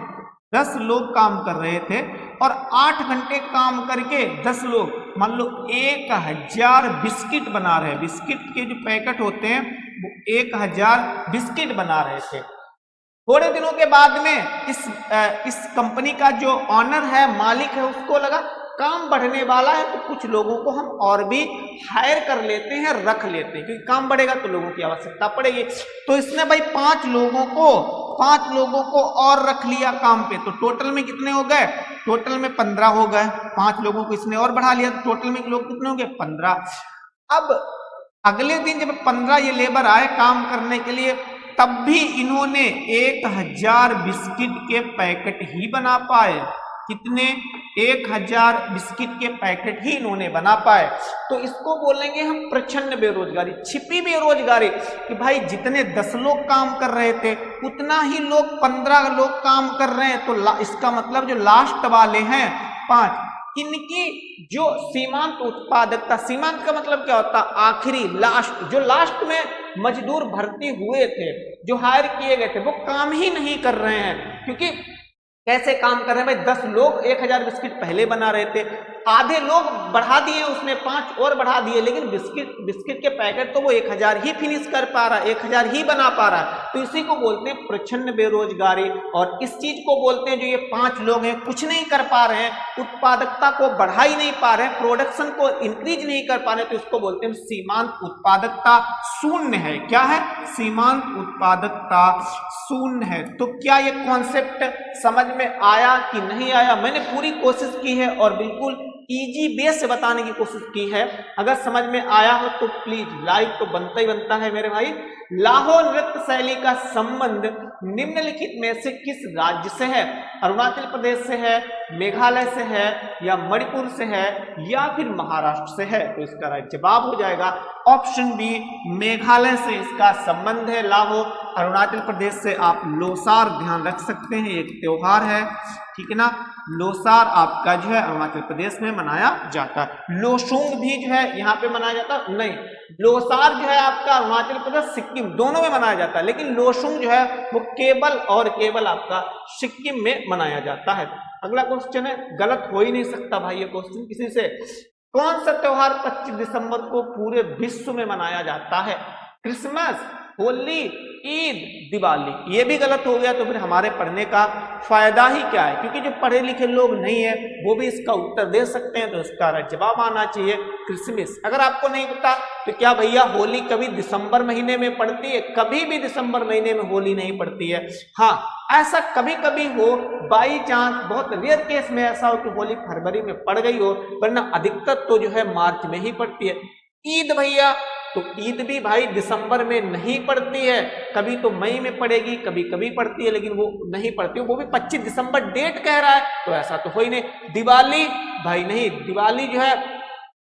Speaker 2: 10 लोग काम कर रहे थे, और 8 घंटे काम करके 10 लोग मान लो 1000 बिस्किट बना रहे हैं। बिस्किट के जो पैकेट होते हैं वो 1000 बिस्किट बना रहे थे। थोड़े दिनों के बाद में इस कंपनी का जो ऑनर है, मालिक है, उसको लगा काम बढ़ने वाला है तो कुछ लोगों को हम और भी हायर कर लेते हैं, रख लेते हैं, क्योंकि काम बढ़ेगा तो लोगों की आवश्यकता पड़ेगी। तो इसने भाई 5 लोगों को और रख लिया काम पे। तो टोटल में कितने हो गए? टोटल में 15 हो गए। 5 लोगों को इसने और बढ़ा लिया तो टोटल में लोग कितने हो गए? 15। अब अगले दिन जब 15 ये लेबर आए काम करने के लिए, तब भी इन्होंने 1000 बिस्किट के पैकेट ही बना पाए। कितने 1000 बिस्किट के पैकेट ही इन्होंने बना पाए। तो इसको बोलेंगे हम प्रच्छन्न बेरोजगारी, छिपी बेरोजगारी, कि भाई जितने 10 लोग काम कर रहे थे उतना ही लोग 15 लोग काम कर रहे हैं। तो इसका मतलब जो लास्ट वाले हैं 5, इनकी जो सीमांत उत्पादकता, सीमांत का मतलब क्या होता है, आखिरी, लास्ट, जो लास्ट में मजदूर भर्ती हुए थे, जो हायर किए गए थे, वो काम ही नहीं कर रहे हैं। क्योंकि कैसे काम कर रहे हैं भाई, 10 लोग 1000 बिस्किट पहले बना रहे थे, आधे लोग बढ़ा दिए, उसने 5 और बढ़ा दिए, लेकिन बिस्किट के पैकेट तो वो 1000 ही फिनिश कर पा रहा है, 1000 ही बना पा रहा है। तो इसी को बोलते हैं प्रच्छन्न बेरोजगारी। और इस चीज को बोलते हैं जो ये 5 लोग हैं कुछ नहीं कर पा रहे हैं, उत्पादकता को बढ़ा ही नहीं पा रहे हैं, प्रोडक्शन को इंक्रीज नहीं कर पा रहे, तो इसको बोलते हैं सीमांत उत्पादकता शून्य है। क्या है? सीमांत उत्पादकता शून्य है। तो क्या ये कॉन्सेप्ट समझ में आया कि नहीं आया? मैंने पूरी कोशिश की है और बिल्कुल इजी बेस से बताने की कोशिश की है। अगर समझ में आया हो तो प्लीज लाइक तो बनता ही बनता है मेरे भाई। लाहौर नृत्य शैली का संबंध निम्नलिखित में से किस राज्य से है? अरुणाचल प्रदेश से है, मेघालय से है, या मणिपुर से है, या फिर महाराष्ट्र से है? तो इसका राइट जवाब हो जाएगा ऑप्शन बी, मेघालय से इसका संबंध है। लाहौर अरुणाचल प्रदेश से। आप लोसार ध्यान रख सकते हैं, एक त्योहार है, ठीक है ना। लोसार आपका जो है अरुणाचल प्रदेश में मनाया जाता है। लोसूंग भी जो है यहाँ पे मनाया जाता है, नहीं, लोसार जो है आपका अरुणाचल प्रदेश, सिक्किम दोनों में मनाया जाता है, लेकिन लोसूंग जो है वो केवल और केवल आपका सिक्किम में मनाया जाता है। अगला क्वेश्चन है, गलत हो ही नहीं सकता भाई ये क्वेश्चन किसी से। कौन सा त्योहार 25 दिसंबर को पूरे विश्व में मनाया जाता है? क्रिसमस, होली, ईद, दिवाली? ये भी गलत हो गया तो फिर हमारे पढ़ने का फायदा ही क्या है? क्योंकि जो पढ़े लिखे लोग नहीं है वो भी इसका उत्तर दे सकते हैं, तो इसका जवाब आना चाहिए क्रिसमस। अगर आपको नहीं पता तो क्या भैया होली कभी दिसंबर महीने में पड़ती है? कभी भी दिसंबर महीने में होली नहीं पड़ती है। हाँ, ऐसा कभी कभी हो, बाई चांस, बहुत रेयर केस में ऐसा हो कि होली फरवरी में पड़ गई हो, वरना अधिकतर तो जो है मार्च में ही पड़ती है। ईद भैया, तो ईद भी भाई दिसंबर में नहीं पड़ती है, कभी तो मई में पड़ेगी, कभी कभी पड़ती है, लेकिन वो नहीं पड़ती है, वो भी 25 दिसंबर डेट कह रहा है, तो ऐसा तो हो ही नहीं। दिवाली भाई नहीं, दिवाली जो है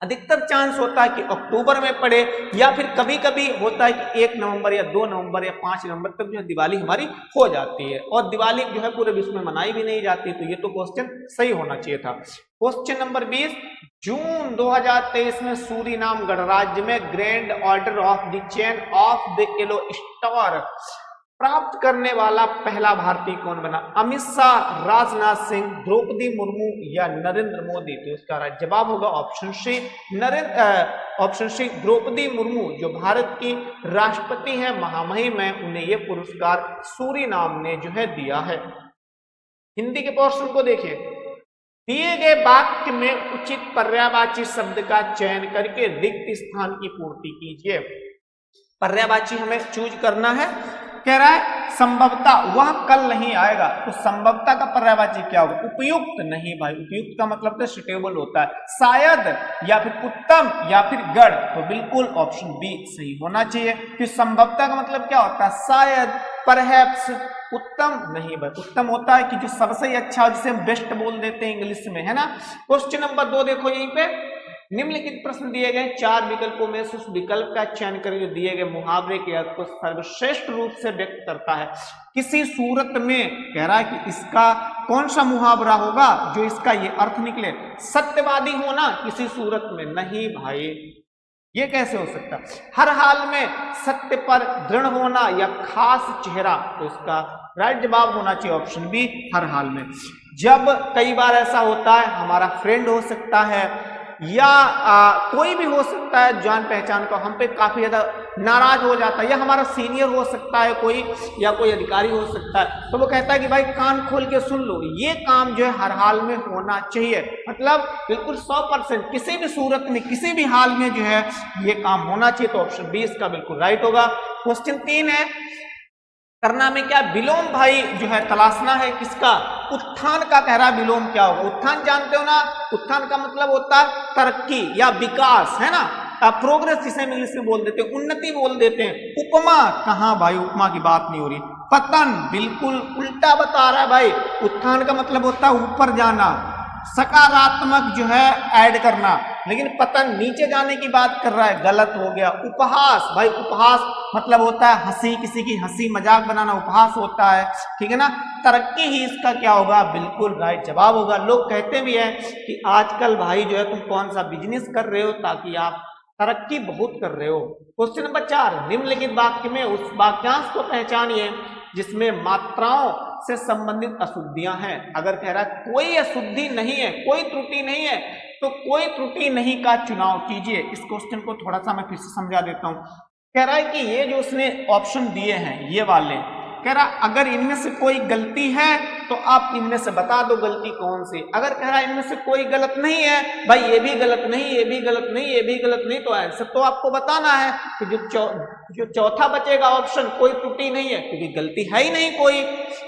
Speaker 2: अधिकतर चांस होता है कि अक्टूबर में पड़े, या फिर कभी कभी होता है कि 1 नवंबर या 2 नवंबर या 5 नवंबर तक जो है दिवाली हमारी हो जाती है, और दिवाली जो है पूरे विश्व में मनाई भी नहीं जाती। तो ये तो क्वेश्चन सही होना चाहिए था। क्वेश्चन नंबर 20, जून 2023 में सूरीनाम गणराज्य में grand order of the chain of the yellow star प्राप्त करने वाला पहला भारतीय कौन बना? अमित शाह, राजनाथ सिंह, द्रौपदी मुर्मू, या नरेंद्र मोदी? तो इसका जवाब होगा option C, option C, Draupadi Murmu, जो भारत की राष्ट्रपति है, महामहिम है, उन्हें यह पुरस्कार सूरीनाम ने जो है दिया है। हिंदी के पोर्शन को देखिए, दिए गए वाक्य में उचित पर्यायवाची शब्द का चयन करके रिक्त स्थान की पूर्ति कीजिए। पर्यायवाची हमें चूज करना है। कह रहा है संभवतः वह कल नहीं आएगा, तो संभवतः का पर्यायवाची क्या होगा? उपयुक्त नहीं भाई, उपयुक्त का मतलब तो सुटेबल होता है। शायद, या फिर उत्तम, या फिर गढ़? तो बिल्कुल ऑप्शन बी सही होना चाहिए। फिर संभवतः का मतलब क्या होता है? शायद, परहैप्स। उत्तम नहीं भाई, उत्तम होता है कि जो सबसे ही अच्छा, जिसे हम बेस्ट बोल देते हैं इंग्लिश में, है ना। क्वेश्चन नंबर 2 देखो, यहीं पे निम्नलिखित प्रश्न दिए गए, 4 विकल्पों में से उस विकल्प का चयन करके जो दिए गए मुहावरे के अर्थ को सर्वश्रेष्ठ रूप से व्यक्त करता है। किसी सूरत में कह रहा है कि इसका कौन सा मुहावरा होगा जो इसका ये अर्थ निकले? सत्यवादी होना किसी सूरत में नहीं भाई, ये कैसे हो सकता? हर हाल में सत्य पर दृढ़ होना, या खास चेहरा? तो इसका राइट जवाब होना चाहिए ऑप्शन बी, हर हाल में। जब कई बार ऐसा होता है, हमारा फ्रेंड हो सकता है, या कोई भी हो सकता है जान पहचान का, हम पे काफी ज्यादा नाराज हो जाता है, या हमारा सीनियर हो सकता है कोई, या कोई अधिकारी हो सकता है, तो वो कहता है कि भाई कान खोल के सुन लो, ये काम जो है हर हाल में होना चाहिए। मतलब बिल्कुल 100% किसी भी सूरत में, किसी भी हाल में जो है ये काम होना चाहिए। तो ऑप्शन बी इसका बिल्कुल राइट होगा। क्वेश्चन 3 है, करना में क्या? विलोम भाई जो है तलाशना है किसका? उत्थान का। कह रहा है विलोम क्या होगा? उत्थान जानते हो ना, उत्थान का मतलब होता है तरक्की या विकास, है ना। प्रोग्रेस जिसे हम इंग्लिश में बोल देते हैं, उन्नति बोल देते हैं। उपमा, कहाँ भाई उपमा की बात नहीं हो रही। पतन, बिल्कुल उल्टा बता रहा है भाई। उत्थान का मतलब होता है ऊपर जाना, सकारात्मक जो है ऐड करना, लेकिन पतन नीचे जाने की बात कर रहा है, गलत हो गया। उपहास, भाई उपहास मतलब होता है हंसी, किसी की हंसी मजाक बनाना उपहास होता है, ठीक है ना। तरक्की ही इसका क्या होगा, बिल्कुल राइट जवाब होगा। लोग कहते भी हैं कि आजकल भाई जो है तुम कौन सा बिजनेस कर रहे हो ताकि आप तरक्की बहुत कर रहे हो। क्वेश्चन नंबर 4, निम्नलिखित वाक्य में उस वाक्यांश को पहचानिए जिसमें मात्राओं से संबंधित अशुद्धियां हैं। अगर कह रहा है कोई अशुद्धि नहीं है, कोई त्रुटि नहीं है, तो कोई त्रुटि नहीं का चुनाव कीजिए। इस क्वेश्चन को थोड़ा सा मैं फिर से समझा देता हूं। कह रहा है कि ये जो उसने ऑप्शन दिए हैं ये वाले, कह रहा अगर इनमें से कोई गलती है तो आप इनमें से बता दो गलती कौन सी। अगर कह रहा है इनमें से कोई गलत नहीं है, भाई ये भी गलत नहीं, ये भी गलत नहीं, ये भी गलत नहीं, तो आंसर तो आपको बताना है कि जो चौथा बचेगा ऑप्शन कोई त्रुटि नहीं है, क्योंकि गलती है ही नहीं कोई,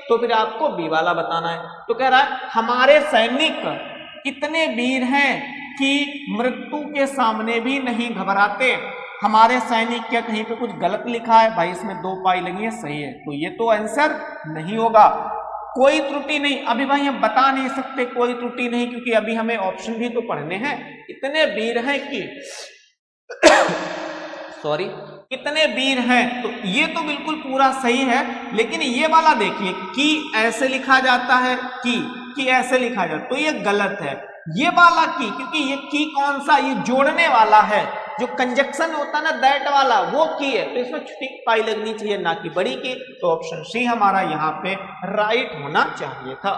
Speaker 2: तो फिर आपको बी वाला बताना है। तो कह रहा है हमारे सैनिक इतने वीर हैं कि मृत्यु के सामने भी नहीं घबराते। हमारे सैनिक, क्या कहीं पे कुछ गलत लिखा है भाई, इसमें 2 पाई लगी है, सही है, तो ये तो आंसर नहीं होगा। कोई त्रुटि नहीं, अभी भाई हम बता नहीं सकते कोई त्रुटि नहीं, क्योंकि अभी हमें ऑप्शन भी तो पढ़ने हैं। इतने वीर हैं कि सॉरी, कितने वीर हैं, तो ये तो बिल्कुल पूरा सही है। लेकिन ये वाला देखिए कि ऐसे लिखा जाता है, कि ऐसे लिखा जाता है, तो ये गलत है। ये वाला की, क्योंकि ये की कौन सा, ये जोड़ने वाला है, जो कंजक्शन होता है ना दैट वाला, वो की है, तो इसमें छोटी पाई लगनी चाहिए ना कि बड़ी की। तो ऑप्शन सी हमारा यहाँ पे राइट होना चाहिए था।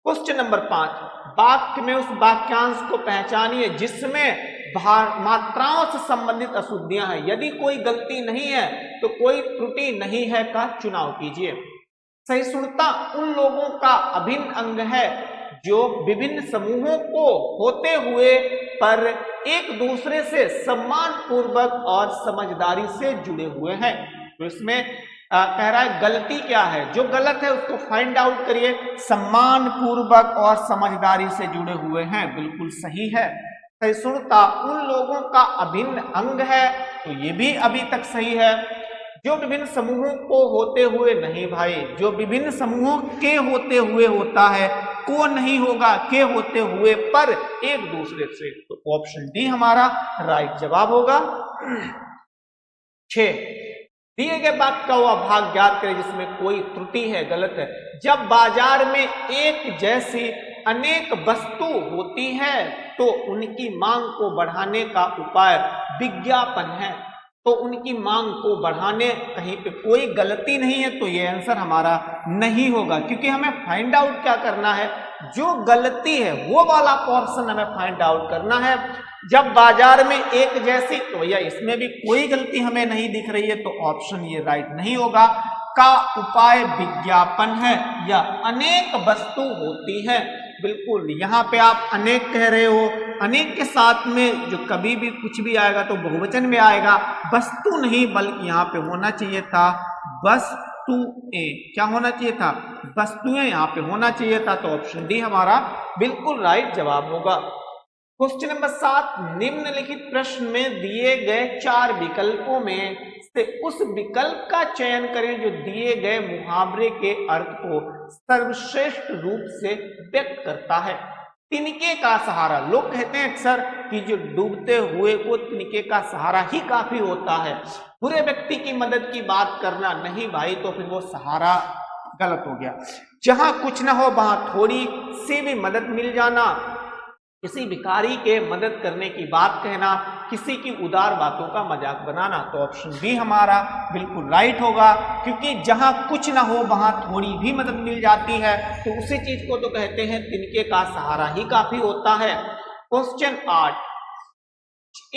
Speaker 2: क्वेश्चन नंबर 5, वाक्य में उस वाक्यांश को पहचानिए जिसमें मात्राओं से संबंधित अशुद्धियां हैं। यदि कोई गलती नहीं है तो कोई त्रुटि नहीं है का चुनाव कीजिए। सहिष्णुता उन लोगों का अभिन्न अंग है जो विभिन्न समूहों को होते हुए पर एक दूसरे से सम्मान पूर्वक और समझदारी से जुड़े हुए हैं। तो इसमें कह रहा है गलती क्या है, जो गलत है उसको फाइंड आउट करिए। सम्मान पूर्वक और समझदारी से जुड़े हुए हैं, बिल्कुल सही है। सहिष्णुता उन लोगों का अभिन्न अंग है, तो ये भी अभी तक सही है। जो विभिन्न समूहों को होते हुए, नहीं भाई, जो विभिन्न समूहों के होते हुए होता है, को नहीं होगा, के होते हुए पर एक दूसरे से, तो ऑप्शन डी हमारा राइट जवाब होगा। 6, दिए गए वाक्य का वह भाग ज्ञात करें जिसमें कोई त्रुटि है, गलत है। जब बाजार में एक जैसी अनेक वस्तु होती है तो उनकी मांग को बढ़ाने का उपाय विज्ञापन है। तो उनकी मांग को बढ़ाने, कहीं पे कोई गलती नहीं है, तो ये आंसर हमारा नहीं होगा, क्योंकि हमें फाइंड आउट क्या करना है, जो गलती है वो वाला पोर्शन हमें फाइंड आउट करना है। जब बाजार में एक जैसी, तो भैया इसमें भी कोई गलती हमें नहीं दिख रही है, तो ऑप्शन ये राइट नहीं होगा। का उपाय विज्ञापन है या अनेक वस्तु होती है, बिल्कुल यहाँ पे आप अनेक कह रहे हो, अनेक के साथ में जो कभी भी कुछ भी आएगा तो बहुवचन में आएगा, वस्तु नहीं, बल्कि यहाँ पे होना चाहिए था वस्तुएं। क्या होना चाहिए था, वस्तुएं यहाँ पे होना चाहिए था, तो ऑप्शन डी हमारा बिल्कुल राइट जवाब होगा। क्वेश्चन नंबर 7, निम्नलिखित प्रश्न में दिए गए 4 विकल्पों में से उस विकल्प का चयन करें जो दिए गए मुहावरे के अर्थ को सर्वश्रेष्ठ रूप से व्यक्त करता है। तिनके का सहारा, लोग कहते हैं अक्सर कि जो डूबते हुए को तिनके का सहारा ही काफी होता है। बुरे व्यक्ति की मदद की बात करना, नहीं भाई, तो फिर वो सहारा गलत हो गया। जहां कुछ ना हो वहां थोड़ी सी भी मदद मिल जाना, किसी भिखारी के मदद करने की बात कहना, किसी की उदार बातों का मजाक बनाना, तो ऑप्शन बी हमारा बिल्कुल राइट होगा, क्योंकि जहां कुछ ना हो वहां थोड़ी भी मदद मिल जाती है, तो उसी चीज को तो कहते हैं तिनके का सहारा ही काफी होता है। क्वेश्चन 8,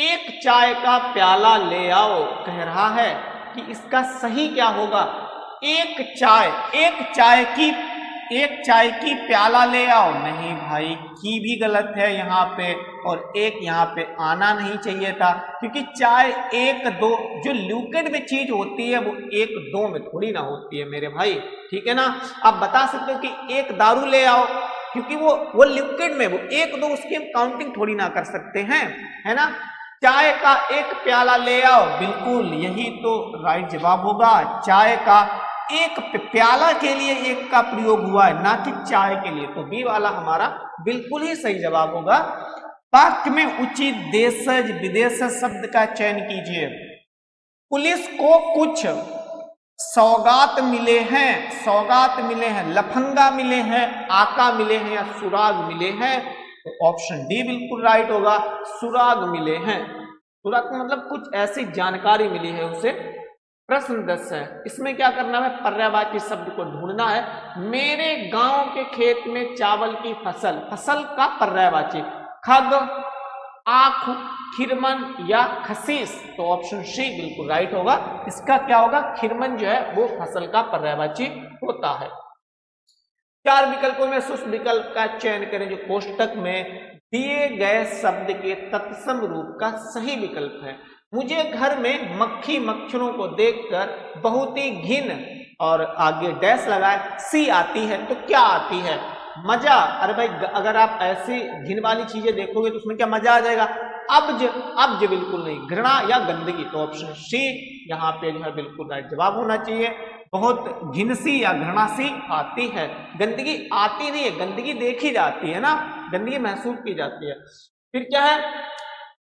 Speaker 2: एक चाय का प्याला ले आओ कह रहा है कि इसका सही क्या होगा। एक चाय की प्याला ले आओ, नहीं भाई, की भी गलत है यहाँ पे, और एक यहाँ पे आना नहीं चाहिए था, क्योंकि चाय 1 2 जो लिक्विड में चीज होती है वो 1 2 में थोड़ी ना होती है मेरे भाई, ठीक है ना। आप बता सकते हो कि एक दारू ले आओ, क्योंकि वो लिक्विड में, वो 1 2 उसकी हम काउंटिंग थोड़ी ना कर सकते हैं, है ना। चाय का एक प्याला ले आओ, बिल्कुल यही तो राइट जवाब होगा। चाय का एक प्याला के लिए एक का प्रयोग हुआ है, ना कि चाय के लिए, तो बी वाला हमारा बिल्कुल ही सही जवाब होगा। वाक्य में उचित देशज विदेशज शब्द का चयन कीजिए। पुलिस को कुछ सौगात मिले हैं, सौगात मिले हैं, लफंगा मिले हैं, आका मिले हैं या सुराग मिले हैं, तो ऑप्शन डी बिल्कुल राइट होगा, सुराग मिले हैं। सुराग का मतलब कुछ ऐसी जानकारी मिली है उसे। प्रश्न 10 है, इसमें क्या करना है, पर्यायवाची शब्द को ढूंढना है। मेरे गांव के खेत में चावल की फसल, फसल का पर्यायवाची खग, आख, खिरमन या खसीस, तो ऑप्शन सी बिल्कुल राइट होगा। इसका क्या होगा, खिरमन जो है वो फसल का पर्यायवाची होता है। 4 विकल्पों में से उस विकल्प का चयन करें जो कोष्टक में दिए गए शब्द के तत्सम रूप का सही विकल्प है। मुझे घर में मक्खी मच्छरों को देखकर बहुत ही घिन, और आगे डैश लगाए, सी आती है, तो क्या आती है, मजा। अरे भाई अगर आप ऐसी घिन वाली चीजें देखोगे तो उसमें क्या मजा आ जाएगा। अब्ज बिल्कुल नहीं, घृणा या गंदगी, तो ऑप्शन सी यहाँ पे जो है बिल्कुल राइट जवाब होना चाहिए। बहुत घिनसी या घृणा सी आती है, गंदगी आती नहीं है, गंदगी देखी जाती है ना, गंदगी महसूस की जाती है। फिर क्या है,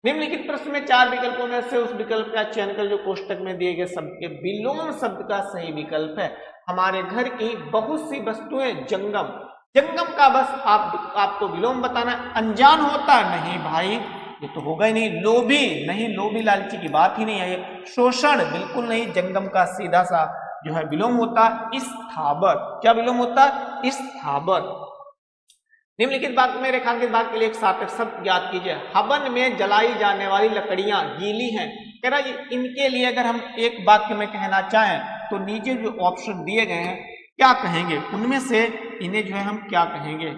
Speaker 2: निम्नलिखित प्रश्न में 4 विकल्पों में से उस विकल्प का चयन कर जो कोष्टक में दिए गए शब्द के विलोम शब्द का सही विकल्प है। हमारे घर की बहुत सी वस्तुएं जंगम, जंगम का बस आपको विलोम बताना है। अनजान होता है, नहीं भाई ये तो होगा ही नहीं। लोभी नहीं, लोभी लालची की बात ही नहीं है। शोषण बिल्कुल नहीं, जंगम का सीधा सा जो है विलोम होता है स्थावर। क्या विलोम होता है, स्थावर। निम्नलिखित वाक्य में रेखांकित भाग के लिए एक सार्थक शब्द ज्ञात कीजिए। हवन में जलाई जाने वाली लकड़ियां गीली हैं। कह रहा है इनके लिए अगर हम एक वाक्य में कहना चाहें तो नीचे जो ऑप्शन दिए गए हैं क्या कहेंगे, उनमें से इन्हें जो है हम क्या कहेंगे।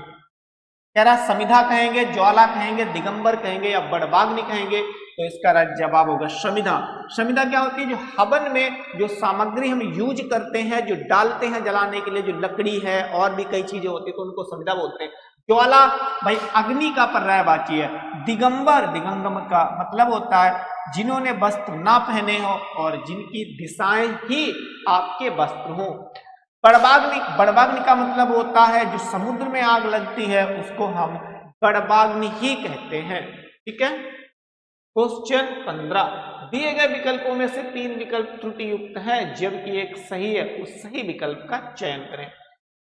Speaker 2: कह रहा समिधा कहेंगे, ज्वाला कहेंगे, दिगंबर कहेंगे या बड़बाग्नि कहेंगे, तो इसका राइट जवाब होगा समिधा। समिधा क्या होती है, जो हवन में जो सामग्री हम यूज करते हैं, जो डालते हैं जलाने के लिए, जो लकड़ी है और भी कई चीजें होती है तो उनको समिधा बोलते हैं। ज्वाला भाई अग्नि का पर्यायवाची है। दिगंबर, दिगंगम का मतलब होता है जिन्होंने वस्त्र ना पहने हो और जिनकी दिशाएं ही आपके वस्त्र हो। बड़बाग्नि, बड़बाग्नि का मतलब होता है जो समुद्र में आग लगती है उसको हम बड़बाग्नि ही कहते हैं। ठीक है। क्वेश्चन 15, दिए गए विकल्पों में से 3 विकल्प त्रुटि युक्त है जबकि एक सही है, उस सही विकल्प का चयन करें।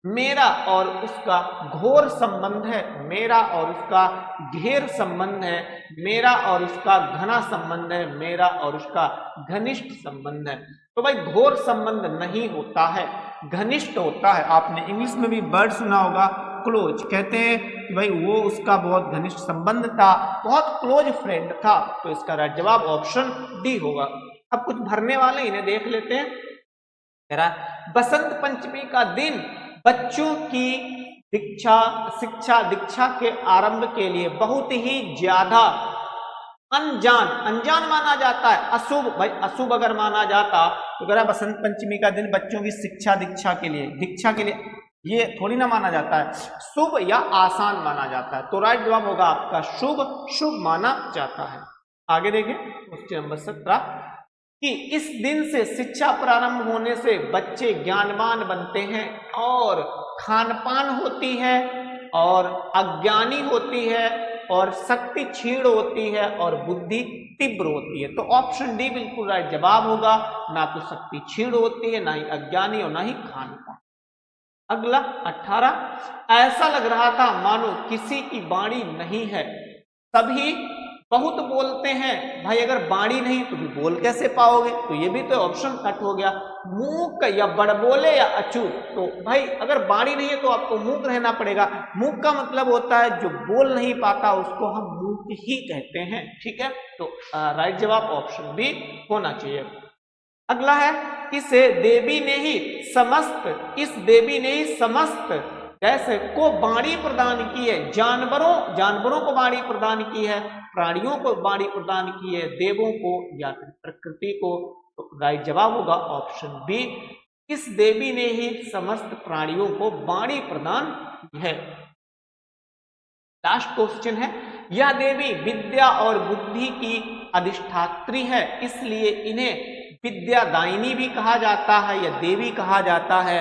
Speaker 2: मेरा और उसका घोर संबंध है, मेरा और उसका घेर संबंध है, मेरा और उसका घना संबंध है, मेरा और उसका घनिष्ठ संबंध है। तो भाई घोर संबंध नहीं होता है, घनिष्ठ होता है। आपने इंग्लिश में भी वर्ड सुना होगा क्लोज, कहते हैं कि भाई वो उसका बहुत घनिष्ठ संबंध था, बहुत क्लोज फ्रेंड था, तो इसका राइट जवाब ऑप्शन डी होगा। अब कुछ भरने वाले इन्हें देख लेते हैं। कह रहा बसंत पंचमी का दिन बच्चों की दीक्षा के आरंभ के लिए बहुत ही ज्यादा अनजान माना जाता है। अशुभ, भाई अशुभ अगर माना जाता तो कह रहा बसंत पंचमी का दिन बच्चों की दीक्षा के लिए ये थोड़ी ना माना जाता है, शुभ या आसान माना जाता है। तो राइट जवाब होगा आपका शुभ माना जाता है। आगे देखें क्वेश्चन नंबर 17 कि इस दिन से शिक्षा प्रारंभ होने से बच्चे ज्ञानवान बनते हैं और खानपान होती है और अज्ञानी होती है और शक्ति क्षीण होती है और बुद्धि तीव्र होती है। तो ऑप्शन डी बिल्कुल राइट जवाब होगा, ना तो शक्ति क्षीण होती है, ना ही अज्ञानी और ना ही खानपान। अगला 18, ऐसा लग रहा था मानो किसी की वाणी नहीं है, सभी बहुत बोलते हैं। भाई अगर बाणी नहीं तो भी बोल कैसे पाओगे, तो ये भी तो ऑप्शन कट हो गया। मूक या बड़बोले या अचूक, तो भाई अगर बाणी नहीं है तो आपको मूक रहना पड़ेगा। मूक का मतलब होता है जो बोल नहीं पाता, उसको हम मूक ही कहते हैं। ठीक है, तो राइट जवाब ऑप्शन बी होना चाहिए। अगला है इस देवी ने ही समस्त जैसे को बाणी प्रदान की है। जानवरों को बाणी प्रदान की है, प्राणियों को बाणी प्रदान की है, देवों को या प्रकृति को। तो राइट जवाब होगा ऑप्शन बी, इस देवी ने ही समस्त प्राणियों को बाणी प्रदान की है। लास्ट क्वेश्चन है, यह देवी विद्या और बुद्धि की अधिष्ठात्री है, इसलिए इन्हें विद्यादायिनी भी कहा जाता है, या देवी कहा जाता है,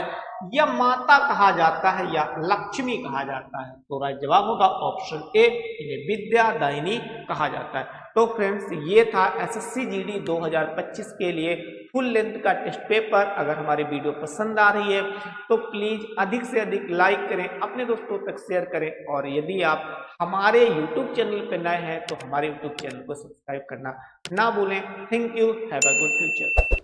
Speaker 2: या माता कहा जाता है, या लक्ष्मी कहा जाता है। तो राइट जवाब होगा ऑप्शन ए, इन्हें विद्यादायिनी कहा जाता है। तो फ्रेंड्स ये था एसएससी जीडी 2025 के लिए फुल लेंथ का टेस्ट पेपर। अगर हमारी वीडियो पसंद आ रही है तो प्लीज अधिक से अधिक लाइक करें, अपने दोस्तों तक शेयर करें, और यदि आप हमारे यूट्यूब चैनल पर नए हैं तो हमारे यूट्यूब चैनल को सब्सक्राइब करना ना भूलें। Thank you, have a good future.